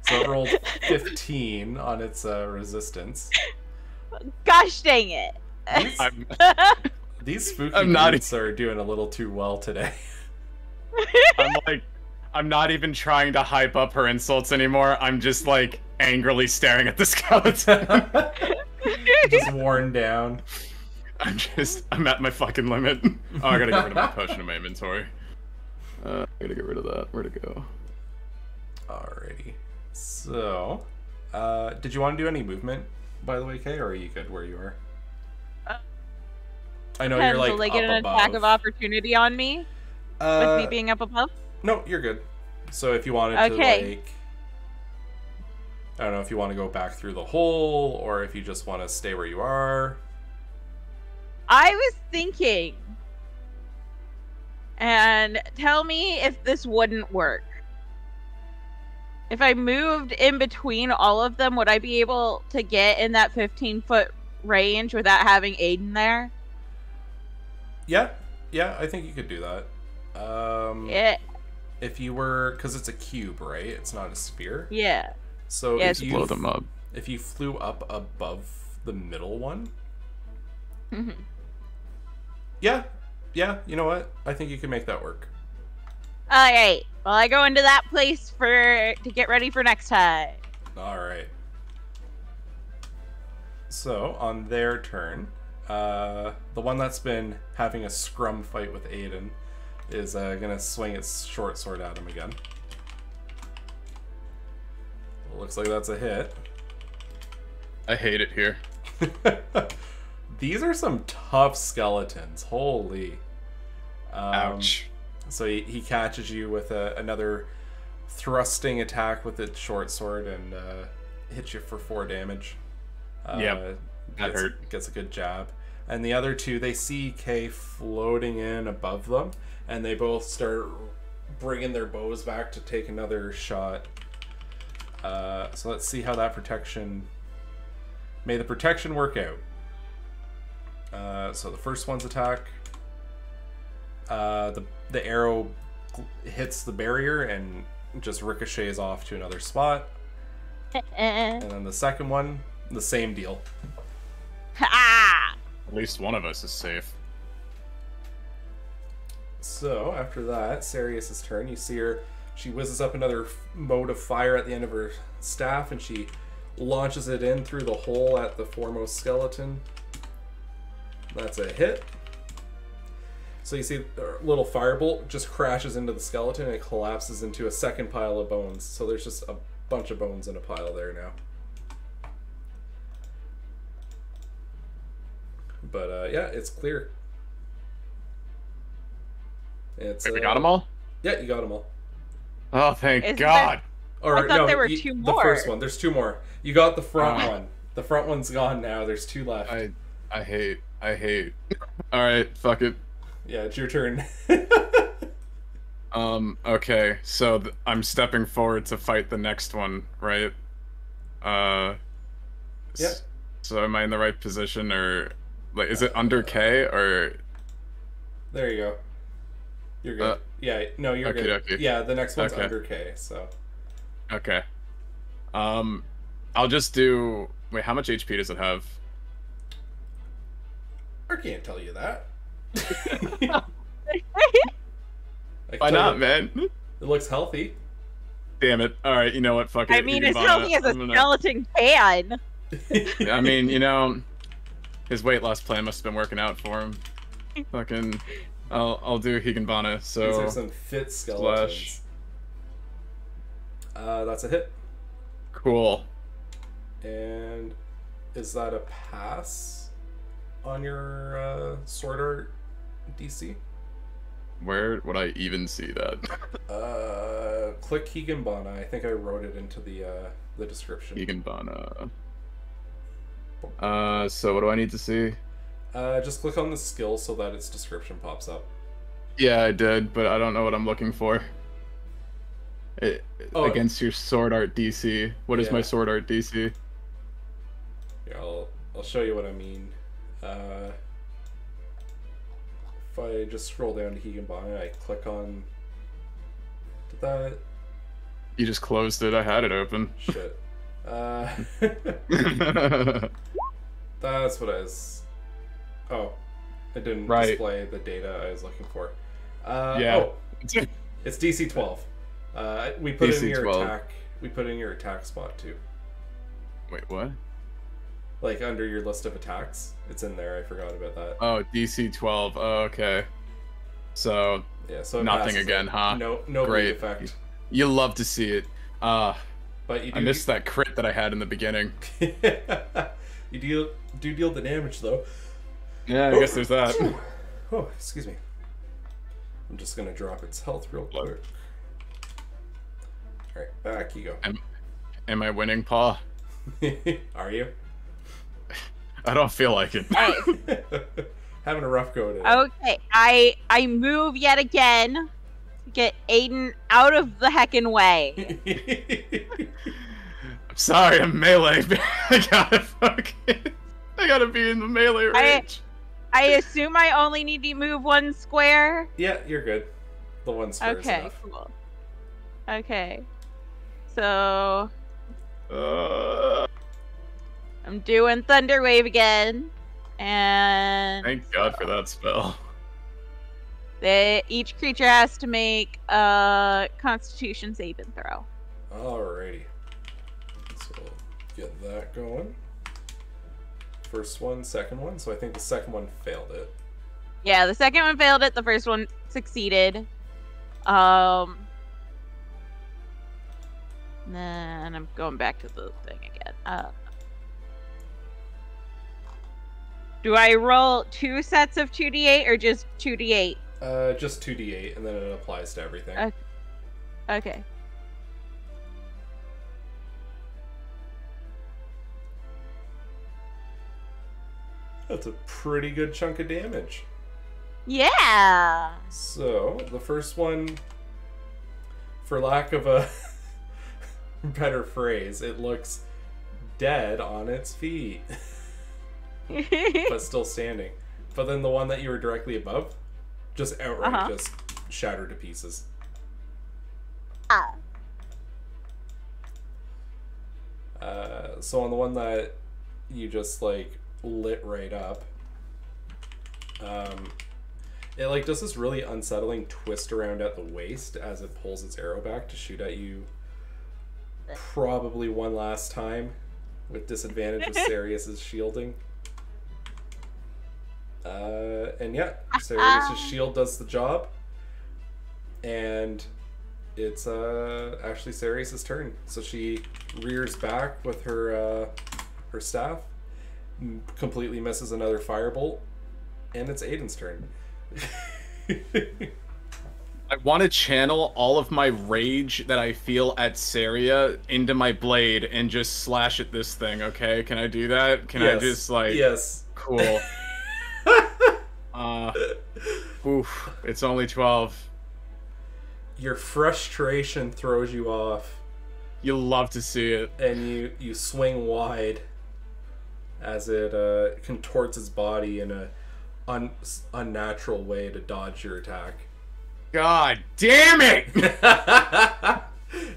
So it rolled 15 on its resistance. Gosh dang it. These spooky I'm not- boots are doing a little too well today. I'm not even trying to hype up her insults anymore. I'm just like angrily staring at the skeleton. Just worn down. I'm at my fucking limit. Oh, I gotta get rid of my potion in my inventory. I gotta get rid of that. Where'd it go? Alrighty. So, did you want to do any movement, by the way, Kay, or are you good where you are? I know you're like Will they up get an above. attack of opportunity on me? With me being up above? No, you're good. So if you wanted to, Okay. like, I don't know if you want to go back through the hole or if you just want to stay where you are. I was thinking, and tell me if this wouldn't work. If I moved in between all of them, would I be able to get in that 15-foot range without having Aiden there? Yeah, I think you could do that. Yeah. If you were, because it's a cube, right? It's not a sphere. Yeah. So Yeah, if it's you Blow them up. if you flew up above the middle one, Mhm. yeah, you know what? I think you can make that work. All right. Well, I go into that place to get ready for next time. All right. So, on their turn, the one that's been having a scrum fight with Aiden is going to swing its short sword at him again. Looks like that's a hit. I hate it here. These are some tough skeletons. Holy. Ouch. So he catches you with another thrusting attack with its short sword and hits you for 4 damage. Yep, that hurt. Gets a good jab. And the other two, they see Kay floating in above them, and they both start bringing their bows back to take another shot. So let's see how that protection... May the protection work out. So the first one's attack. The arrow hits the barrier and just ricochets off to another spot. And then the second one, the same deal. Ha! At least one of us is safe. So after that, Sarius's turn. You see her. She whizzes up another mode of fire at the end of her staff, and she launches it in through the hole at the foremost skeleton. That's a hit. So you see a little firebolt just crashes into the skeleton and it collapses into a second pile of bones. So there's just a bunch of bones in a pile there now. But yeah, it's clear. It's, Wait, we got them all? Yeah, you got them all. Oh, thank Isn't God. Or, I thought there were 2 more. The first one. There's 2 more. You got the front one. The front one's gone now. There's 2 left. I hate. Alright, fuck it. Yeah, it's your turn. Okay, so I'm stepping forward to fight the next one, right? Yeah. So am I in the right position, or... Like, is it under K, or... There you go. You're good. Yeah, no, you're good. Okay. Yeah, the next one's under K, so... Okay. I'll just do... Wait, how much HP does it have? I can't tell you that. Why not, man? It looks healthy. Damn it. Alright, you know what? Fuck it. I mean, as healthy as a skeleton can. I mean, you know, his weight loss plan must have been working out for him. Fucking... I'll do Higanbana, so... These are some fit skeletons. That's a hit. Cool. And is that a pass on your sword art DC? Where would I even see that? Click Higanbana. I think I wrote it into the description. Higanbana. So what do I need to see? Just click on the skill so that its description pops up. Yeah, I did, but I don't know what I'm looking for. Against your sword art DC. What is my sword art DC? Yeah, I'll show you what I mean. If I just scroll down to Higanbana, I click on... Did that... You just closed it. I had it open. Shit. That's what I was... Oh. It didn't display the data I was looking for. Yeah. Oh. It's DC 12. We put DC in your 12. attack. We put in your attack spot too. Wait, what? Like under your list of attacks, it's in there. I forgot about that. Oh, DC 12. Oh, okay. So yeah, so it nothing passes again, it. huh? No Great effect. You love to see it. But you do, I missed that crit that I had in the beginning. You do deal the damage though. Yeah, I guess there's that. Oh, excuse me. I'm just gonna drop its health real quick. All right, back you go. Am I winning, Paul? Are you? I don't feel like it. Having a rough go today. Okay, I move yet again to get Aiden out of the heckin' way. I'm sorry, I'm melee. I gotta be in the melee range. I assume I only need to move 1 square. Yeah, you're good. The 1 square is Okay, enough. cool. Okay, so I'm doing Thunder Wave again, and Thank God for that spell. each creature has to make a Constitution saving throw. Alrighty. So we'll get that going. First one, second one. So I think the second one failed it. Yeah, the second one failed it. The first one succeeded. Then I'm going back to the thing again. Do I roll 2 sets of 2d8 or just 2d8? Just 2d8, and then it applies to everything. Okay. That's a pretty good chunk of damage. Yeah. So, the first one, for lack of a better phrase, it looks dead on its feet. But still standing. But then the one that you were directly above, just outright just shattered to pieces. So on the one that you just like lit right up, it like does this really unsettling twist around at the waist as it pulls its arrow back to shoot at you probably one last time with disadvantage with Sirius's shielding. And yeah, Sirius's shield does the job, and it's actually Sirius's turn. So she rears back with her her staff, completely misses another firebolt, and it's Aiden's turn. I want to channel all of my rage that I feel at Saria into my blade and just slash at this thing, okay? Can I do that? Can I just, like... Yes. Cool. Oof. It's only 12. Your frustration throws you off. You'll love to see it. And you swing wide as it contorts its body in a unnatural way to dodge your attack. God damn it!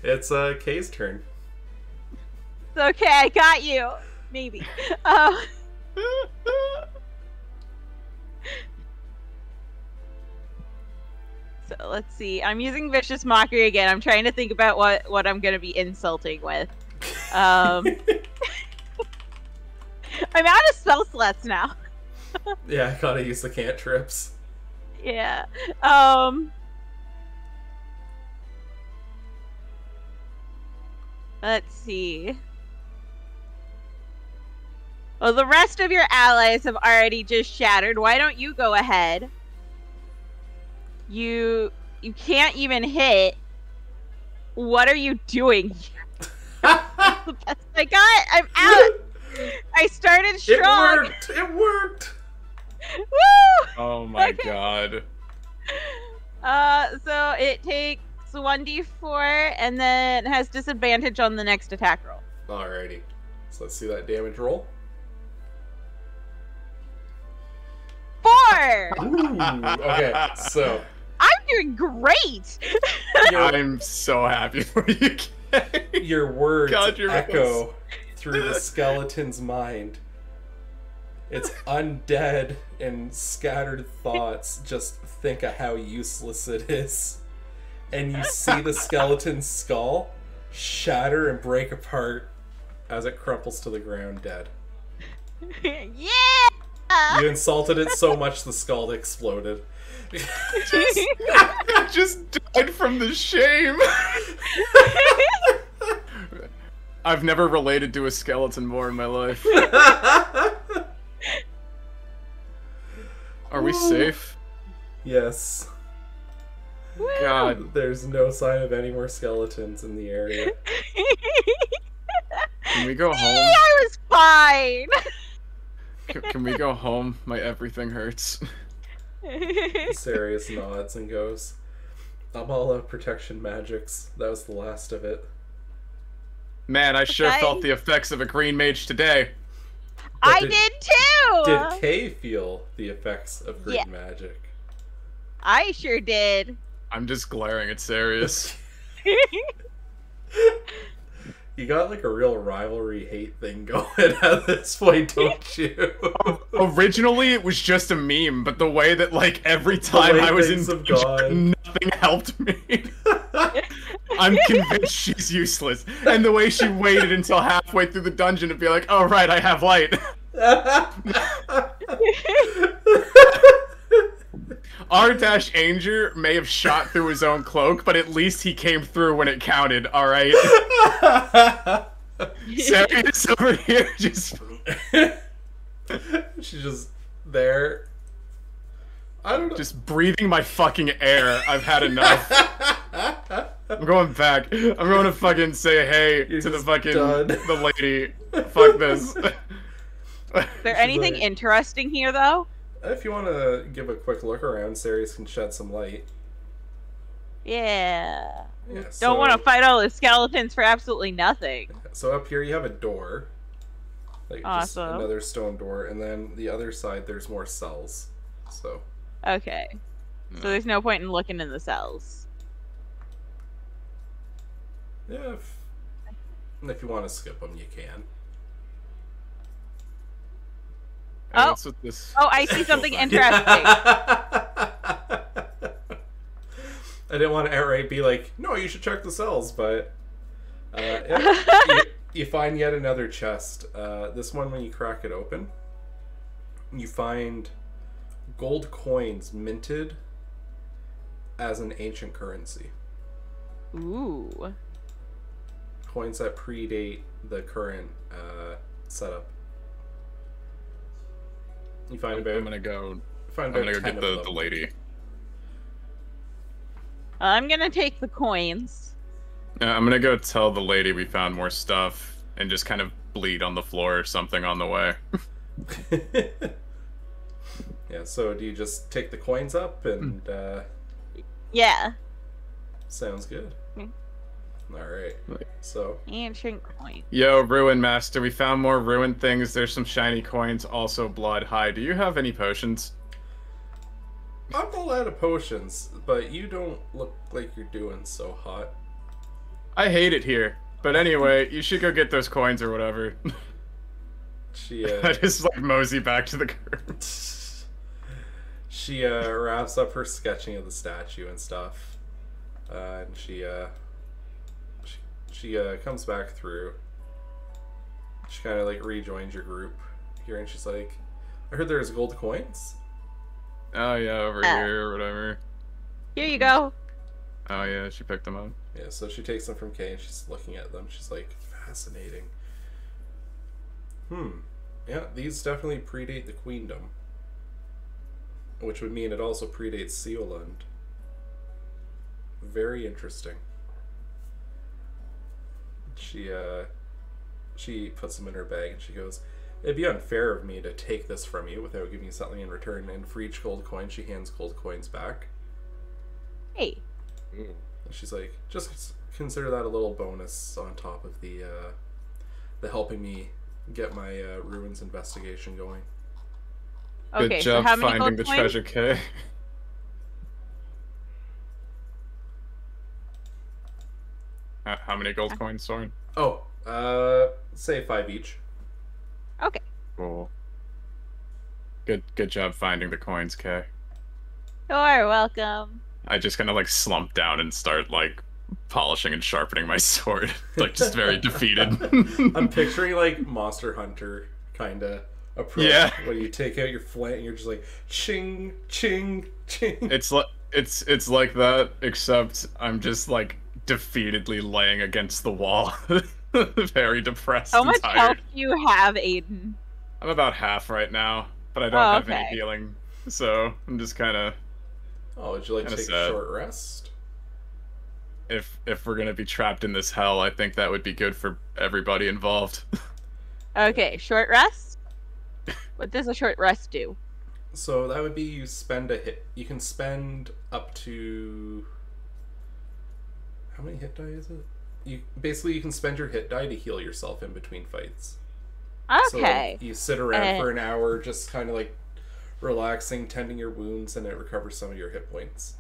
It's Kay's turn. It's okay, I got you. Maybe. So let's see. I'm using Vicious Mockery again. I'm trying to think about what I'm going to be insulting with. I'm out of spell slots now. Yeah, I gotta use the cantrips. Yeah. Let's see. Well, the rest of your allies have already just shattered. Why don't you go ahead? You can't even hit. What are you doing? That's the best I got. I'm out. I started strong. It worked. Woo! Oh my god. So it takes 1d4 and then has disadvantage on the next attack roll. Alrighty. So let's see that damage roll. 4! Ooh, okay, so... I'm doing great! I'm so happy for you, Kay. Your words God, echo through the skeleton's mind. Its undead and scattered thoughts just think of how useless it is. And you see the skeleton's skull shatter and break apart as it crumples to the ground dead. Yeah! You insulted it so much the skull exploded. I just died from the shame. I've never related to a skeleton more in my life. Are we safe? Yes. God. There's no sign of any more skeletons in the area. Can we go home? I was fine! Can we go home? My everything hurts. Sirius nods and goes, I'm all out of protection magics. That was the last of it. Man, I sure felt the effects of a green mage today. I did too! Did Kay feel the effects of green magic? I sure did. I'm just glaring at Sirius. You got like a real rivalry hate thing going at this point, don't you? Originally, it was just a meme, but the way that like every time I was in danger, nothing helped me. I'm convinced she's useless, and the way she waited until halfway through the dungeon to be like, "Oh right, I have light." R-Anger may have shot through his own cloak, but at least he came through when it counted, alright? Sarius over here just... She's just there. I don't know. Just breathing my fucking air. I've had enough. I'm going back. I'm going to fucking say hey to the fucking the lady. Fuck this. Is there anything interesting here, though? If you want to give a quick look around, Sarius can shed some light. Yeah. So, Don't want to fight all the skeletons for absolutely nothing. So up here you have a door. Like just Awesome. another stone door, and then the other side there's more cells. So. Okay. So there's no point in looking in the cells. Yeah, if you want to skip them, you can. Hey, what's with this? Oh, I see something interesting. I didn't want to outright be like, no, you should check the cells, but yeah, you find yet another chest. This one, when you crack it open, you find gold coins minted as an ancient currency. Ooh. Coins that predate the current setup. You find about. I'm gonna go Find get about 10 of the them. lady. I'm gonna take the coins. I'm gonna go tell the lady we found more stuff and just kind of bleed on the floor or something on the way. Yeah, so do you just take the coins up and Yeah. sounds good. Alright. So Ancient coin. Yo, Ruin Master, we found more ruin things. There's some shiny coins, also blood. Hi, do you have any potions? I'm all out of potions, but you don't look like you're doing so hot. I hate it here. But anyway, you should go get those coins or whatever. She I just like mosey back to the curb. she wraps up her sketching of the statue and stuff, and she comes back through. She kind of like rejoins your group here, and she's like, "I heard there's gold coins." Oh yeah, over here or whatever. Here you go. Oh yeah, she picked them up. Yeah, so she takes them from Kay and she's looking at them. She's like, fascinating. Yeah, these definitely predate the queendom. Which would mean it also predates Sealand. Very interesting. She puts them in her bag and she goes, "It'd be unfair of me to take this from you without giving you something in return." And for each gold coin, she hands gold coins back. Hey. And she's like, "Just consider that a little bonus on top of the helping me get my ruins investigation going." Good Okay, job so how many finding gold the coins? treasure, Kay. How many gold coins, Soren? Oh, say 5 each. Okay. Cool. Good job finding the coins, Kay. You're welcome. I just kind of like slump down and start like polishing and sharpening my sword, like just very defeated. I'm picturing like Monster Hunter kind of approach. Yeah. Where you take out your flint and you're just like ching, ching, ching. It's like it's like that, except I'm just like defeatedly laying against the wall, very depressed How and much tired. health do you have, Aiden? I'm about half right now, but I don't Oh, have any okay. healing, so I'm just kind of. Oh, would you like to Kinda take sad. a short rest? If we're gonna be trapped in this hell, I think that would be good for everybody involved. Okay, short rest? What does a short rest do? So that would be you spend a hit. You can spend up to. How many hit die is it? You can spend your hit die to heal yourself in between fights. So Okay. like, you sit around for an hour, just kind of like relaxing, tending your wounds, and it recovers some of your hit points.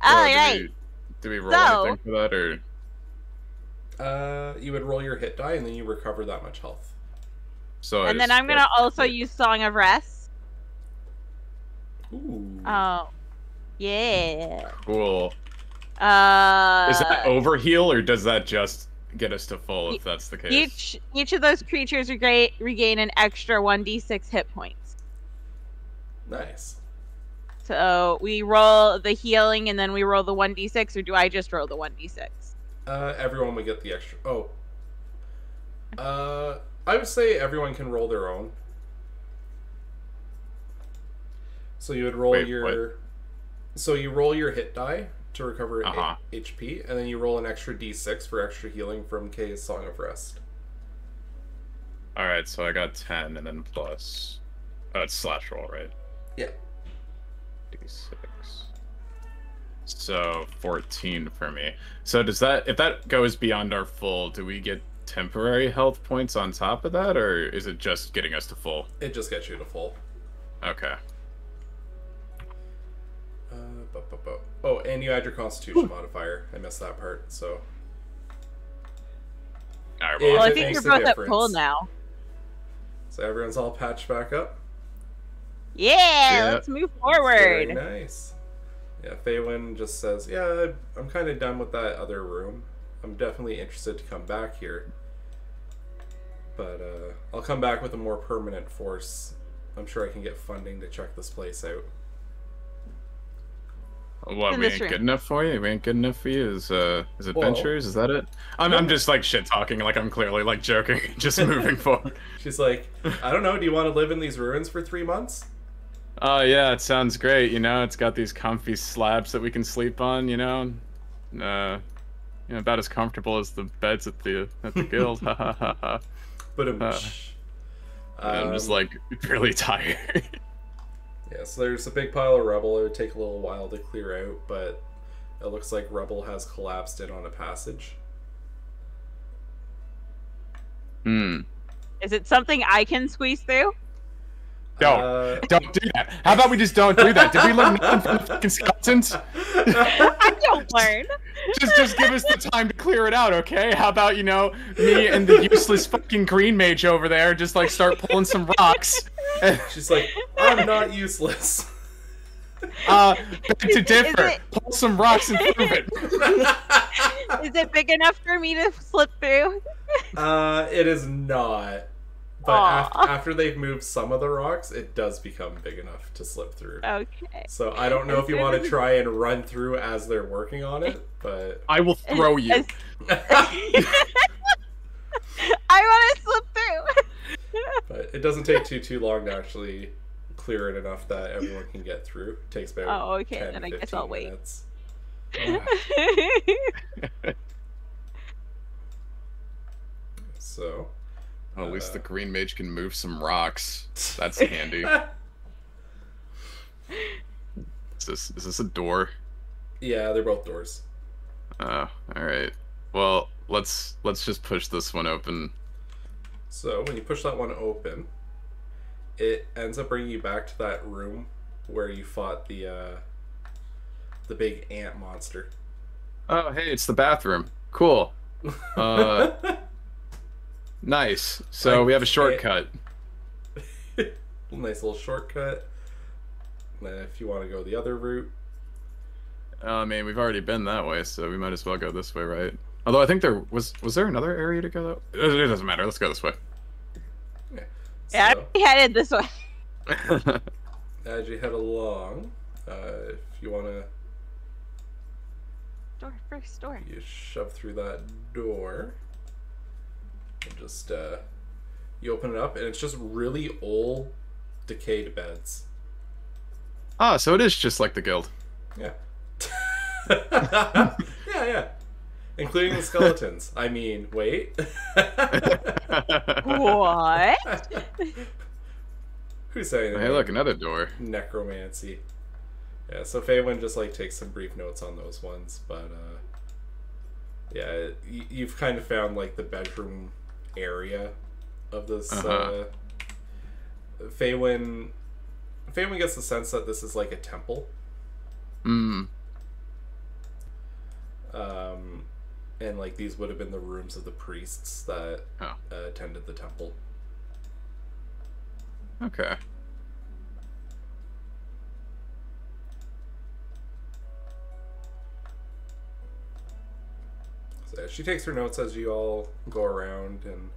Alright. Do we roll So- anything for that, or You would roll your hit die, and then you recover that much health. so? And then I'm gonna also use Song of Rest. Ooh. Oh. Yeah. Cool. Uh. Is that overheal or does that just get us to full if that's the case. Each of those creatures regain an extra 1d6 hit points. Nice. So we roll the healing and then we roll the 1d6, or do I just roll the 1d6? Everyone would get the extra. Oh. I would say everyone can roll their own. So you would roll So you roll your hit die to recover HP, and then you roll an extra d6 for extra healing from Kay's Song of Rest. Alright, so I got 10 and then plus... Oh, it's slash roll, right? Yeah. D6. So 14 for me. So does that, if that goes beyond our full, do we get temporary health points on top of that, or is it just getting us to full? It just gets you to full. Okay. Oh, and you add your Constitution modifier. I missed that part, so... Alright, well, I think you're both at full now. So everyone's all patched back up? Yeah, let's move forward. Very nice. Yeah, Faywin just says, yeah, I'm kind of done with that other room. I'm definitely interested to come back here. But I'll come back with a more permanent force. I'm sure I can get funding to check this place out. What, we ain't good enough for you? We ain't good enough for you? Is adventures? Is that it? I'm just like shit talking, like I'm clearly like joking, just moving forward. She's like, I don't know, do you want to live in these ruins for 3 months? Oh yeah, it sounds great, you know, it's got these comfy slabs that we can sleep on, you know? You know, about as comfortable as the beds at the guild. But I'm just like really tired. Yeah, so there's a big pile of rubble. It would take a little while to clear out, but it looks like rubble has collapsed in on a passage. Is it something I can squeeze through? Don't do that. How about we just don't do that? Did we learn nothing from the fucking skeletons? I don't learn. Just give us the time to clear it out, okay? How about, you know, me and the useless fucking green mage over there just like start pulling some rocks. She's like, I'm not useless. Beg to differ. Pull some rocks and prove it. Is it big enough for me to slip through? It is not. But after they've moved some of the rocks, it does become big enough to slip through. Okay. So I don't know if you want to try and run through as they're working on it, but... I will throw you. I want to slip through. But it doesn't take too long to actually clear it enough that everyone can get through. It takes about 10 then I 15 guess I'll wait. minutes. So... Well, at least the green mage can move some rocks. That's handy. Is this a door? Yeah, they're both doors. Oh, alright. Well, let's just push this one open. So, when you push that one open, it ends up bringing you back to that room where you fought the big ant monster. Oh, hey, it's the bathroom. Cool. Nice. So we have a shortcut. Nice little shortcut. And then if you want to go the other route. I mean, we've already been that way, so we might as well go this way, right? Although I think there was there another area to go that way? It doesn't matter. Let's go this way. Yeah, I headed this way. As you head along, if you want to... First door. You shove through that door. And just, you open it up, and it's just really old, decayed beds. Ah, so it is just like the guild. Yeah. yeah. Including the skeletons. I mean, wait. What? Who's saying that? Hey, look, another door. Necromancy. Yeah, so Faywin just, like, takes some brief notes on those ones, but, yeah, you've kind of found, like, the bedroom area of this Faywin gets the sense that this is like a temple. And like these would have been the rooms of the priests that attended the temple. Okay. So she takes her notes as you all go around and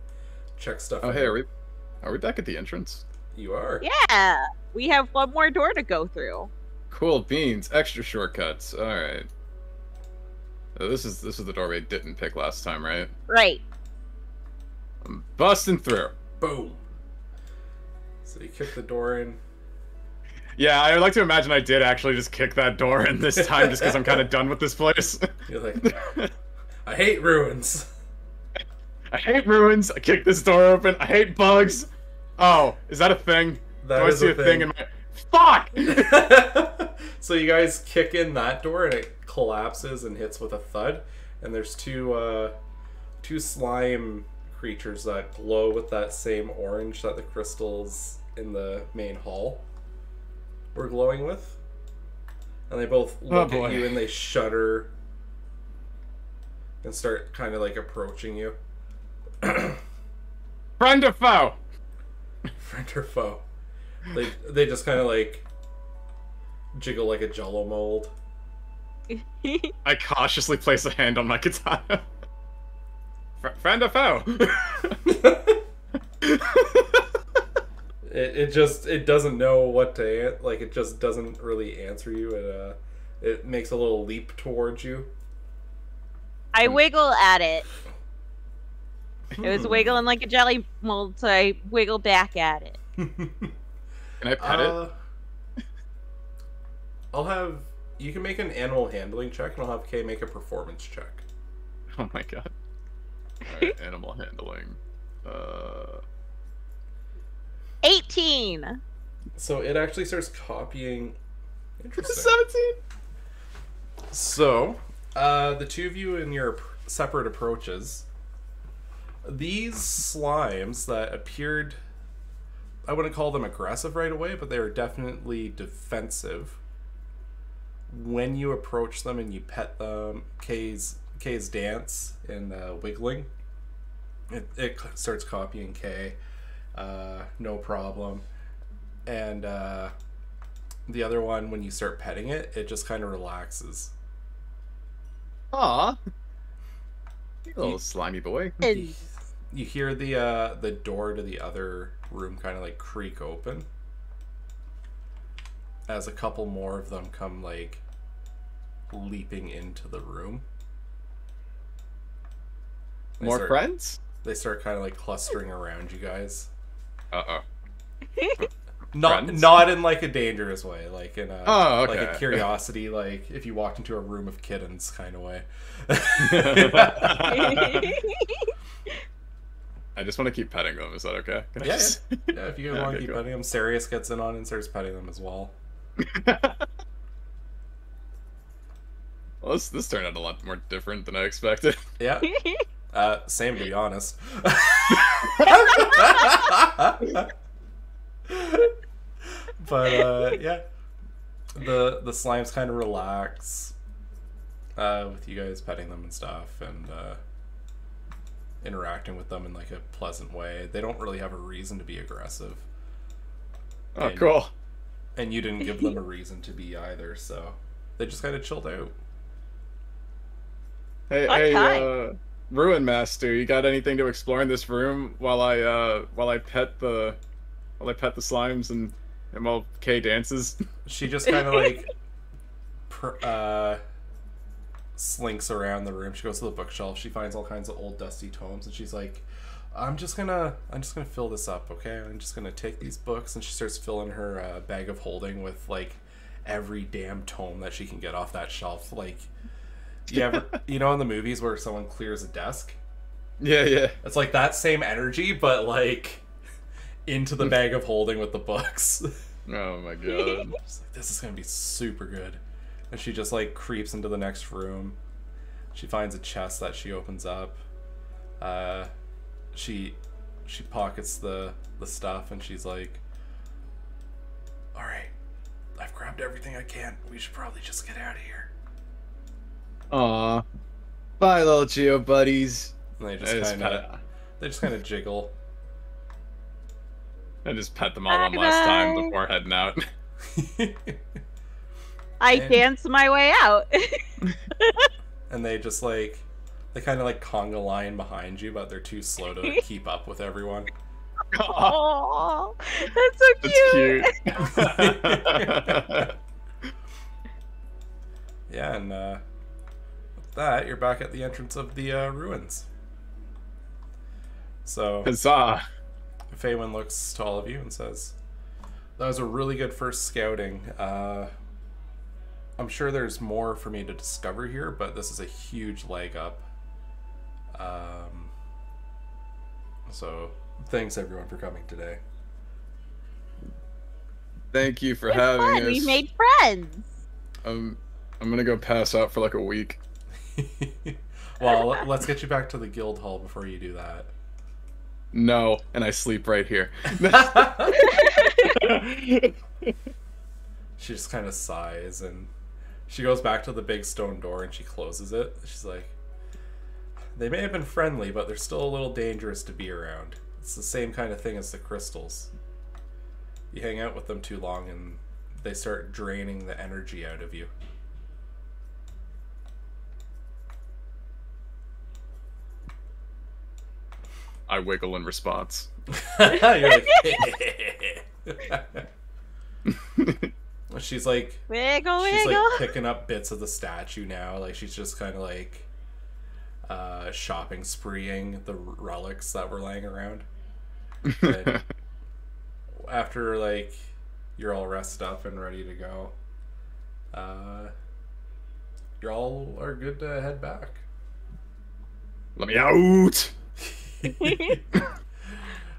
check stuff Oh, out. hey, are we back at the entrance? You are. Yeah, we have one more door to go through. Cool beans, extra shortcuts. All right. This is the door we didn't pick last time, right? Right. I'm busting through. Boom. So you kick the door in. Yeah, I would like to imagine I did actually just kick that door in this time, just because I'm kind of done with this place. You're like, I hate ruins. I hate ruins. I kicked this door open. I hate bugs. Oh, is that a thing? That Do I is see a a thing thing. in my... Fuck! So you guys kick in that door and it collapses and hits with a thud. And there's two slime creatures that glow with that same orange that the crystals in the main hall were glowing with. And they both look at you and they shudder and start kind of like approaching you. Friend or foe? Friend or foe? They just kind of like jiggle like a jello mold. I cautiously place a hand on my katana. Friend or foe? It doesn't know what to like. It just doesn't really answer you. It makes a little leap towards you. I wiggle at it. It was wiggling like a jelly mold, so I wiggle back at it. Can I pet it? I'll have you can make an animal handling check, and I'll have Kay make a performance check. Oh my god. Alright, animal handling. 18. So it actually starts copying. Interesting. 17? So, the two of you in your separate approaches, these slimes that appeared, I wouldn't call them aggressive right away, but they were definitely defensive. When you approach them and you pet them, Kay's dance and wiggling, it starts copying Kay, no problem. And the other one, when you start petting it, it just kind of relaxes. Aw. You little slimy boy. You hear the door to the other room kind of like creak open as a couple more of them come like leaping into the room. More friends? They start kind of like clustering around you guys. Uh-oh. Not in like a dangerous way, like in a okay. like a curiosity, like if you walked into a room of kittens kind of way. I just want to keep petting them. Is that okay? Yeah, if you guys want to keep petting them, Sarius gets in on and starts petting them as well. Well, this turned out a lot more different than I expected. Yeah. Same, to be honest. But yeah, the slimes kind of relax with you guys petting them and stuff, and interacting with them in like a pleasant way. They don't really have a reason to be aggressive. Oh, cool. And you didn't give them a reason to be either, so they just kind of chilled out. Hey, Ruin Master, you got anything to explore in this room while I pet the slimes and while Kay dances? She just kind of like slinks around the room. She goes to the bookshelf. She finds all kinds of old dusty tomes, and she's like, I'm just gonna fill this up, okay? I'm just gonna take these books, and she starts filling her bag of holding with like every damn tome that she can get off that shelf. Like, you know in the movies where someone clears a desk? Yeah. It's like that same energy, but like into the bag of holding with the books. Oh my god. She's like, this is gonna be super good. And she just like creeps into the next room. She finds a chest that she opens up. She pockets the stuff, and she's like, alright, I've grabbed everything I can. We should probably just get out of here. Aw. Bye, little Geo buddies. And they just kind of jiggle. I just pet them all one last time before heading out. I dance my way out. And they just like They kind of like conga line behind you, but they're too slow to keep up with everyone. Oh, that's so cute. That's cute. Yeah, and with that, you're back at the entrance of the ruins. So, Huzzah! Faywin looks to all of you and says, "That was a really good first scouting. I'm sure there's more for me to discover here, but this is a huge leg up. So, thanks everyone for coming today." Thank you for It's having fun. us. We made friends. I'm gonna go pass out for like a week. Well, let's get you back to the guild hall before you do that. No, and I sleep right here. She just kind of sighs and she goes back to the big stone door and she closes it. She's like, "They may have been friendly, but they're still a little dangerous to be around. It's the same kind of thing as the crystals. You hang out with them too long and they start draining the energy out of you." I wiggle in response. You're like, she's like, Wiggle, she's wiggle. like picking up bits of the statue now. Like she's just kind of like shopping spreeing the relics that were laying around. But after like you're all rested up and ready to go, you all are good to head back. Let me out!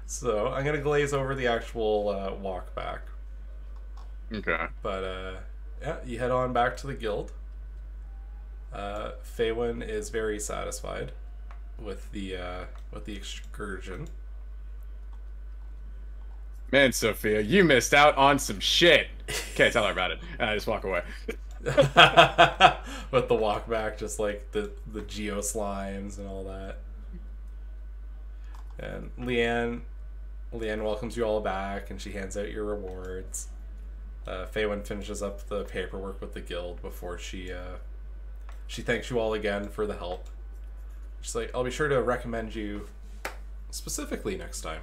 So I'm gonna glaze over the actual walk back. Okay. But yeah, you head on back to the guild. Faywin is very satisfied with the excursion. Man, Sophia, you missed out on some shit. Can't tell her about it. And I just walk away. With the walk back, just like the geo slimes and all that. And Leanne welcomes you all back, and she hands out your rewards. Faywin finishes up the paperwork with the guild before she thanks you all again for the help. She's like, "I'll be sure to recommend you specifically next time."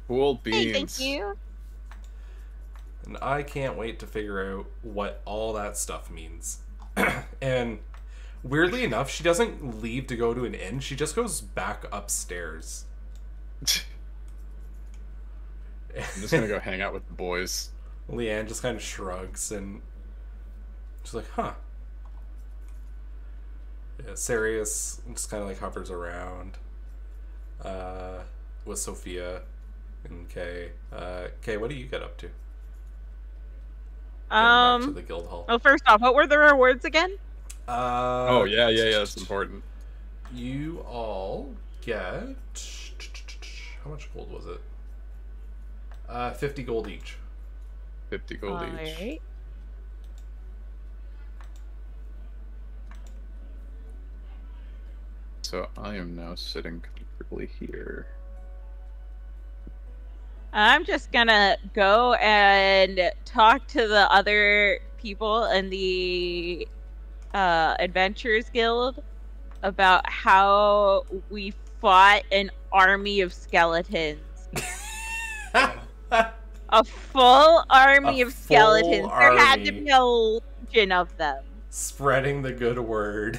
Cool beans. Hey, thank you. And I can't wait to figure out what all that stuff means. And weirdly enough, she doesn't leave to go to an inn. She just goes back upstairs. I'm just gonna go hang out with the boys. Leanne just kind of shrugs and she's like, "Huh." Yeah, Sarius just kind of like hovers around with Sophia and Kay. Kay, what do you get up to? Back to the guild hall. Well, first off, what were the rewards again? Oh, yeah, that's important. You all get... How much gold was it? 50 gold each. 50 gold each. Alright. So I am now sitting comfortably here. I'm just gonna go and talk to the other people in the Adventurers Guild about how we fought an army of skeletons. A full army of skeletons. There had to be a legion of them. Spreading the good word.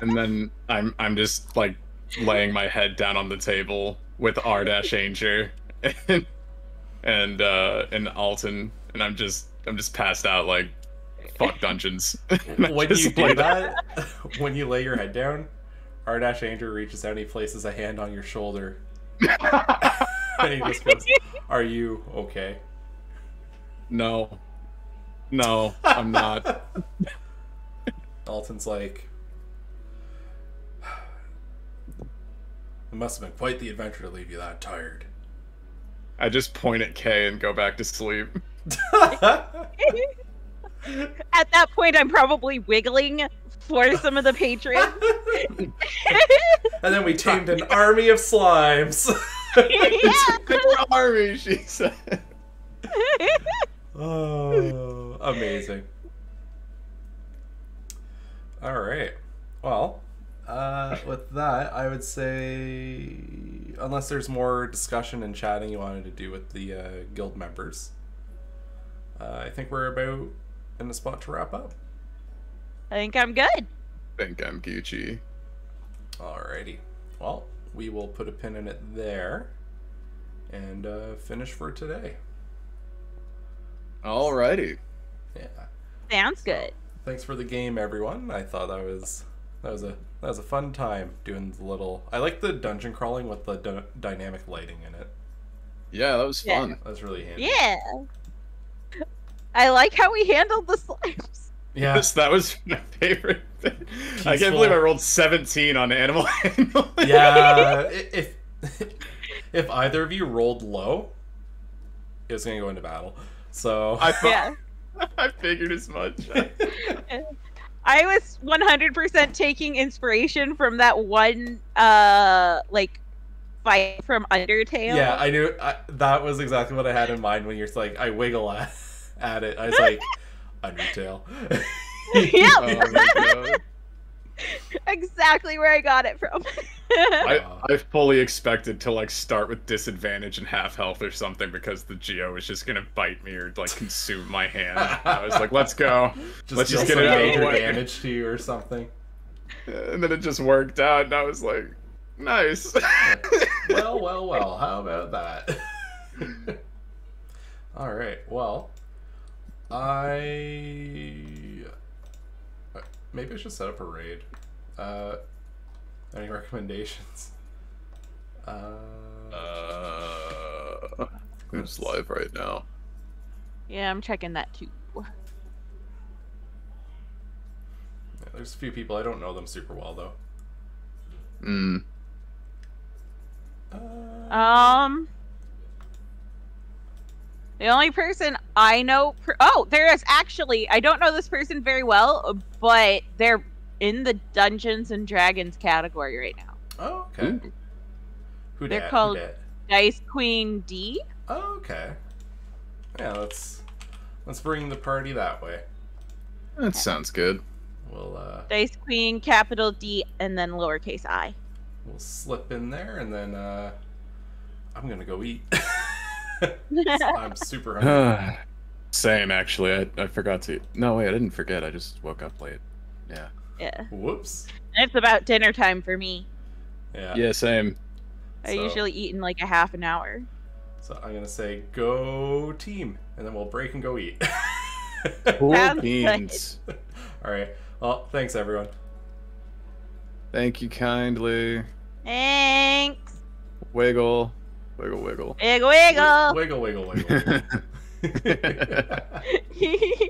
And then I'm just like laying my head down on the table with R-Anger and Alton, and I'm just passed out like fuck dungeons. When you do that, when you lay your head down, R-Anger reaches out and he places a hand on your shoulder. And he just goes, "Are you okay?" No, I'm not. Alton's like, "It must have been quite the adventure to leave you that tired." I just point at Kay and go back to sleep. At that point, I'm probably wiggling for some of the patrons. And then we tamed an army of slimes. It's army, she said. Oh, amazing. All right. Well, with that, I would say, unless there's more discussion and chatting you wanted to do with the guild members, I think we're about in the spot to wrap up. I think I'm good. I think I'm Gucci. Alrighty. Well, we will put a pin in it there and finish for today. Alrighty. Yeah. Sounds good. Thanks for the game, everyone. I thought that was a fun time doing the little. I like the dungeon crawling with the dynamic lighting in it. Yeah, that was fun. That was really handy. Yeah. I like how we handled the slimes. Yeah. That was my favorite thing. I Peaceful. can't believe I rolled 17 on animal handling. Yeah. If either of you rolled low, it was gonna go into battle. So I thought, Yeah. I figured as much. I was 100% taking inspiration from that one, like, fight from Undertale. yeah, I knew that was exactly what I had in mind when you're like, I wiggle at it. I was like, Undertale. Yep. Oh my God. Exactly where I got it from. I fully expected to like start with disadvantage and half health or something because the Geo was just gonna bite me or like consume my hand. I was like, let's go. Let's just get it out of the major way. damage to you or something. And then it just worked out, and I was like, nice. Well. How about that? All right. Well, maybe I should set up a raid. Any recommendations? Who's live right now? Yeah, I'm checking that too. Yeah, there's a few people, I don't know them super well though. The only person I know. Oh, there is actually. I don't know this person very well, but they're in the Dungeons and Dragons category right now. Oh, okay. Ooh. Who They're dat? called Who dat? Dice Queen D. Oh, okay. Yeah, let's bring the party that way. That sounds good. We'll Dice Queen, capital D, and then lowercase I. we'll slip in there and then I'm gonna go eat. I'm super hungry. Same, actually. I forgot to. No, wait, I didn't forget. I just woke up late. Yeah. Yeah. Whoops. It's about dinner time for me. Yeah. Yeah, same. I usually eat in like a half an hour. So I'm gonna say go team, and then we'll break and go eat. Cool Sounds beans. All right. Well, thanks everyone. Thank you kindly. Thanks. Wiggle. Wiggle, wiggle. Wiggle, wiggle. Wiggle, wiggle, wiggle. Wiggle.